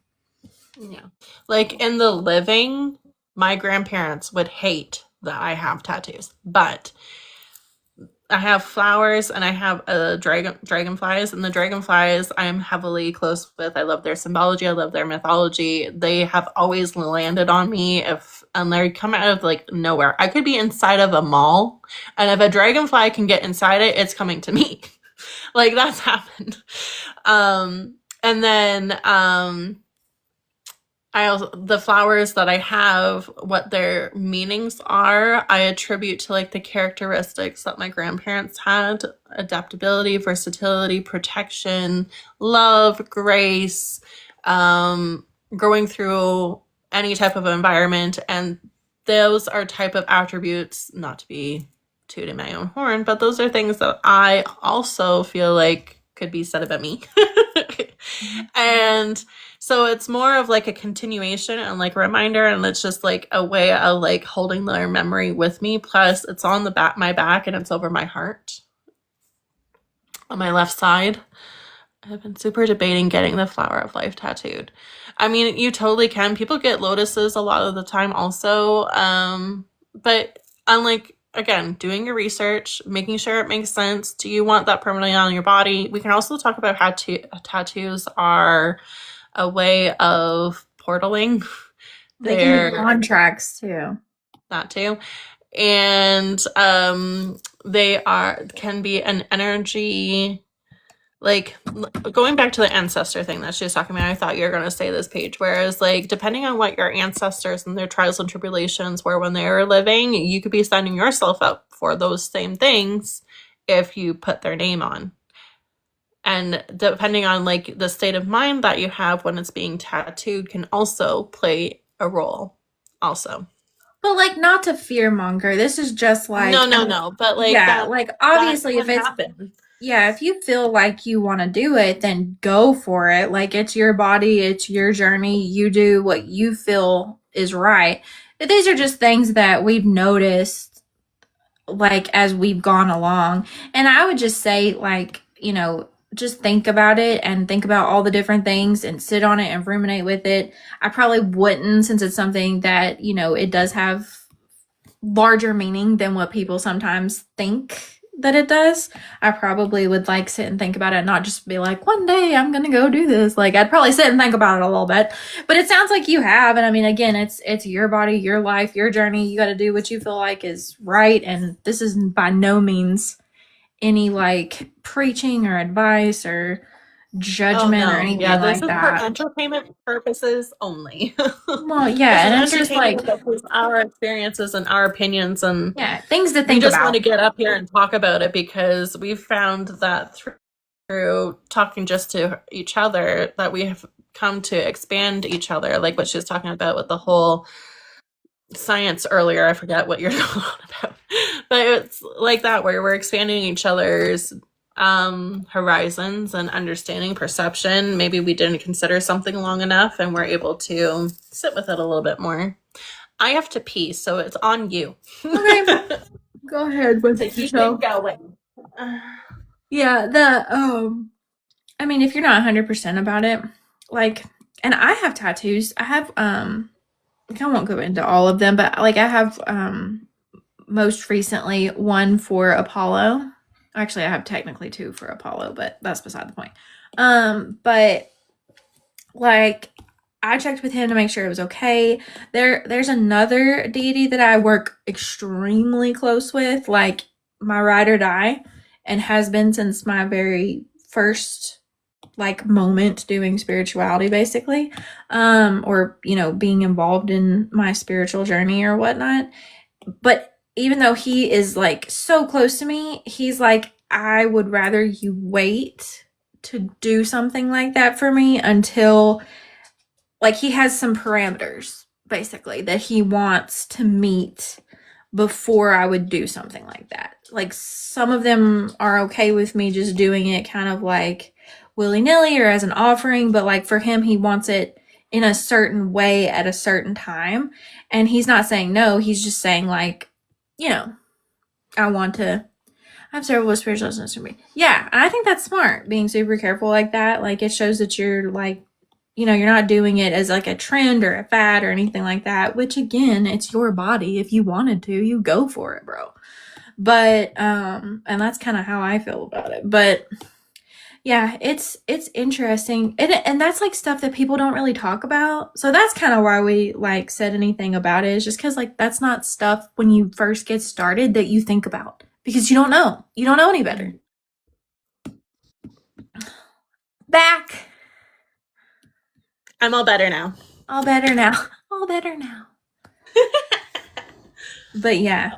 Yeah. Like in the living, my grandparents would hate that I have tattoos, but I have flowers and I have dragonflies, and the dragonflies I'm heavily close with. I love their symbology. I love their mythology. They have always landed on me and they come out of like nowhere. I could be inside of a mall, and if a dragonfly can get inside it, it's coming to me. Like that's happened. And then the flowers that I have, what their meanings are, I attribute to like the characteristics that my grandparents had: adaptability, versatility, protection, love, grace, going through any type of environment. And those are type of attributes, not to be tooting my own horn, but those are things that I also feel like could be said about me. And so it's more of like a continuation and like a reminder, and it's just like a way of like holding their memory with me. Plus it's on my back, and it's over my heart on my left side. I've been super debating getting the flower of life tattooed. I mean, you totally can. People get lotuses a lot of the time also. But unlike, again, doing your research, making sure it makes sense. Do you want that permanently on your body? We can also talk about how tattoos are a way of portaling. They can be contracts too. That too. And they can be an energy, like going back to the ancestor thing that she was talking about. I thought you were going to say this, Paige, whereas like depending on what your ancestors and their trials and tribulations were when they were living, you could be signing yourself up for those same things if you put their name on. And depending on like the state of mind that you have when it's being tattooed can also play a role also. But like, not to fearmonger, this is just like no, but like yeah, like obviously if it's happen. Yeah, if you feel like you want to do it, then go for it. Like it's your body, it's your journey. You do what you feel is right. But these are just things that we've noticed like as we've gone along. And I would just say like, just think about it and think about all the different things and sit on it and ruminate with it. I probably wouldn't, since it's something that, it does have larger meaning than what people sometimes think that it does. I probably would like sit and think about it, not just be like, one day I'm gonna go do this. Like I'd probably sit and think about it a little bit. But it sounds like you have, and I mean, again, it's your body, your life, your journey. You got to do what you feel like is right, and this is by no means any like preaching or advice or judgment or anything like that. This is for entertainment purposes only. Well, yeah, and it's just like our experiences and our opinions, and things to think about. We just want to get up here and talk about it because we've found that through talking just to each other that we have come to expand each other, like what she was talking about with the whole science earlier. I forget what you're talking about, but it's like that where we're expanding each other's horizons and understanding perception. Maybe we didn't consider something long enough and we're able to sit with it a little bit more. I have to pee, so it's on you. Okay. Go ahead with to keep it going. Yeah, I mean, if you're not 100% about it, like, and I have tattoos. I have, I won't go into all of them, but like, I have, most recently one for Apollo. Actually, I have technically two for Apollo, but that's beside the point. But like, I checked with him to make sure it was okay. There's another deity that I work extremely close with, like my ride or die, and has been since my very first like moment doing spirituality, basically, or being involved in my spiritual journey or whatnot. But even though he is like so close to me, he's like, I would rather you wait to do something like that for me until, like, he has some parameters basically that he wants to meet before I would do something like that. Like, some of them are okay with me just doing it kind of like willy-nilly or as an offering, but like for him, he wants it in a certain way at a certain time. And he's not saying no, he's just saying like, I want to have several spiritual lessons for me. Yeah, and I think that's smart, being super careful like that. Like, it shows that you're like, you're not doing it as like a trend or a fad or anything like that, which again, it's your body. If you wanted to, you go for it, bro. But, and that's kind of how I feel about it. But yeah, it's interesting. And that's like stuff that people don't really talk about. So that's kind of why we like said anything about it, is just because like that's not stuff when you first get started that you think about, because you don't know any better. Back. I'm all better now. All better now. But yeah.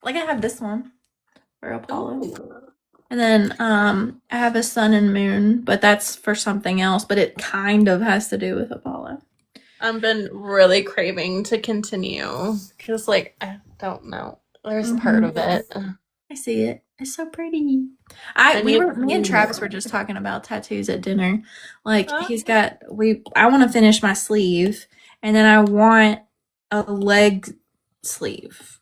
Like, I have this one for Apollo. Ooh. And then I have a sun and moon, but that's for something else, but it kind of has to do with Apollo. I've been really craving to continue because, like, I don't know. There's part of it. I see it. It's so pretty. Me and Travis were just talking about tattoos at dinner. Like, I want to finish my sleeve, and then I want a leg sleeve.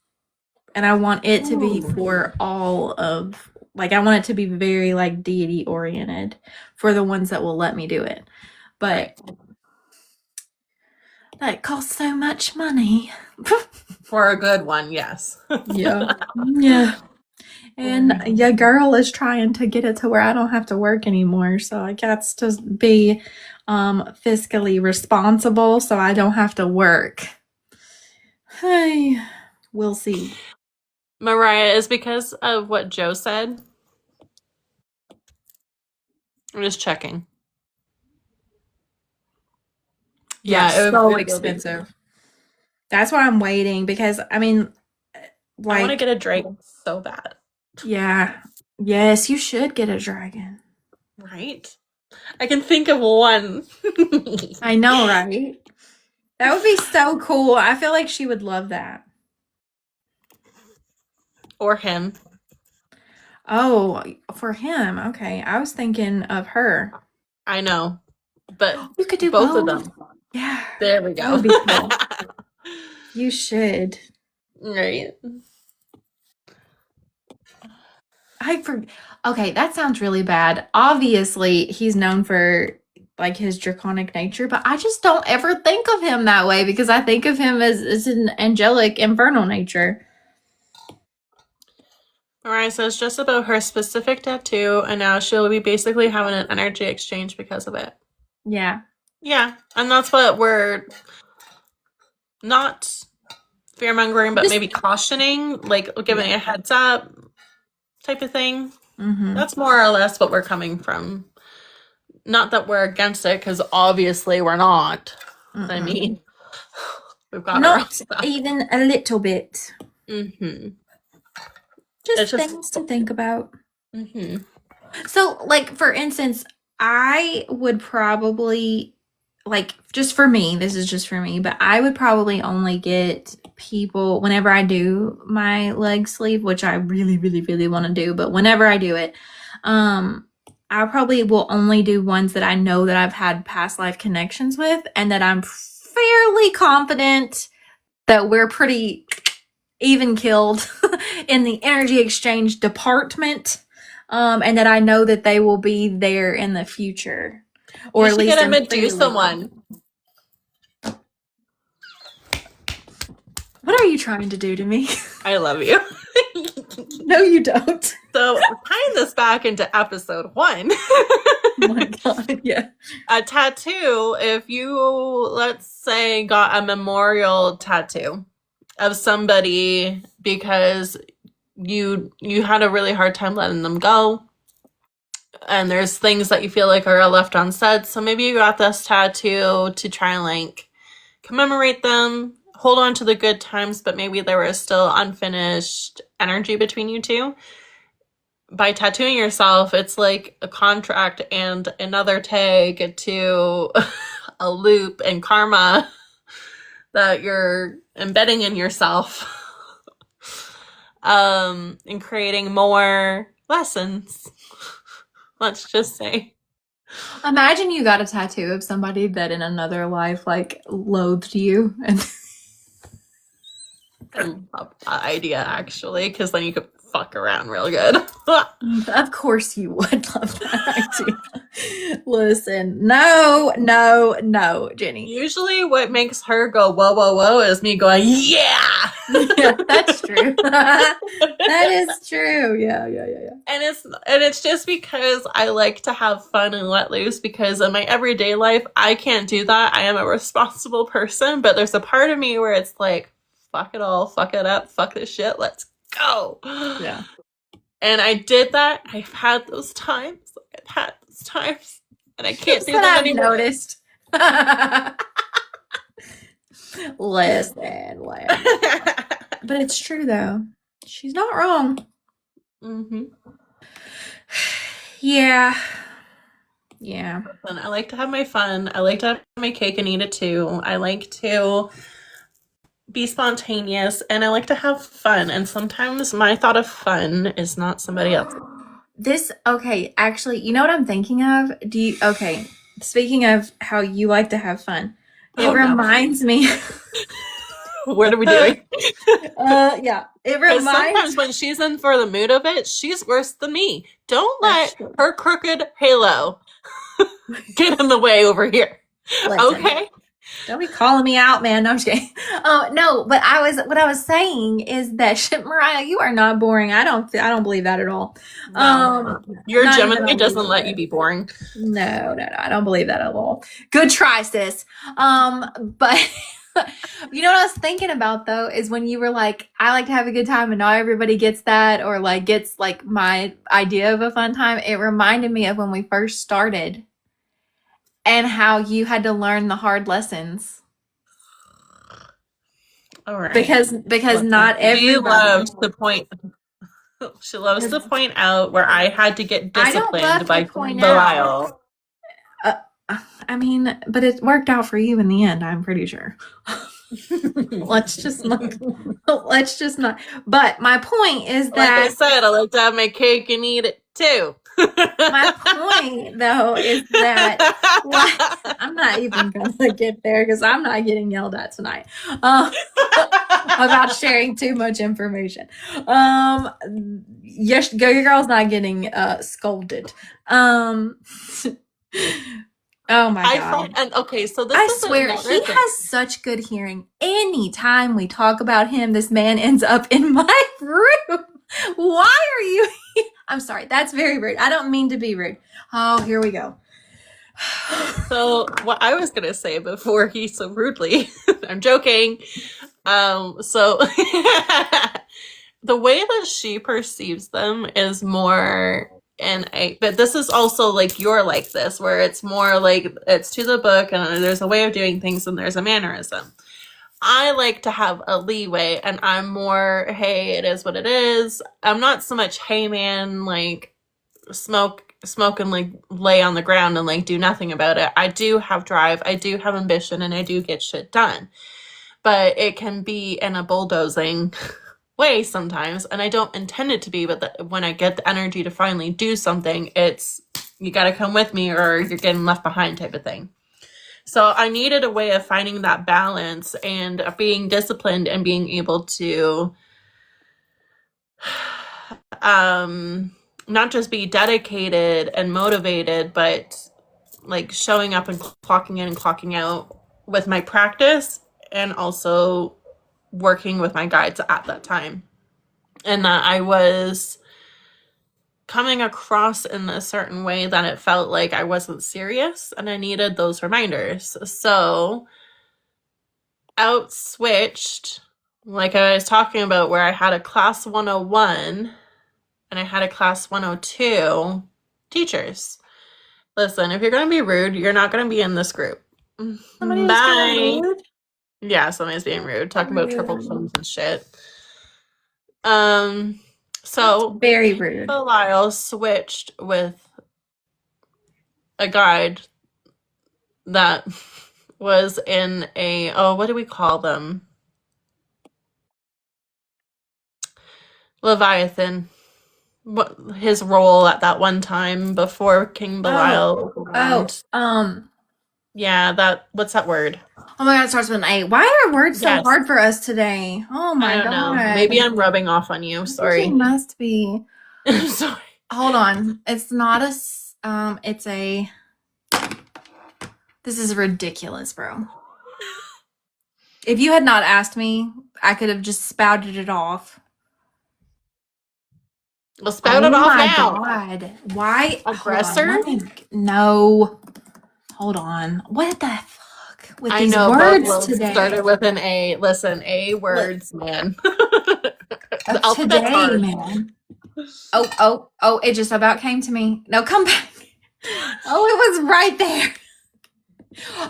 And I want it to be for all of, like, I want it to be very, like, deity oriented for the ones that will let me do it. But that costs so much money. For a good one, yes. Yeah. Yeah. And your girl is trying to get it to where I don't have to work anymore. So I got to be fiscally responsible so I don't have to work. Hey, we'll see. Mariah, is because of what Joe said? I'm just checking. Yeah, it's so expensive. That's why I'm waiting, because I mean, like, I want to get a dragon so bad. Yeah. Yes, you should get a dragon. Right? I can think of one. I know, right? That would be so cool. I feel like she would love that. Or him. Oh, for him. Okay. I was thinking of her. I know. But you could do both of them. Yeah. There we go. That would be cool. You should. Right. Okay, that sounds really bad. Obviously, he's known for like his draconic nature, but I just don't ever think of him that way, because I think of him as an angelic, infernal nature. Alright, so it's just about her specific tattoo, and now she'll be basically having an energy exchange because of it. Yeah. Yeah, and that's what we're not fear-mongering, but maybe cautioning, like giving a heads up type of thing. Mm-hmm. That's more or less what we're coming from. Not that we're against it, because obviously we're not. I mean, we've got not even a little bit. Mm-hmm. Just things to think about. Mm-hmm. So, like, for instance, I would probably, like, just for me, this is just for me, but I would probably only get people whenever I do my leg sleeve, which I really, really, really want to do. But whenever I do it, I probably will only do ones that I know that I've had past life connections with and that I'm fairly confident that we're pretty even killed in the energy exchange department. And that I know that they will be there in the future. Or You at should least get a I'm Medusa fairly one. What are you trying to do to me? I love you. No, you don't. So tying this back into episode 1. Oh my God, yeah. A tattoo, if you, let's say, got a memorial tattoo of somebody because you had a really hard time letting them go, and there's things that you feel like are left unsaid, so maybe you got this tattoo to try and like commemorate them, hold on to the good times, but maybe there was still unfinished energy between you two. By tattooing yourself, it's like a contract and another tag to a loop and karma that you're embedding in yourself, and creating more lessons. Let's just say. Imagine you got a tattoo of somebody that in another life like loathed you and I love that idea, actually, because then you could fuck around real good. of course you would love that idea. Listen, no, Jenny. Usually what makes her go whoa whoa whoa is me going, yeah. Yeah, that's true. That is true. Yeah. And it's just because I like to have fun and let loose, because in my everyday life I can't do that. I am a responsible person, but there's a part of me where it's like, fuck it all, fuck it up, fuck this shit, let's go. Yeah. And I did that. I've had those times. And I can't do that anymore. Noticed. Listen. But it's true though. She's not wrong. Mm-hmm. Yeah. And I like to have my fun. I like to have my cake and eat it too. I like to be spontaneous, and I like to have fun. And sometimes my thought of fun is not somebody else. Okay, actually, you know what I'm thinking of? Speaking of how you like to have fun, it reminds me. What are we doing? Yeah, it reminds. Sometimes when she's in for the mood of it, she's worse than me. Don't let her crooked halo get in the way over here. Listen, okay. Don't be calling me out, man. No, I'm just kidding. No, but what I was saying is that Mariah, you are not boring. I don't believe that at all. No. Your Gemini doesn't let you be boring. No, I don't believe that at all. Good try, sis. But you know what I was thinking about though is when you were like, I like to have a good time, and not everybody gets that, or like gets like my idea of a fun time. It reminded me of when we first started. And how you had to learn the hard lessons. All right. Because not everybody. She loves to point out where I had to get disciplined by Belial. I mean, but it worked out for you in the end, I'm pretty sure. Let's just not. But my point is that, like I said, I like to have my cake and eat it too. My point, though, is that I'm not even going to get there because I'm not getting yelled at tonight about sharing too much information. Yes, your girl's not getting scolded. Oh my God. And okay, so this I swear, he has such good hearing. Anytime we talk about him, this man ends up in my room. Why are you here? I'm sorry. That's very rude. I don't mean to be rude. Oh, here we go. So what I was going to say before he so rudely, I'm joking. So the way that she perceives them is more but this is also like you're like this, where it's more like it's to the book and there's a way of doing things and there's a mannerism. I like to have a leeway, and I'm more, hey, it is what it is. I'm not so much, hey man, like smoke smoke and like lay on the ground and like do nothing about it. I do have drive, I do have ambition, and I do get shit done. But it can be in a bulldozing way sometimes, and I don't intend it to be, but when I get the energy to finally do something, it's you got to come with me or you're getting left behind type of thing. So I needed a way of finding that balance and being disciplined and being able to not just be dedicated and motivated, but like showing up and clocking in and clocking out with my practice, and also working with my guides at that time. And that I was coming across in a certain way that it felt like I wasn't serious, and I needed those reminders. So out switched, like I was talking about, where I had a class 101 and I had a class 102 teachers. Listen, if you're going to be rude, you're not going to be in this group. Somebody was Bye. being rude? Yeah, somebody's being rude, talking about triple thumbs and shit. So That's very rude. Belial switched with a guide that was in a, what do we call them? Leviathan. What his role at that one time before King Belial. Yeah, what's that word? Oh my god, it starts with an A. Why are words so hard for us today? Oh my I don't god. know. Maybe I'm rubbing off on you. Sorry. It must be. I'm sorry. Hold on. It's not a it's a This is ridiculous, bro. If you had not asked me, I could have just spouted it off. Well, spout it off now. Oh my god. Why? Aggressor? No. Hold on. What the fuck with these know, words today? Started with an A. Listen, A words, man. Today, man. Oh, it just about came to me. No, come back. Oh, it was right there.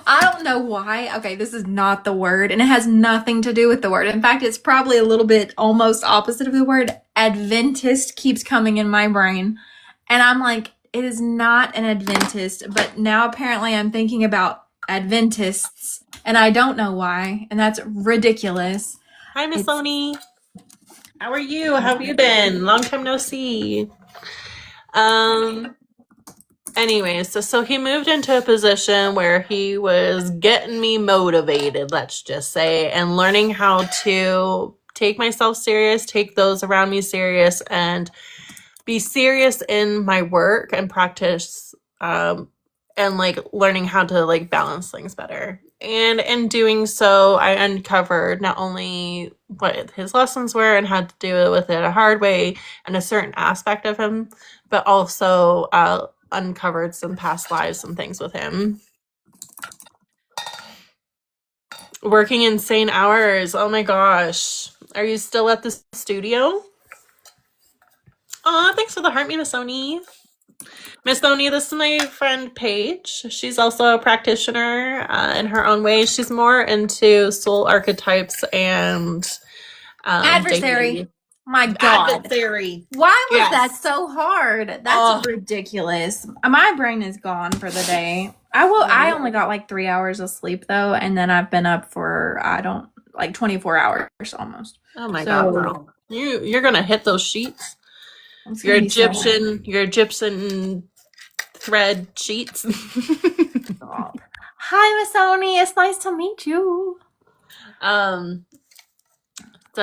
I don't know why. Okay, this is not the word, and it has nothing to do with the word. In fact, it's probably a little bit almost opposite of the word. Adventist keeps coming in my brain, and I'm like, it is not an Adventist, but now apparently I'm thinking about Adventists, and I don't know why, and that's ridiculous. Hi, Miss Sony. How are you? How have you been? Long time no see. Anyways, so he moved into a position where he was getting me motivated, let's just say, and learning how to take myself serious, take those around me serious, and be serious in my work and practice, and like learning how to like balance things better. And in doing so, I uncovered not only what his lessons were and had to do with it a hard way and a certain aspect of him, but also uncovered some past lives and things with him. Working insane hours. Oh my gosh. Are you still at the studio? Aw, thanks for the heart, Miss Sony. Miss Sony, this is my friend Paige. She's also a practitioner in her own way. She's more into soul archetypes and adversary. dating. My God. Adversary. Why was that so hard? That's ridiculous. My brain is gone for the day. I only got like 3 hours of sleep though, and then I've been up for 24 hours almost. Oh my God, girl. You're gonna hit those sheets. Your Egyptian thread sheets. Hi, Miss Sony. It's nice to meet you. So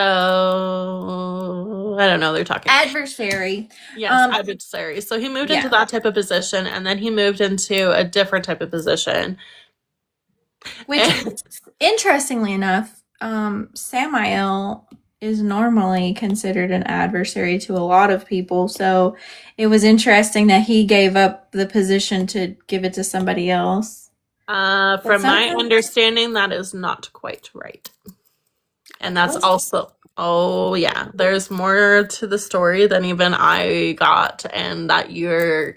I don't know. They're talking adversary. Yes, adversary. So he moved into that type of position, and then he moved into a different type of position. Which, interestingly enough, Samael is normally considered an adversary to a lot of people. So it was interesting that he gave up the position to give it to somebody else. From my understanding, that is not quite right. And that's also, there's more to the story than even I got, and that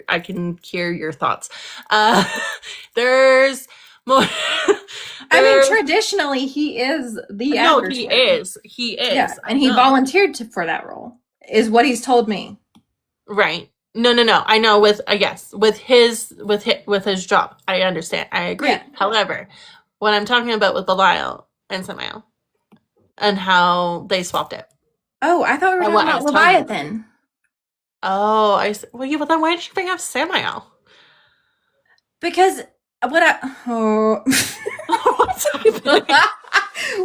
I can hear your thoughts. There's more. I mean, traditionally, he is the adversary. He is. Yeah, and he volunteered for that role, is what he's told me. Right. No. I know with yes, with his job. I understand. I agree. Yeah. However, what I'm talking about with Belial and Samael and how they swapped it. Oh, I thought we were And talking what I about was telling you. Leviathan. Oh, well, yeah, but then why did you bring up Samael? Because oh. What's happening?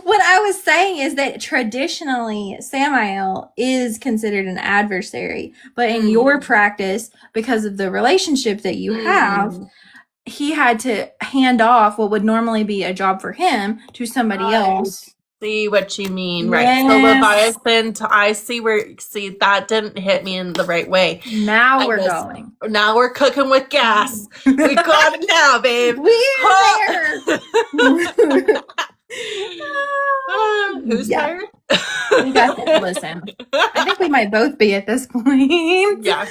What I was saying is that traditionally Samael is considered an adversary, but in your practice, because of the relationship that you have, he had to hand off what would normally be a job for him to somebody else. See what you mean, right? So Leviathan, see that didn't hit me in the right way. Now we're going. Now we're cooking with gas. We got it now, babe. We're there. Who's tired? We got that. Listen, I think we might both be at this point. Yeah.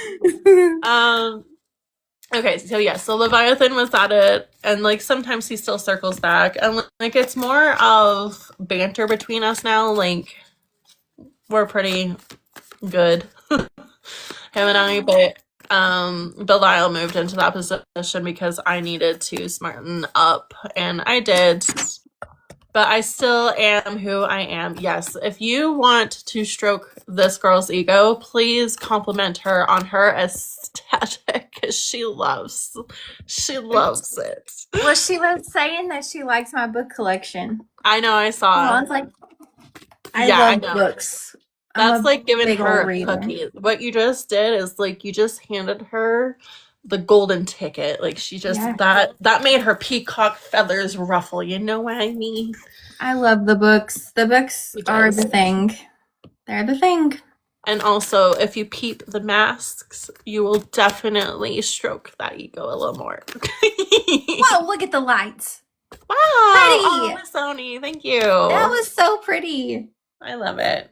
Okay, so Leviathan was at it, and like sometimes he still circles back, and like it's more of banter between us now. Like we're pretty good, him and I, but Belial moved into that position because I needed to smarten up, and I did. But I still am who I am. Yes, if you want to stroke this girl's ego, please compliment her on her aesthetic, because she loves it. Well, she was saying that she likes my book collection. I know, I saw. I was like, I love books. That's like giving her a cookie. What you just did is like you just handed her the golden ticket. Like she just that made her peacock feathers ruffle. You know what I mean? I love the books. The books are the thing. They're the thing. And also, if you peep the masks, you will definitely stroke that ego a little more. Wow, look at the lights. Wow. Pretty. Oh, Sony, thank you. That was so pretty. I love it.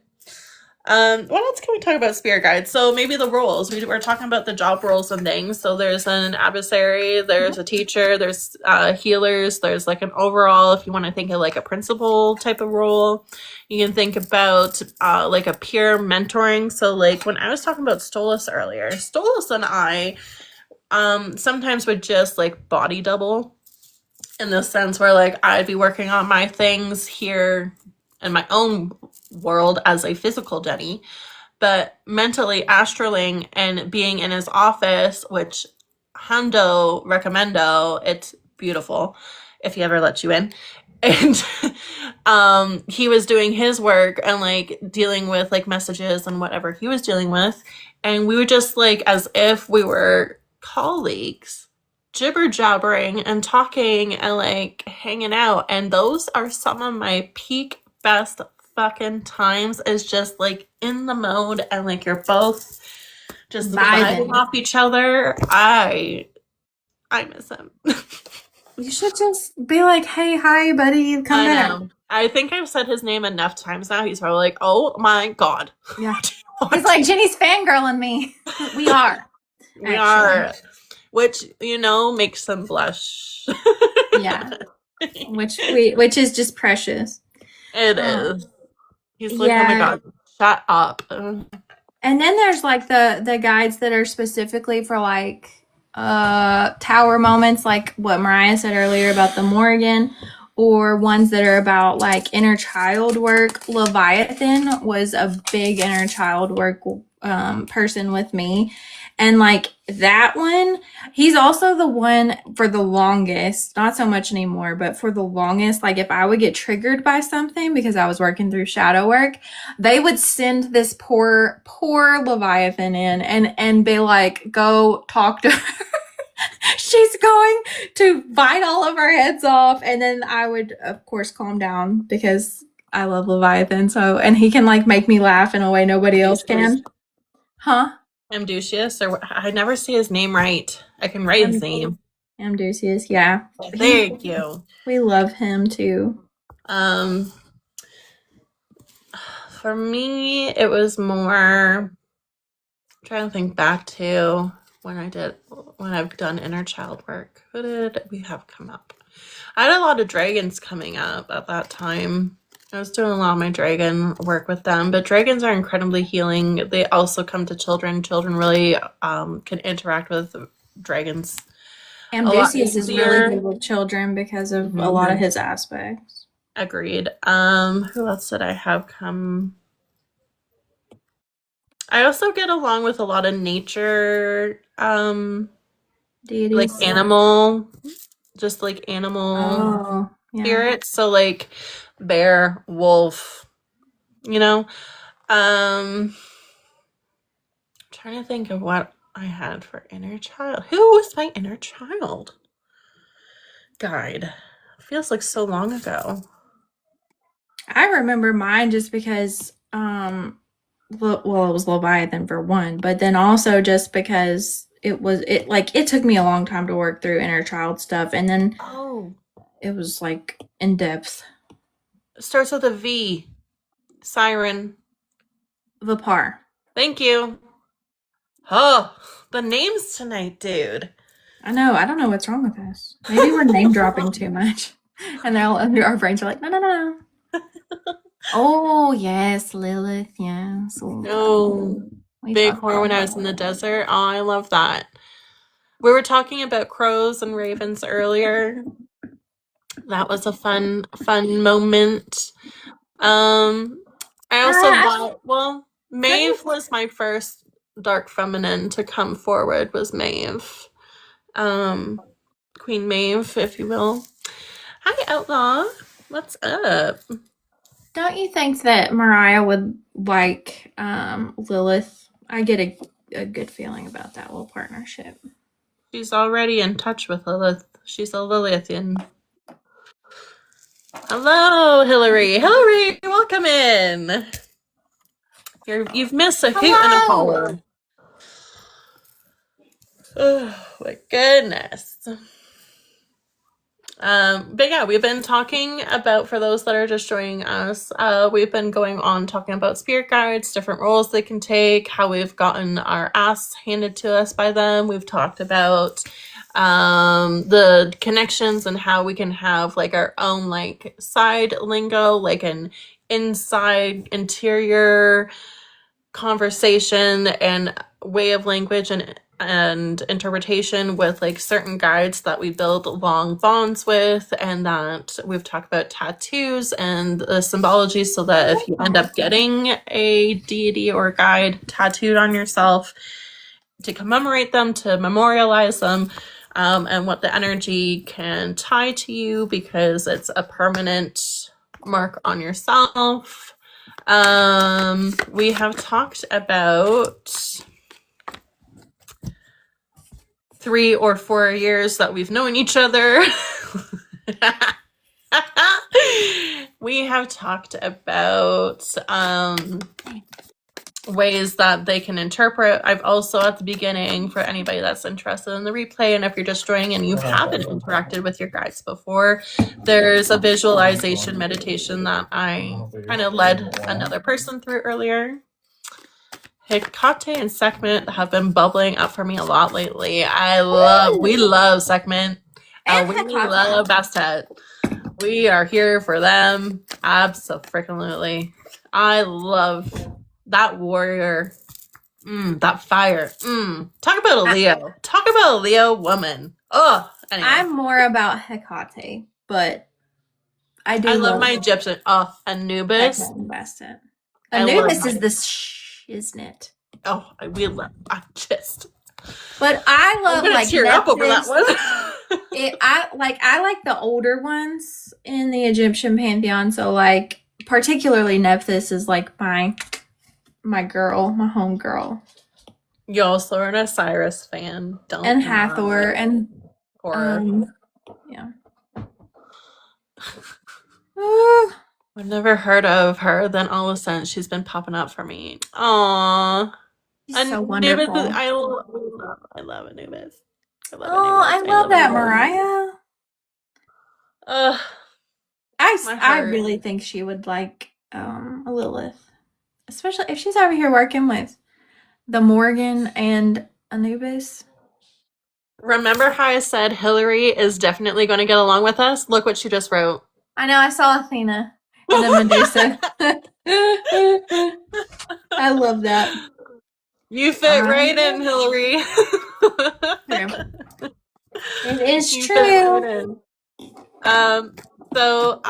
What else can we talk about spirit guides? So maybe the roles. We're talking about the job roles and things. So there's an adversary, there's a teacher, there's healers, there's like an overall, if you want to think of like a principal type of role. You can think about like a peer mentoring. So like when I was talking about Stolas earlier, Stolas and I sometimes would just like body double in the sense where like I'd be working on my things here in my own world as a physical Jenny, but mentally astraling and being in his office, which hundo recommendo, it's beautiful if he ever lets you in. And he was doing his work and like dealing with like messages and whatever he was dealing with, and we were just like as if we were colleagues jibber jabbering and talking and like hanging out. And those are some of my peak best fucking times, is just like in the mode and like you're both just vibing off each other. I miss him. You should just be like, hey, hi, buddy, come back. I think I've said his name enough times now. He's probably like, oh my god. Yeah. He's like, Jenny's fangirling me. We are. We are. Which, you know, makes them blush. Yeah. Which is just precious. It is. He's like, oh my god, shut up. And then there's like the guides that are specifically for like tower moments, like what Mariah said earlier about the Morgan, or ones that are about like inner child work. Leviathan was a big inner child work person with me. And like that one, he's also the one for the longest, not so much anymore, but for the longest, like if I would get triggered by something because I was working through shadow work, they would send this poor Leviathan in and be like, go talk to her. She's going to bite all of our heads off. And then I would, of course, calm down because I love Leviathan. So, and he can like make me laugh in a way nobody else can. Huh? Amdusius, or I never say his name right. I can write his name. Amdusius, yeah. Thank you. We love him too. For me, it was more. I'm trying to think back to when I've done inner child work. Who did we have come up? I had a lot of dragons coming up at that time. I was doing a lot of my dragon work with them, but dragons are incredibly healing. They also come to children. Children really can interact with dragons a lot Ambrosius is really easier. good with children because of a Mhm. lot of his aspects. Agreed. Who else did I have come? I also get along with a lot of nature, like Deities. animal, just like animal Oh, yeah. spirits. So like bear, wolf, you know. Trying to think of what I had for inner child. Who was my inner child guide? Feels like so long ago. I remember mine just because, well, it was Leviathan for one, but then also just because it took me a long time to work through inner child stuff, and then it was like in depth. It starts with a V. Siren. Vipar. Thank you. Oh, the names tonight, dude. I know. I don't know what's wrong with us. Maybe we're name dropping too much, and our brains are like, no. Oh yes, Lilith. Yes. No. Bighorn when I was in the desert. Oh, I love that. We were talking about crows and ravens earlier. That was a fun moment. I also Maeve was my first dark feminine to come forward, was Maeve. Queen Maeve, if you will. Hi, Outlaw. What's up? Don't you think that Mariah would like Lilith? I get a good feeling about that little partnership. She's already in touch with Lilith. She's a Lilithian. Hello, Hillary. Hillary, welcome in. You've missed a hoot and a holler. Oh my goodness. But yeah, we've been talking about, for those that are just joining us, we've been going on talking about spirit guides, different roles they can take, how we've gotten our ass handed to us by them. We've talked about the connections and how we can have like our own like side lingo, like an inside interior conversation and way of language and interpretation with like certain guides that we build long bonds with, and that we've talked about tattoos and the symbology, so that if you end up getting a deity or guide tattooed on yourself, to commemorate them, to memorialize them, and what the energy can tie to you, because it's a permanent mark on yourself. We have talked about 3 or 4 years that we've known each other. We have talked about ways that they can interpret. I've also, at the beginning, for anybody that's interested in the replay, and if you're just joining and you haven't interacted with your guides before, there's a visualization meditation that I kind of led another person through earlier. Hecate and Sekhmet have been bubbling up for me a lot lately. We love Sekhmet. We love Bastet. We are here for them. Absolutely. I love that warrior. That fire. Talk about a Leo. Talk about a Leo woman. Oh, anyway. I'm more about Hecate, but I love my Egyptian. Oh, Anubis. Bastet. Anubis is the shiznit. Oh, we love. But I love, I'm gonna tear up over that one. I like the older ones in the Egyptian pantheon. So like particularly Nephthys is like my girl, my home girl. You also are an Osiris fan, don't and Hathor and yeah. I've never heard of her. Then all of a sudden, she's been popping up for me. Aww, she's so wonderful. I love Anubis. I love that, Mariah. I really think she would like a Lilith, especially if she's over here working with the Morgan and Anubis. Remember how I said Hillary is definitely going to get along with us? Look what she just wrote. I know, I saw Athena. and then Medusa. I love that. You fit right in, Hillary. It is You true. fit right in. So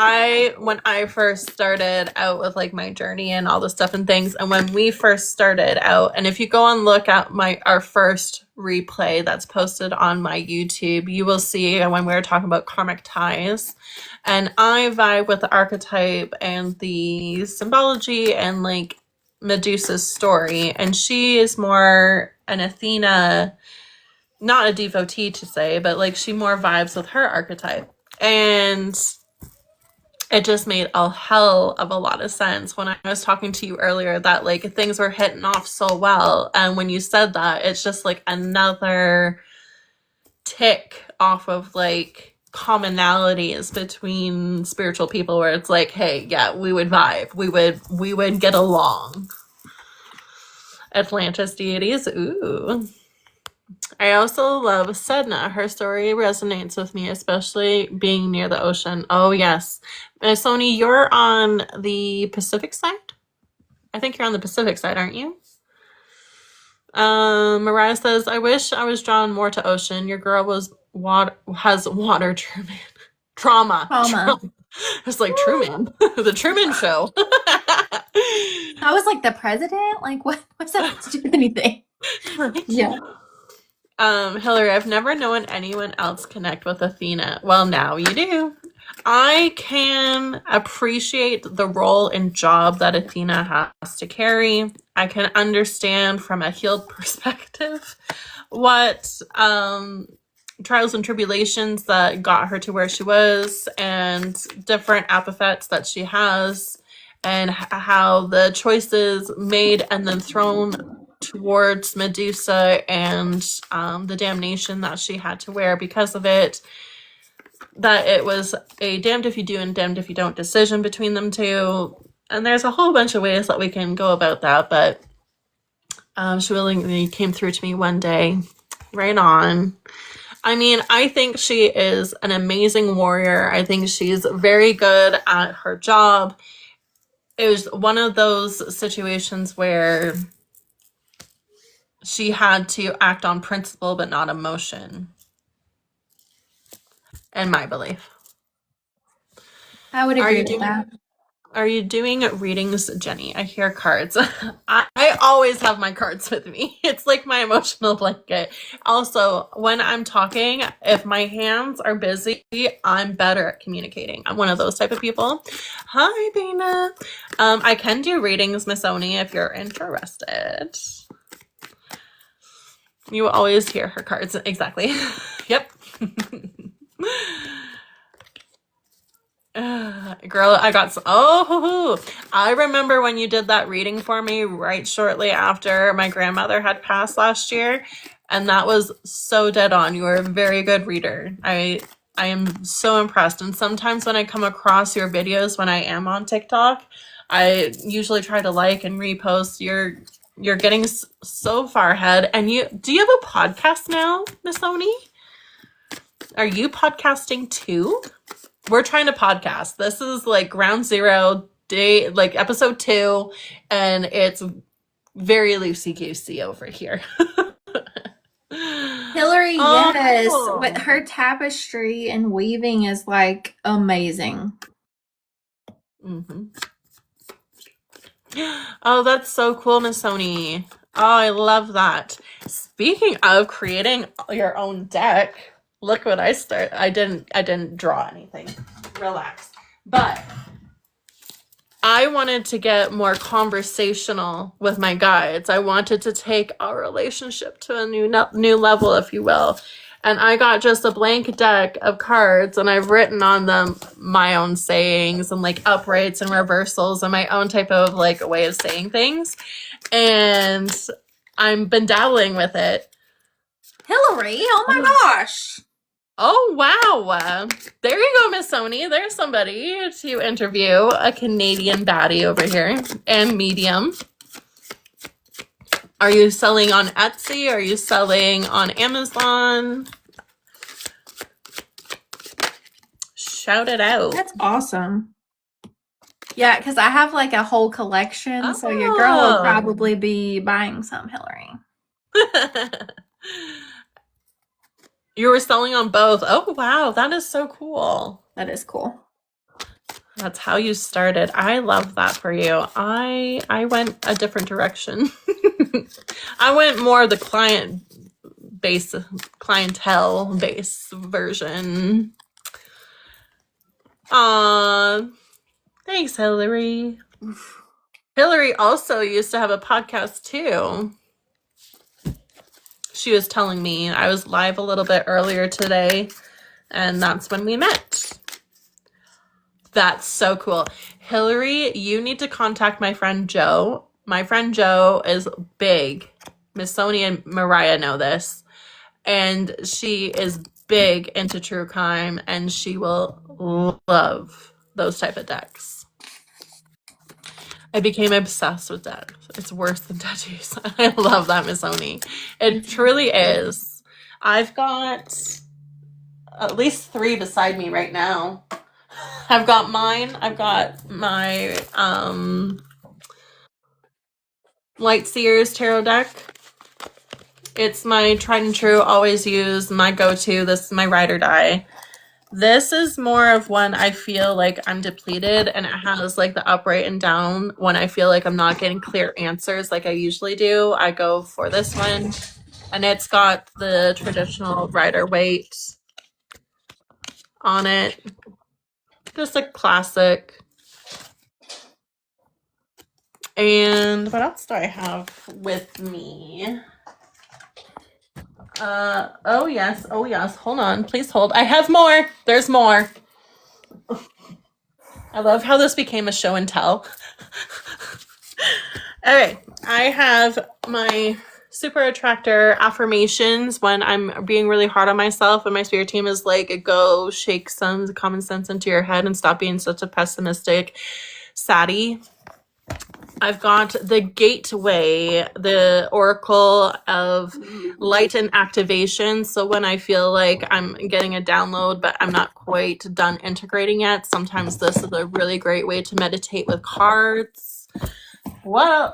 when I first started out with like my journey and all the stuff and things, and when we first started out, and if you go and look at our first replay that's posted on my YouTube, you will see when we were talking about karmic ties, and I vibe with the archetype and the symbology and like Medusa's story, and she is more an Athena, not a devotee to say, but like she more vibes with her archetype. And it just made a hell of a lot of sense when I was talking to you earlier that like things were hitting off so well. And when you said that, it's just like another tick off of like commonalities between spiritual people where it's like, hey, yeah, we would vibe. We would get along. Atlantis deities, ooh. I also love Sedna. Her story resonates with me, especially being near the ocean. Oh, yes. Sony, you're on the Pacific side? I think you're on the Pacific side, aren't you? Mariah says, I wish I was drawn more to ocean. Your girl has water trauma. I was like, Truman. The Truman Show. I was like, the president? Like, what's that have to do with anything? Right? Yeah. Hillary, I've never known anyone else connect with Athena. Well, now you do. I can appreciate the role and job that Athena has to carry. I can understand from a healed perspective what trials and tribulations that got her to where she was and different epithets that she has and how the choices made and then thrown towards Medusa and the damnation that she had to wear because of it, that it was a damned if you do and damned if you don't decision between them two. And there's a whole bunch of ways that we can go about that, but she willingly came through to me one day. Right on. I mean, I think she is an amazing warrior. I think she's very good at her job. It was one of those situations where she had to act on principle but not emotion, in my belief. I would agree with that. Are you doing readings, Jenny? I hear cards. I always have my cards with me. It's like my emotional blanket. Also, when I'm talking, if my hands are busy, I'm better at communicating. I'm one of those type of people. Hi, Bina. I can do readings, Miss Oni, if you're interested. You will always hear her cards. Exactly. Yep. Girl, I got some. Oh, I remember when you did that reading for me right shortly after my grandmother had passed last year. And that was so dead on. You were a very good reader. I am so impressed. And sometimes when I come across your videos when I am on TikTok, I usually try to like and repost. You're getting so far ahead. And do you have a podcast now, Miss Oni? Are you podcasting too? We're trying to podcast. This is like ground zero day, like episode 2, and it's very loosey-goosey over here. Hillary, yes. Cool. But her tapestry and weaving is like amazing. Mm-hmm. Oh, that's so cool, Miss Sony. Oh, I love that. Speaking of creating your own deck, look what I started. I didn't draw anything. Relax. But I wanted to get more conversational with my guides. I wanted to take our relationship to a new level, if you will. And I got just a blank deck of cards, and I've written on them my own sayings and like uprights and reversals and my own type of like way of saying things. And I've been dabbling with it. Hillary, oh my gosh. Oh, wow. There you go, Miss Sony. There's somebody to interview. A Canadian baddie over here. And medium. Are you selling on Etsy? Are you selling on Amazon? Shout it out. That's awesome. Yeah, because I have like a whole collection, so your girl will probably be buying some, Hillary. You were selling on both. Oh, wow. That is so cool. That is cool. That's how you started. I love that for you. I went a different direction. I went more the clientele base version. Thanks, Hillary. Hillary also used to have a podcast too. She was telling me. I was live a little bit earlier today, and that's when we met. That's so cool. Hillary, you need to contact my friend Joe. My friend Joe is big. Miss Sony and Mariah know this. And she is big into true crime, and she will love those type of decks. I became obsessed with decks. It's worse than tattoos. I love that, Miss Sony. It truly is. I've got at least 3 beside me right now. I've got mine. I've got my Light Seers tarot deck. It's my tried and true, always use, my go-to. This is my ride or die. This is more of when I feel like I'm depleted, and it has like the up, right, and down. When I feel like I'm not getting clear answers like I usually do, I go for this one. And it's got the traditional rider weight on it. Just a classic. And what else do I have with me? Oh yes. Hold on. Please hold. I have more. There's more. I love how this became a show and tell. All right. I have my super attractor affirmations when I'm being really hard on myself, and my spirit team is like, go shake some common sense into your head and stop being such a pessimistic saddie. I've got the Gateway, the Oracle of Light and Activation. So when I feel like I'm getting a download, but I'm not quite done integrating yet, sometimes this is a really great way to meditate with cards. Well,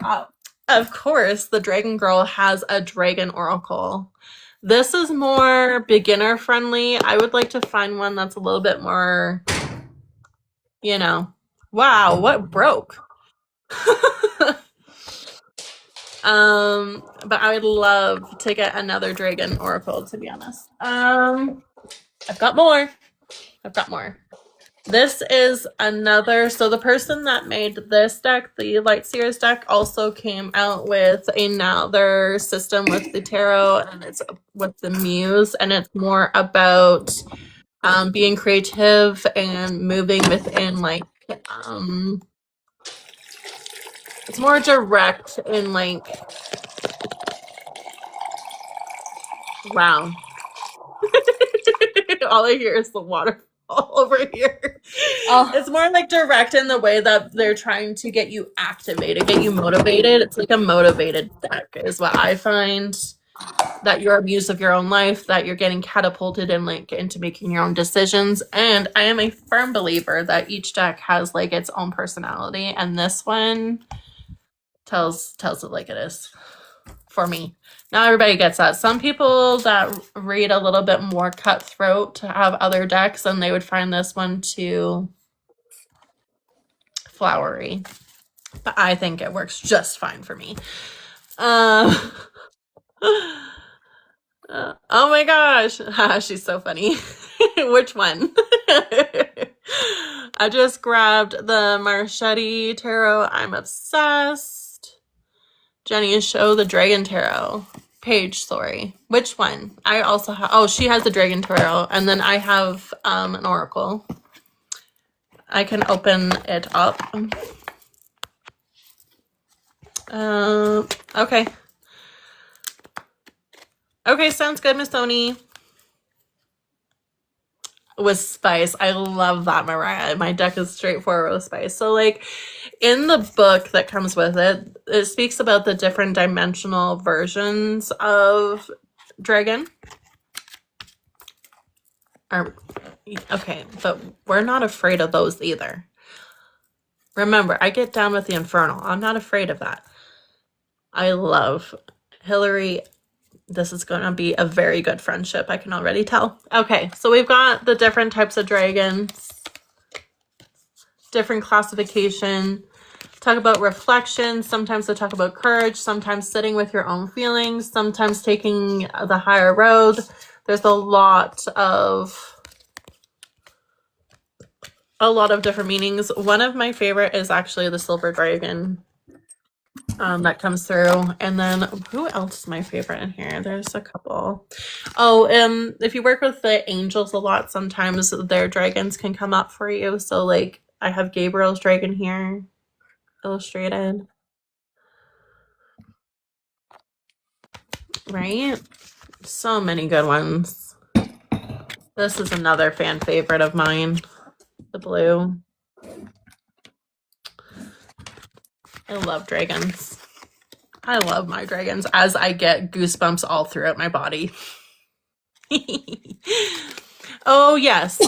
of course, the Dragon Girl has a Dragon Oracle. This is more beginner friendly. I would like to find one that's a little bit more, wow, what broke? But I would love to get another Dragon Oracle, to be honest. I've got more. This is another, so the person that made this deck, the Light Seers deck, also came out with another system with the tarot, and it's with the Muse, and it's more about being creative and moving within like it's more direct in like, wow. All I hear is the waterfall over here. Oh. It's more like direct in the way that they're trying to get you activated, get you motivated. It's like a motivated deck is what I find, that you're a muse of your own life, that you're getting catapulted and like into making your own decisions. And I am a firm believer that each deck has like its own personality, and this one tells it like it is for me. Not everybody gets that. Some people that read a little bit more cutthroat have other decks, and they would find this one too flowery. But I think it works just fine for me. Oh my gosh. She's so funny. Which one? I just grabbed the Marchetti Tarot. I'm obsessed. Jenny, show the Dragon Tarot. Paige, sorry. Which one? I also have, oh, she has the Dragon Tarot, and then I have an Oracle. I can open it up. Okay. Okay, sounds good, Miss Sony. With spice. I love that, Mariah. My deck is straightforward with spice. So, like, in the book that comes with it, it speaks about the different dimensional versions of dragon. Okay, but we're not afraid of those either. Remember, I get down with the infernal. I'm not afraid of that. I love Hillary. This is going to be a very good friendship. I can already tell. Okay, so we've got the different types of dragons, different classification. Talk about reflection. Sometimes they talk about courage. Sometimes sitting with your own feelings. Sometimes taking the higher road. There's a lot of different meanings. One of my favorite is actually the silver dragon that comes through. And then who else is my favorite in here? There's a couple. Oh, if you work with the angels a lot, sometimes their dragons can come up for you. So like I have Gabriel's dragon here illustrated. Right? So many good ones. This is another fan favorite of mine. The blue. I love dragons. I love my dragons as I get goosebumps all throughout my body. Oh, yes.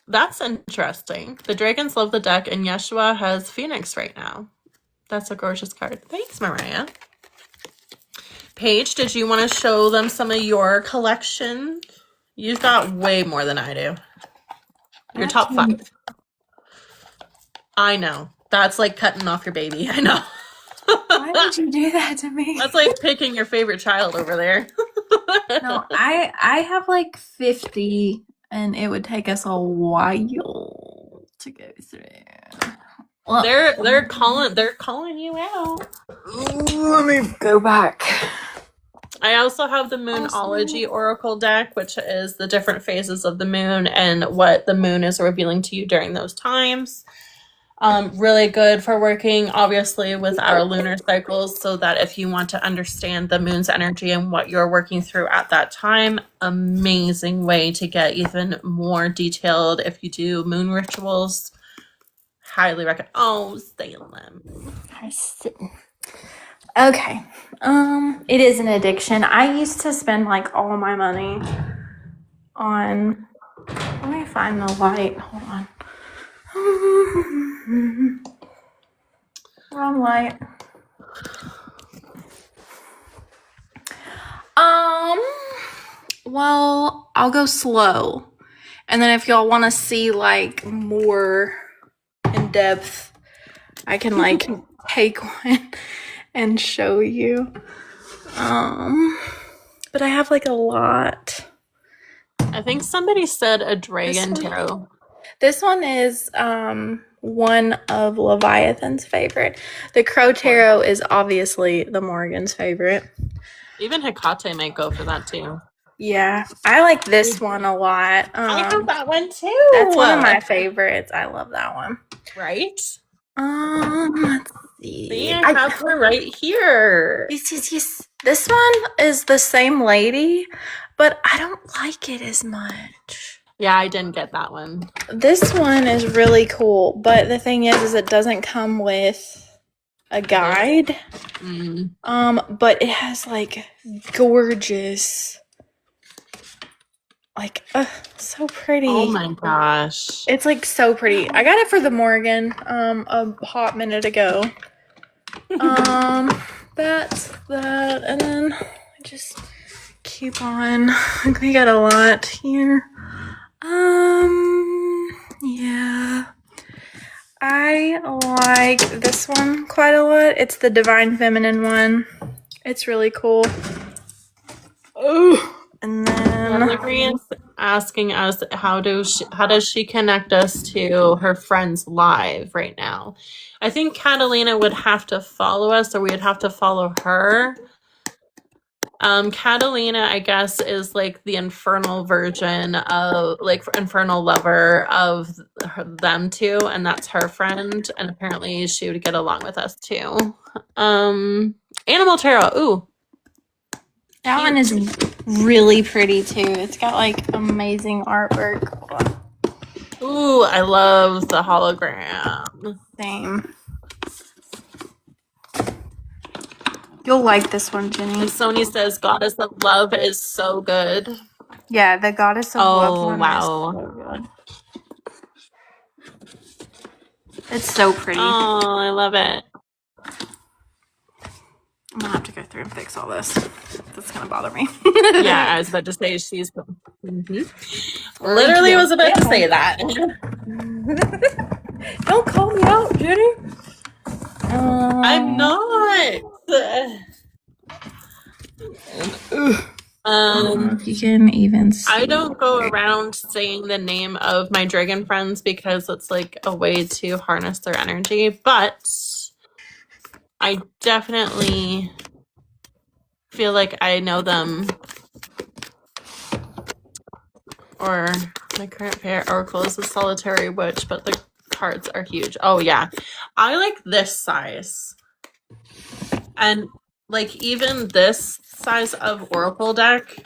That's interesting. The dragons love the deck, and Yeshua has Phoenix right now. That's a gorgeous card. Thanks, Mariah. Paige, did you want to show them some of your collection? You've got way more than I do. Your top 5. I know. That's like cutting off your baby. I know. Why would you do that to me? That's like picking your favorite child over there. No, I have like 50, and it would take us a while to go through. Well, They're calling you out. let me go back. I also have the Moonology Oracle deck, which is the different phases of the moon and what the moon is revealing to you during those times. Really good for working, obviously, with our lunar cycles, so that if you want to understand the moon's energy and what you're working through at that time, amazing way to get even more detailed if you do moon rituals. Highly recommend. Oh, Salem. Okay. It is an addiction. I used to spend like all my money on. Let me find the light. Hold on. Wrong light. Well, I'll go slow. And then if y'all want to see like more in depth, I can like take one and show you. But I have like a lot. I think somebody said a dragon tarot. This one is one of Leviathan's favorite. The Crow Tarot is obviously the Morgan's favorite. Even Hecate might go for that too. Yeah, I like this one a lot. I have that one too. That's one of my favorites. I love that one. Right? Let's see. See, I have her right here. Yes. This one is the same lady, but I don't like it as much. Yeah, I didn't get that one. This one is really cool, but the thing is it doesn't come with a guide. But it has like gorgeous, like so pretty. Oh my gosh. It's like so pretty. I got it for the Morgan a hot minute ago. That's that, and then I just keep on. We got a lot here. Yeah. I like this one quite a lot. It's the Divine Feminine one. It's really cool. Oh, and then Hillary is asking us how does she connect us to her friends live right now. I think Catalina would have to follow us, or we'd have to follow her. Catalina, I guess, is like the infernal version of, like, infernal lover of them too, and that's her friend, and apparently she would get along with us too. Animal Tarot. Ooh, that one is really pretty too. It's got like amazing artwork. Ooh, I love the hologram. Same. You'll like this one, Jenny. And Sony says Goddess of Love is so good. Yeah, the Goddess of Love one wow. is so good. It's so pretty. Oh, I love it. I'm gonna have to go through and fix all this. That's gonna bother me. Yeah, I was about to say she's literally was about to say that. Don't call me out, Jenny. I'm not. If you can even see. I don't go around saying the name of my dragon friends because it's like a way to harness their energy, but I definitely feel like I know them. Or my current pair, Oracle, is a solitary witch, but the cards are huge. Oh yeah, I like this size, and like even this size of Oracle deck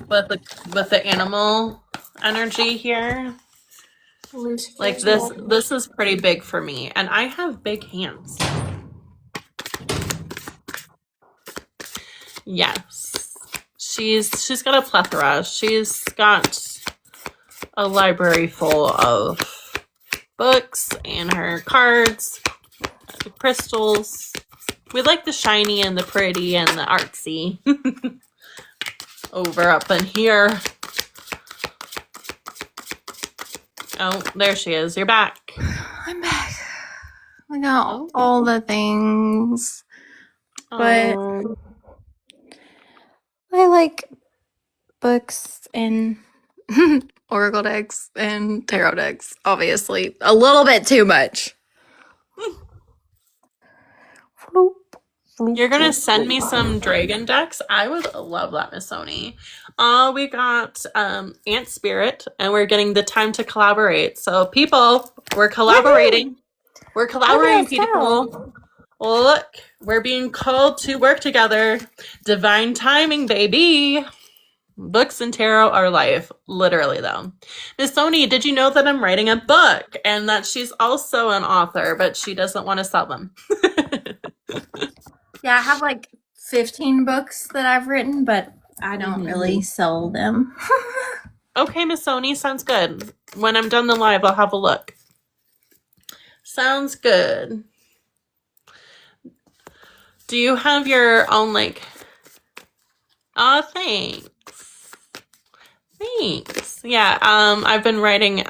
with the animal energy here. Like this is pretty big for me, and I have big hands. Yes, she's got a plethora. She's got a library full of books and her cards, the crystals. We like the shiny and the pretty and the artsy. Over up in here. Oh, there she is. You're back. I'm back. I got all the things. But I like books and Oracle decks and tarot decks, obviously. A little bit too much. You're gonna send me some dragon decks? I would love that, Miss Sony. We got Aunt Spirit, and we're getting the time to collaborate. So people, we're collaborating. We're collaborating, people. Look, we're being called to work together. Divine timing, baby. Books and tarot are life, literally though. Miss Sony, did you know that I'm writing a book and that she's also an author, but she doesn't want to sell them? Yeah, I have like 15 books that I've written, but I don't really sell them. Okay, Miss Sony, sounds good. When I'm done the live, I'll have a look. Sounds good. Do you have your own like... Oh, thanks. Thanks. Yeah, I've been writing,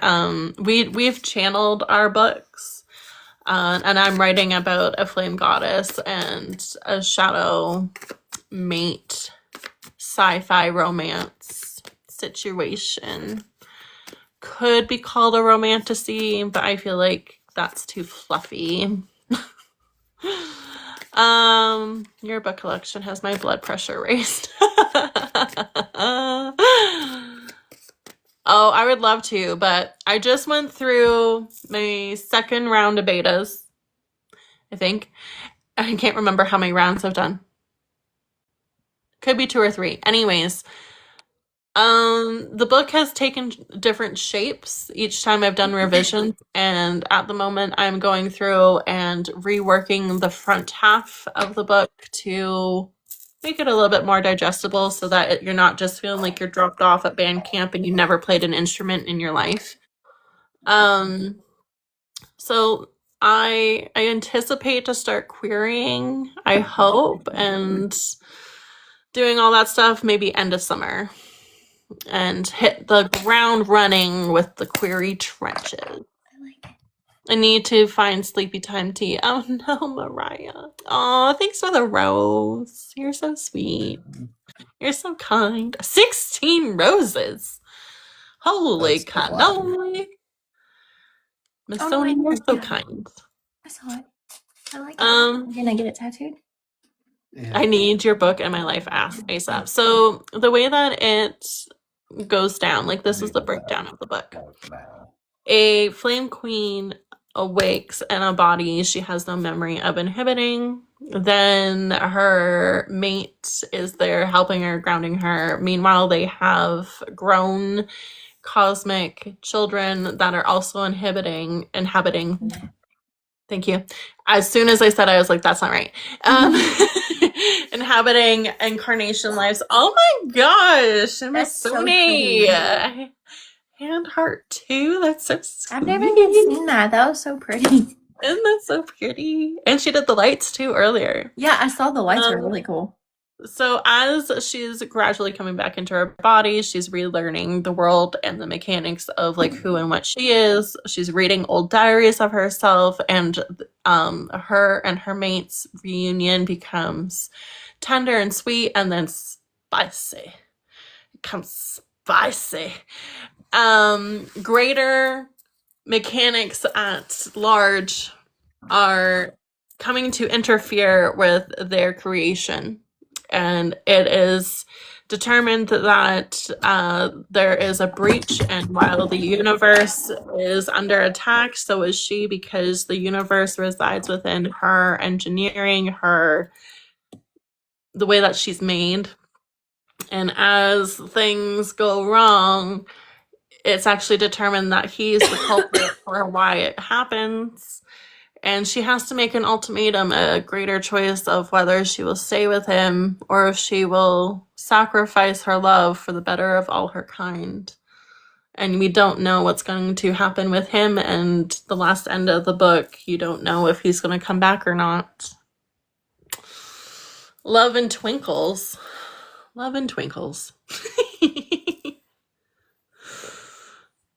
we've channeled our books, and I'm writing about a flame goddess and a shadow mate sci-fi romance situation. Could be called a romantasy, but I feel like that's too fluffy. Your book collection has my blood pressure raised. Oh, I would love to, but I just went through my second round of betas, I think. I can't remember how many rounds I've done. Could be 2 or 3. Anyways, the book has taken different shapes each time I've done revisions, and at the moment I'm going through and reworking the front half of the book to make it a little bit more digestible so that you're not just feeling like you're dropped off at band camp and you never played an instrument in your life. So I anticipate to start querying, I hope, and doing all that stuff maybe end of summer. And hit the ground running with the query trenches. I need to find sleepy time tea. Oh no, Mariah. Oh, thanks for the rose. You're so sweet. You're so kind. 16 roses. Holy cannoli. Miss Sony, you're so kind. I saw it. I like it. Can I get it tattooed? I need your book in my life ASAP. So the way that it goes down, like this is the breakdown of the book. A flame queen awakes in a body she has no memory of inhibiting. Then her mate is there helping her, grounding her. Meanwhile, they have grown cosmic children that are also inhabiting. Thank you. As soon as I said I was like, that's not right. Inhabiting incarnation lives. Oh my gosh, Miss Sony. hand heart too. That's so sweet. I've never even seen that. That was so pretty. Isn't that so pretty? And she did the lights too earlier. Yeah, I saw the lights were really cool. So as she's gradually coming back into her body, she's relearning the world and the mechanics of like who and what she is. She's reading old diaries of herself, and her and her mate's reunion becomes tender and sweet, and then spicy. It becomes spicy. Greater mechanics at large are coming to interfere with their creation. And it is determined that there is a breach, and while the universe is under attack, so is she, because the universe resides within her engineering, the way that she's made. And as things go wrong, it's actually determined that he's the culprit for why it happens. And she has to make an ultimatum, a greater choice of whether she will stay with him or if she will sacrifice her love for the better of all her kind. And we don't know what's going to happen with him, and the last end of the book, you don't know if he's going to come back or not. Love and twinkles. Love and twinkles.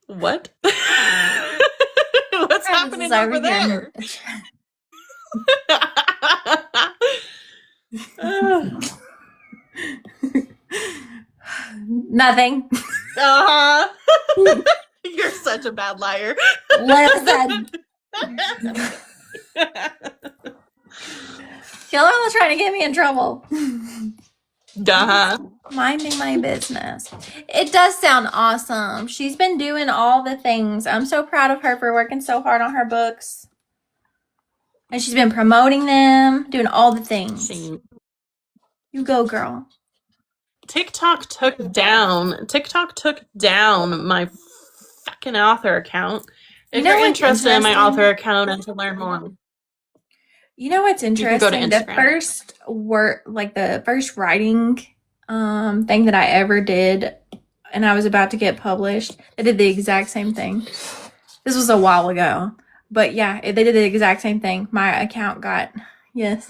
What? What's happening over there? Nothing. You're such a bad liar. Listen. Y'all are all trying to get me in trouble. Minding my business. It does sound awesome. She's been doing all the things. I'm so proud of her for working so hard on her books. And she's been promoting them, doing all the things. You go, girl. TikTok took down my fucking author account. If you're interested in my author account and to learn more. You know what's interesting? The first the first writing thing that I ever did, and I was about to get published, they did the exact same thing. This was a while ago. But yeah, they did the exact same thing. My account got, yes.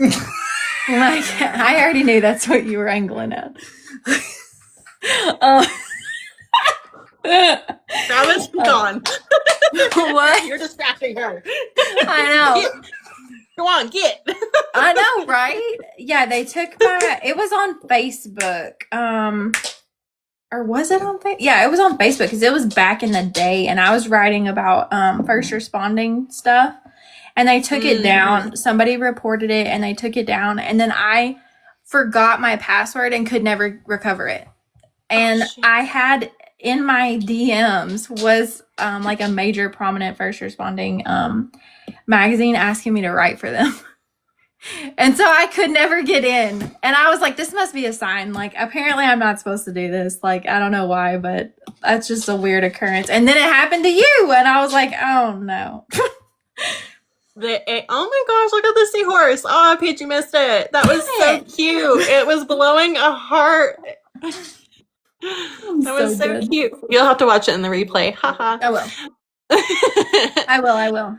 I already knew that's what you were angling at. Travis, gone. What? You're distracting her. I know. Go on, get. I know, right? Yeah, they took it was on Facebook. Or was it on Facebook? Yeah, it was on Facebook because it was back in the day, and I was writing about first responding stuff, and they took it down. Somebody reported it, and they took it down, and then I forgot my password and could never recover it. And I had in my DMs was like a major prominent first responding magazine asking me to write for them. And so I could never get in. And I was like, this must be a sign. Like, apparently I'm not supposed to do this. Like, I don't know why, but that's just a weird occurrence. And then it happened to you. And I was like, oh, no. Oh, my gosh, look at the seahorse. Oh, Paige, you missed it. That was so cute. It was blowing a heart. That was so cute. You'll have to watch it in the replay. Haha. I will. I will.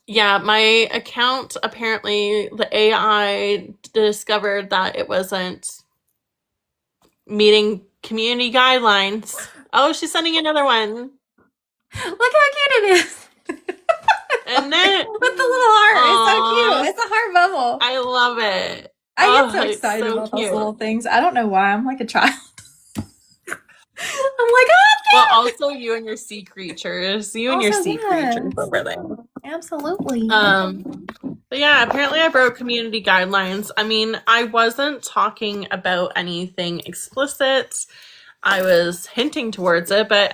Yeah, my account, apparently the AI discovered that it wasn't meeting community guidelines. Oh, she's sending another one. Look how cute it is. Isn't it? With the little heart. Aww. It's so cute. It's a heart bubble. I love it. I get so excited about those little things. I don't know why. I'm like a child. I'm like, oh, well, also you and your sea creatures. You and your sea creatures over there. Absolutely. But yeah, apparently I broke community guidelines. I mean, I wasn't talking about anything explicit. I was hinting towards it, but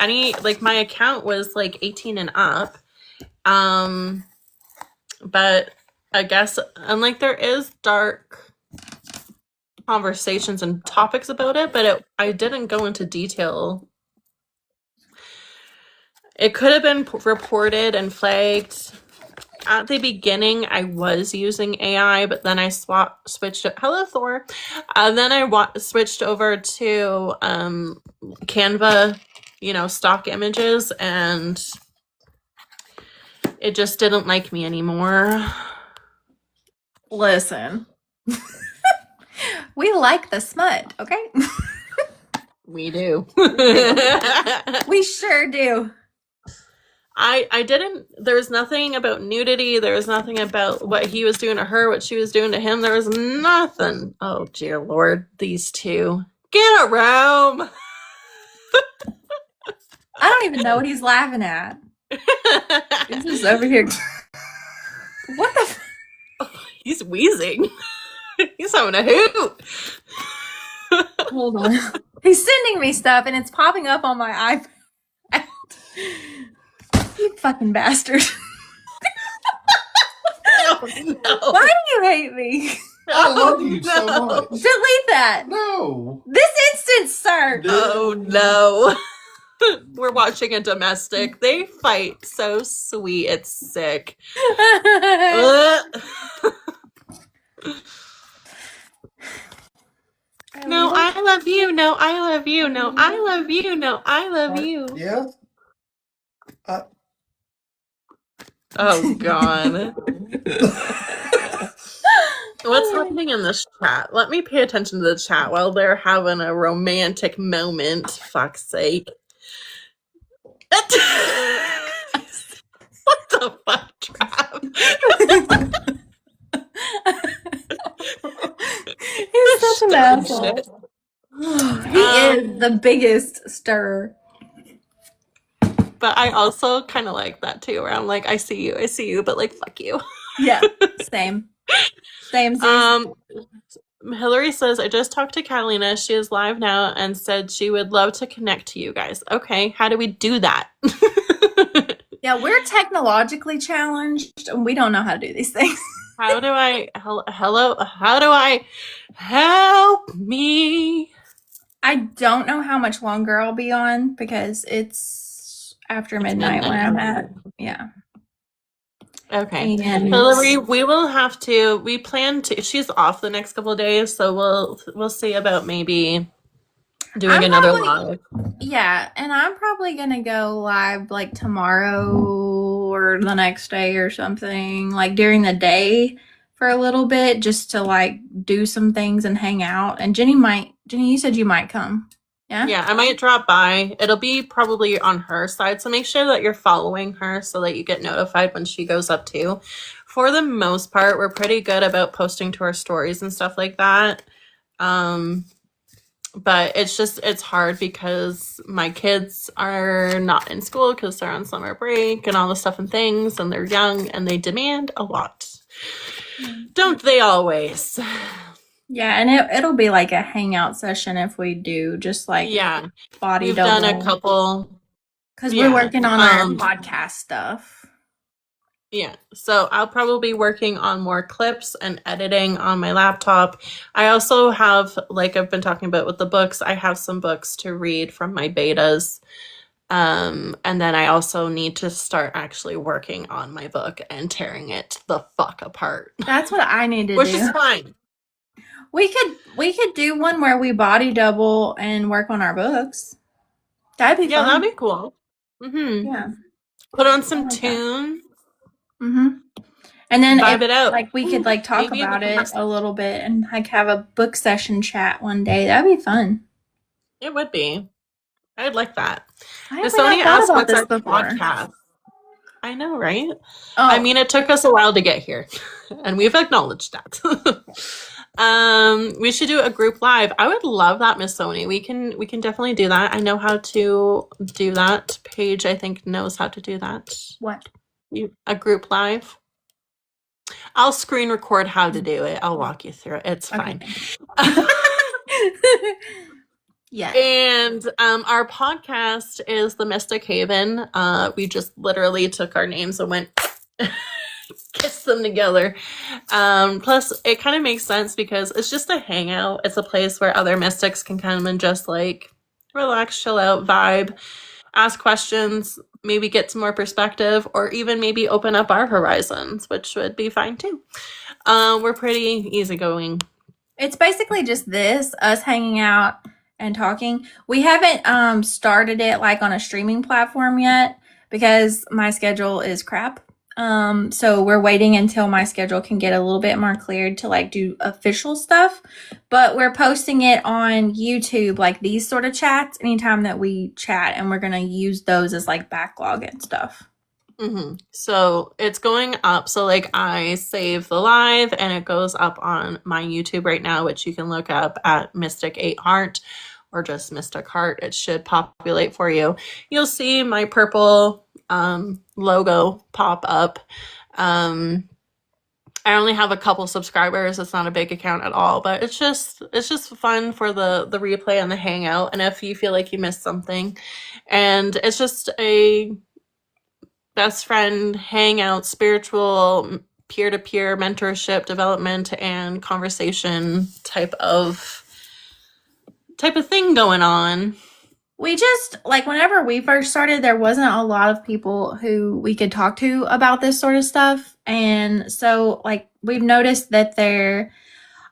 my account was like 18 and up. But I guess, and like there is dark conversations and topics about it, but I didn't go into detail. It could have been reported and flagged. At the beginning, I was using AI, but then I switched. Hello, Thor. Then I switched over to Canva stock images, and it just didn't like me anymore. Listen. We like the smut, okay? We do. We sure do. I didn't, there was nothing about nudity. There was nothing about what he was doing to her, what she was doing to him. There was nothing. Oh, dear Lord, these two. Get a room! I don't even know what he's laughing at. He's just over here. What the He's wheezing. He's having a hoot. Hold on. He's sending me stuff and it's popping up on my iPad. You fucking bastard. Oh, no. Why do you hate me? I love you so much. Delete that. No. This instance, sir. Oh, no. We're watching a domestic. They fight so sweet. It's sick. No, I love you. No, I love you. No, I love you. No, I love you. Yeah. Oh, God. What's happening in this chat? Let me pay attention to the chat while they're having a romantic moment. Fuck's sake. What the fuck, Trav? He's such an asshole. Shit. He is the biggest stirrer. But I also kind of like that too, where I'm like, I see you, but like, fuck you. Yeah, same. Same. Hillary says, I just talked to Catalina. She is live now and said she would love to connect to you guys. Okay, how do we do that? Yeah, we're technologically challenged and we don't know how to do these things. How do I, hello, how do I, help me? I don't know how much longer I'll be on because it's after midnight when I'm at. Yeah. Okay. And Hillary, we plan to, she's off the next couple of days, so we'll see about maybe doing another live. Yeah, and I'm probably gonna go live like tomorrow or the next day or something, like during the day for a little bit, just to like do some things and hang out. And Jenny, you said you might come. Yeah? Yeah, I might drop by. It'll be probably on her side, so make sure that you're following her so that you get notified when she goes up too. For the most part, we're pretty good about posting to our stories and stuff like that. But it's hard because my kids are not in school because they're on summer break and all the stuff and things, and they're young and they demand a lot. Don't they always? Yeah, and it'll be like a hangout session if we do, just like body We've double. done a couple. Because we're working on our podcast stuff. Yeah, so I'll probably be working on more clips and editing on my laptop. I also have, like I've been talking about with the books, I have some books to read from my betas. And then I also need to start actually working on my book and tearing it the fuck apart. That's what I need to do. Which is fine. We could do one where we body double and work on our books. That'd be fun. Yeah, that'd be cool. Mm-hmm. Yeah. Put on some tunes. Mm-hmm. And then vibe it out. Like we could like talk about it a little bit and like have a book session chat one day. That'd be fun. It would be. I'd like that. If somebody asked what's our podcast. I know, right? Oh. I mean, it took us a while to get here, and we've acknowledged that. We should do a group live. I would love that, Miss Sony. We can definitely do that. I know how to do that. Paige, I think, knows how to do that. What? A group live. I'll screen record how to do it. I'll walk you through it. It's fine. Yeah. And our podcast is The Mystic Haven. We just literally took our names and went kiss them together. Plus, it kind of makes sense because it's just a hangout. It's a place where other mystics can come and just like relax, chill out, vibe, ask questions, maybe get some more perspective, or even maybe open up our horizons, which would be fine too. We're pretty easygoing. It's basically just us hanging out, and talking. We haven't started it like on a streaming platform yet because my schedule is crap. So we're waiting until my schedule can get a little bit more cleared to like do official stuff. But we're posting it on YouTube, like these sort of chats, anytime that we chat, and we're gonna use those as like backlog and stuff. So it's going up. So like I save the live and it goes up on my YouTube right now, which you can look up at Mystic 8 Heart or just Mystic Heart. It should populate for you. You'll see my purple logo pop up. I only have a couple subscribers. It's not a big account at all, but it's just fun for the replay and the hangout. And if you feel like you missed something, and it's just a best friend hangout, spiritual peer-to-peer mentorship development and conversation type of thing going on. We just, like, whenever we first started, there wasn't a lot of people who we could talk to about this sort of stuff. And so, like, we've noticed that there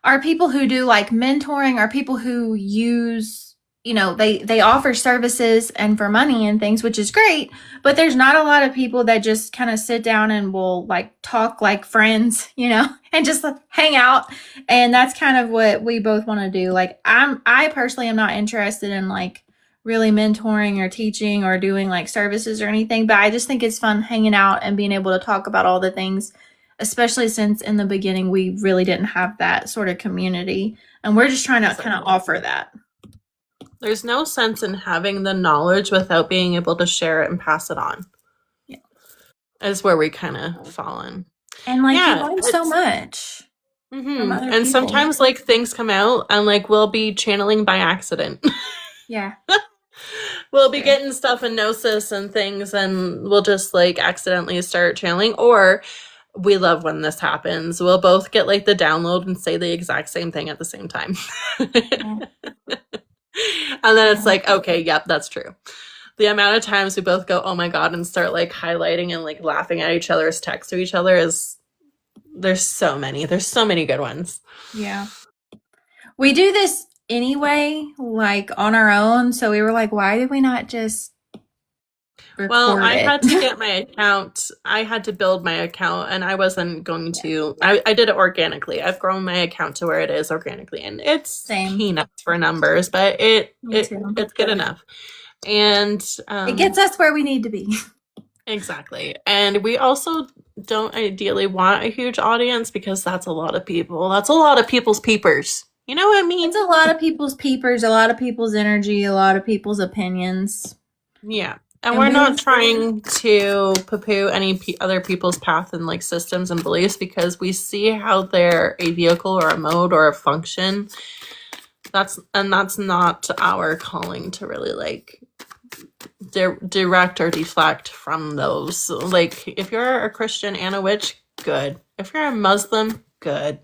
are people who do, like, mentoring, or people who use, you know, they offer services and for money and things, which is great. But there's not a lot of people that just kind of sit down and will, like, talk like friends, you know, and just like, hang out. And that's kind of what we both want to do. Like, I personally am not interested in, like, really mentoring or teaching or doing like services or anything, but I just think it's fun hanging out and being able to talk about all the things, especially since in the beginning we really didn't have that sort of community, and we're just trying to kind of offer that. There's no sense in having the knowledge without being able to share it and pass it on. Yeah, is where we kind of fall in. And like, you learn so much. And people. Sometimes like things come out and like we'll be channeling by accident. Yeah. We'll be getting stuff in Gnosis and things, and we'll just like accidentally start channeling. Or we love when this happens. We'll both get like the download and say the exact same thing at the same time. And then it's like, okay, yep, that's true. The amount of times we both go, oh my God, and start like highlighting and like laughing at each other's texts to each other there's so many good ones. Yeah. We do this anyway, like on our own. So we were like, why did we not just record I it? had to get my account. I had to build my account, and I wasn't going to. I did it organically. I've grown my account to where it is organically, and it's peanuts for numbers, but it's good enough. And it gets us where we need to be. Exactly. And we also don't ideally want a huge audience because that's a lot of people. That's a lot of people's peepers. You know what I mean? It's a lot of people's peepers, a lot of people's energy, a lot of people's opinions. Yeah. And we're not trying to poo-poo any other people's path and like systems and beliefs, because we see how they're a vehicle or a mode or a function. That's not our calling to really like direct or deflect from those. Like, if you're a Christian and a witch, good. If you're a Muslim, good.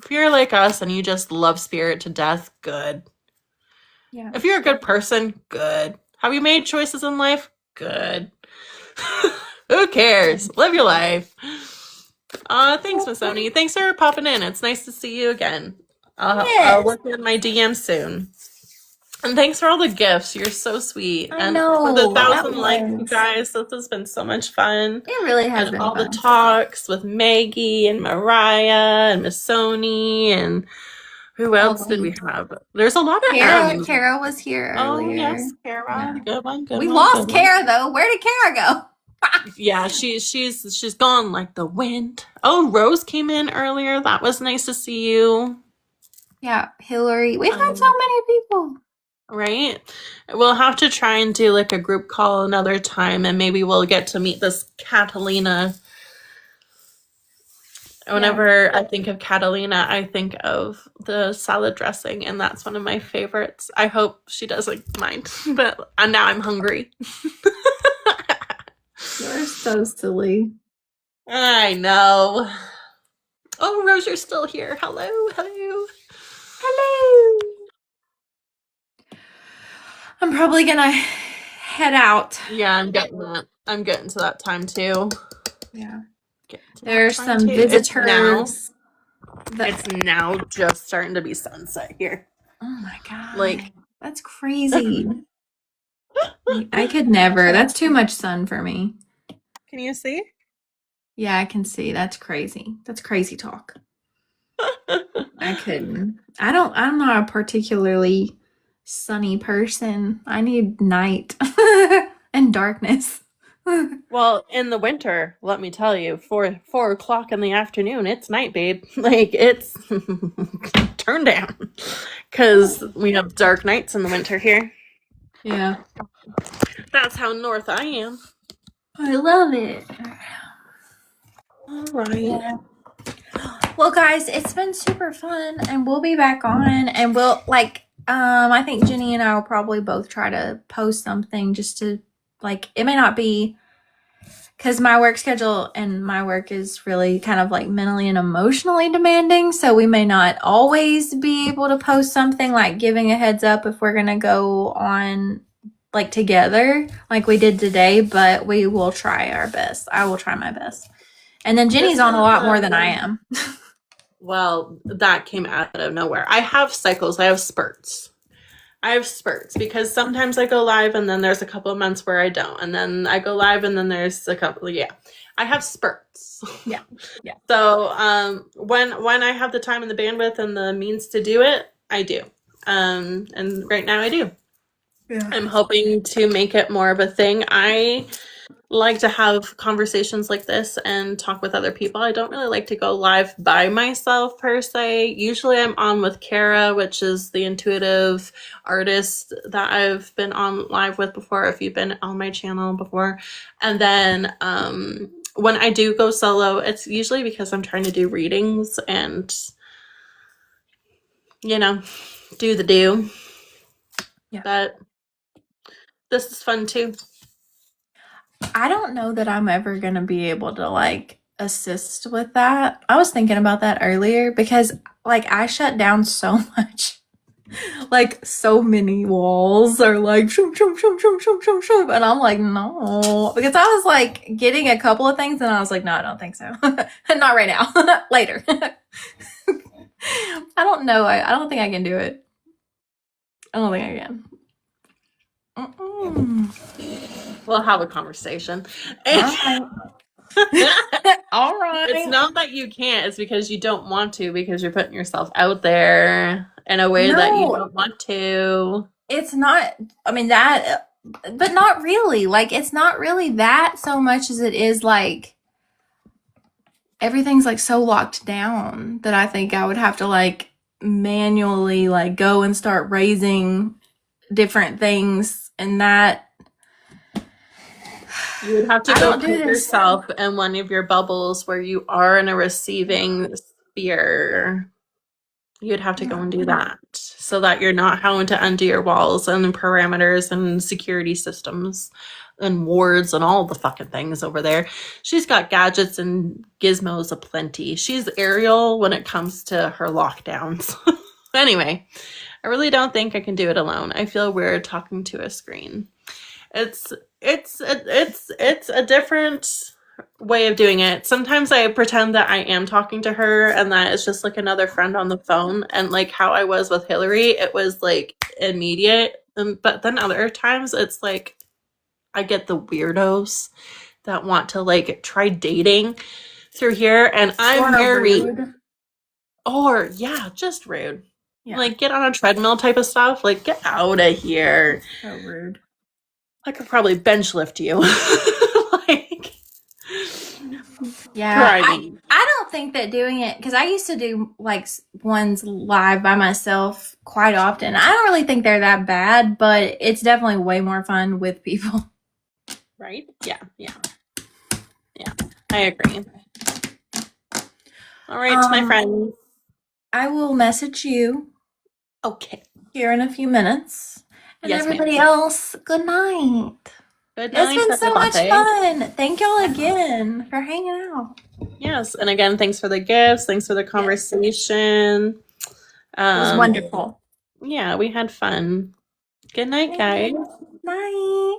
If you're like us and you just love spirit to death, good. Yeah. If you're a good person, good. Have you made choices in life? Good. Who cares? Live your life. Thanks, Miss Oni. Thanks for popping in. It's nice to see you again. I'll look in my DM soon. And thanks for all the gifts. You're so sweet. I know. For the 1,000 likes, you guys. This has been so much fun. It really has been all fun. The talks with Maggie and Mariah and Miss Sony, and who else did we have? There's a lot of Kara was here earlier. Oh, yes, Kara. Yeah. Good one. We lost Kara, though. Where did Kara go? Yeah, she's gone like the wind. Oh, Rose came in earlier. That was nice to see you. Yeah, Hillary. We've had so many people. Right? We'll have to try and do like a group call another time, and maybe we'll get to meet this Catalina. Whenever I think of Catalina, I think of the salad dressing, and that's one of my favorites. I hope she doesn't mind, but now I'm hungry. You're so silly. I know. Oh, Rose, you're still here. Hello. I'm probably gonna head out. Yeah, I'm getting that. I'm getting to that time too. Yeah. There's some visitors. It's now just starting to be sunset here. Oh my God. Like That's crazy. I could never. That's too much sun for me. Can you see? Yeah, I can see. That's crazy. That's crazy talk. I couldn't. I'm not a particularly sunny person. I need night and darkness. Well, in the winter, let me tell you, 4 o'clock in the afternoon, it's night, babe. Like, it's turn down. Because we have dark nights in the winter here. Yeah. That's how north I am. I love it. All right. Yeah. Well, guys, it's been super fun, and we'll be back on, and we'll I think Jenny and I will probably both try to post something just to it may not be because my work schedule and my work is really kind of like mentally and emotionally demanding, so we may not always be able to post something like giving a heads up if we're gonna go on together like we did today, but we will try our best. I will try my best. And then Jenny's on a lot more than I am. Well, that came out of nowhere. I have cycles. I have spurts. Because sometimes I go live and then there's a couple of months where I don't. And then I go live and then there's a couple, I have spurts. Yeah. Yeah. So when I have the time and the bandwidth and the means to do it, I do. And right now I do. Yeah. I'm hoping to make it more of a thing. I like to have conversations like this and talk with other people. I don't really like to go live by myself per se. Usually I'm on with Kara, which is the intuitive artist that I've been on live with before, if you've been on my channel before. And then when I do go solo, it's usually because I'm trying to do readings and, do the do. Yeah. But this is fun too. I don't know that I'm ever going to be able to assist with that. I was thinking about that earlier because I shut down so much. So many walls are shoom, shoom, shoom, shoom, shoom, shoom, shoom. And I'm like, no. Because I was getting a couple of things and I was like, no, I don't think so. Not right now. Later. I don't know. I don't think I can do it. I don't think I can. We'll have a conversation. All right. All right. It's not that you can't, it's because you don't want to, because you're putting yourself out there in a way that you don't want to. It's not, that, but not really. It's not really that so much as it is everything's so locked down that I think I would have to manually go and start raising different things, and that you would have to go put yourself in one of your bubbles where you are in a receiving sphere. You'd have to go and do that so that you're not having to undo your walls and parameters and security systems and wards and all the fucking things over there. She's got gadgets and gizmos aplenty. She's Ariel when it comes to her lockdowns. Anyway, I really don't think I can do it alone. I feel weird talking to a screen. It's a different way of doing it. Sometimes I pretend that I am talking to her and that it's just another friend on the phone, and how I was with Hillary, it was immediate. But then other times it's I get the weirdos that want to try dating through here, and I'm married. Rude. Or just rude. Yeah. Get on a treadmill type of stuff. Get out of here. So rude. I could probably bench lift you. Yeah, I don't think that doing it, because I used to do ones live by myself quite often. I don't really think they're that bad, but it's definitely way more fun with people. Right? Yeah. I agree. All right, my friend. I will message you. Okay. Here in a few minutes. And yes, everybody else, good night. Good night. It's been so much fun. Thank y'all again for hanging out. Yes, and again, thanks for the gifts. Thanks for the conversation. It was wonderful. Yeah, we had fun. Good night, guys. Night.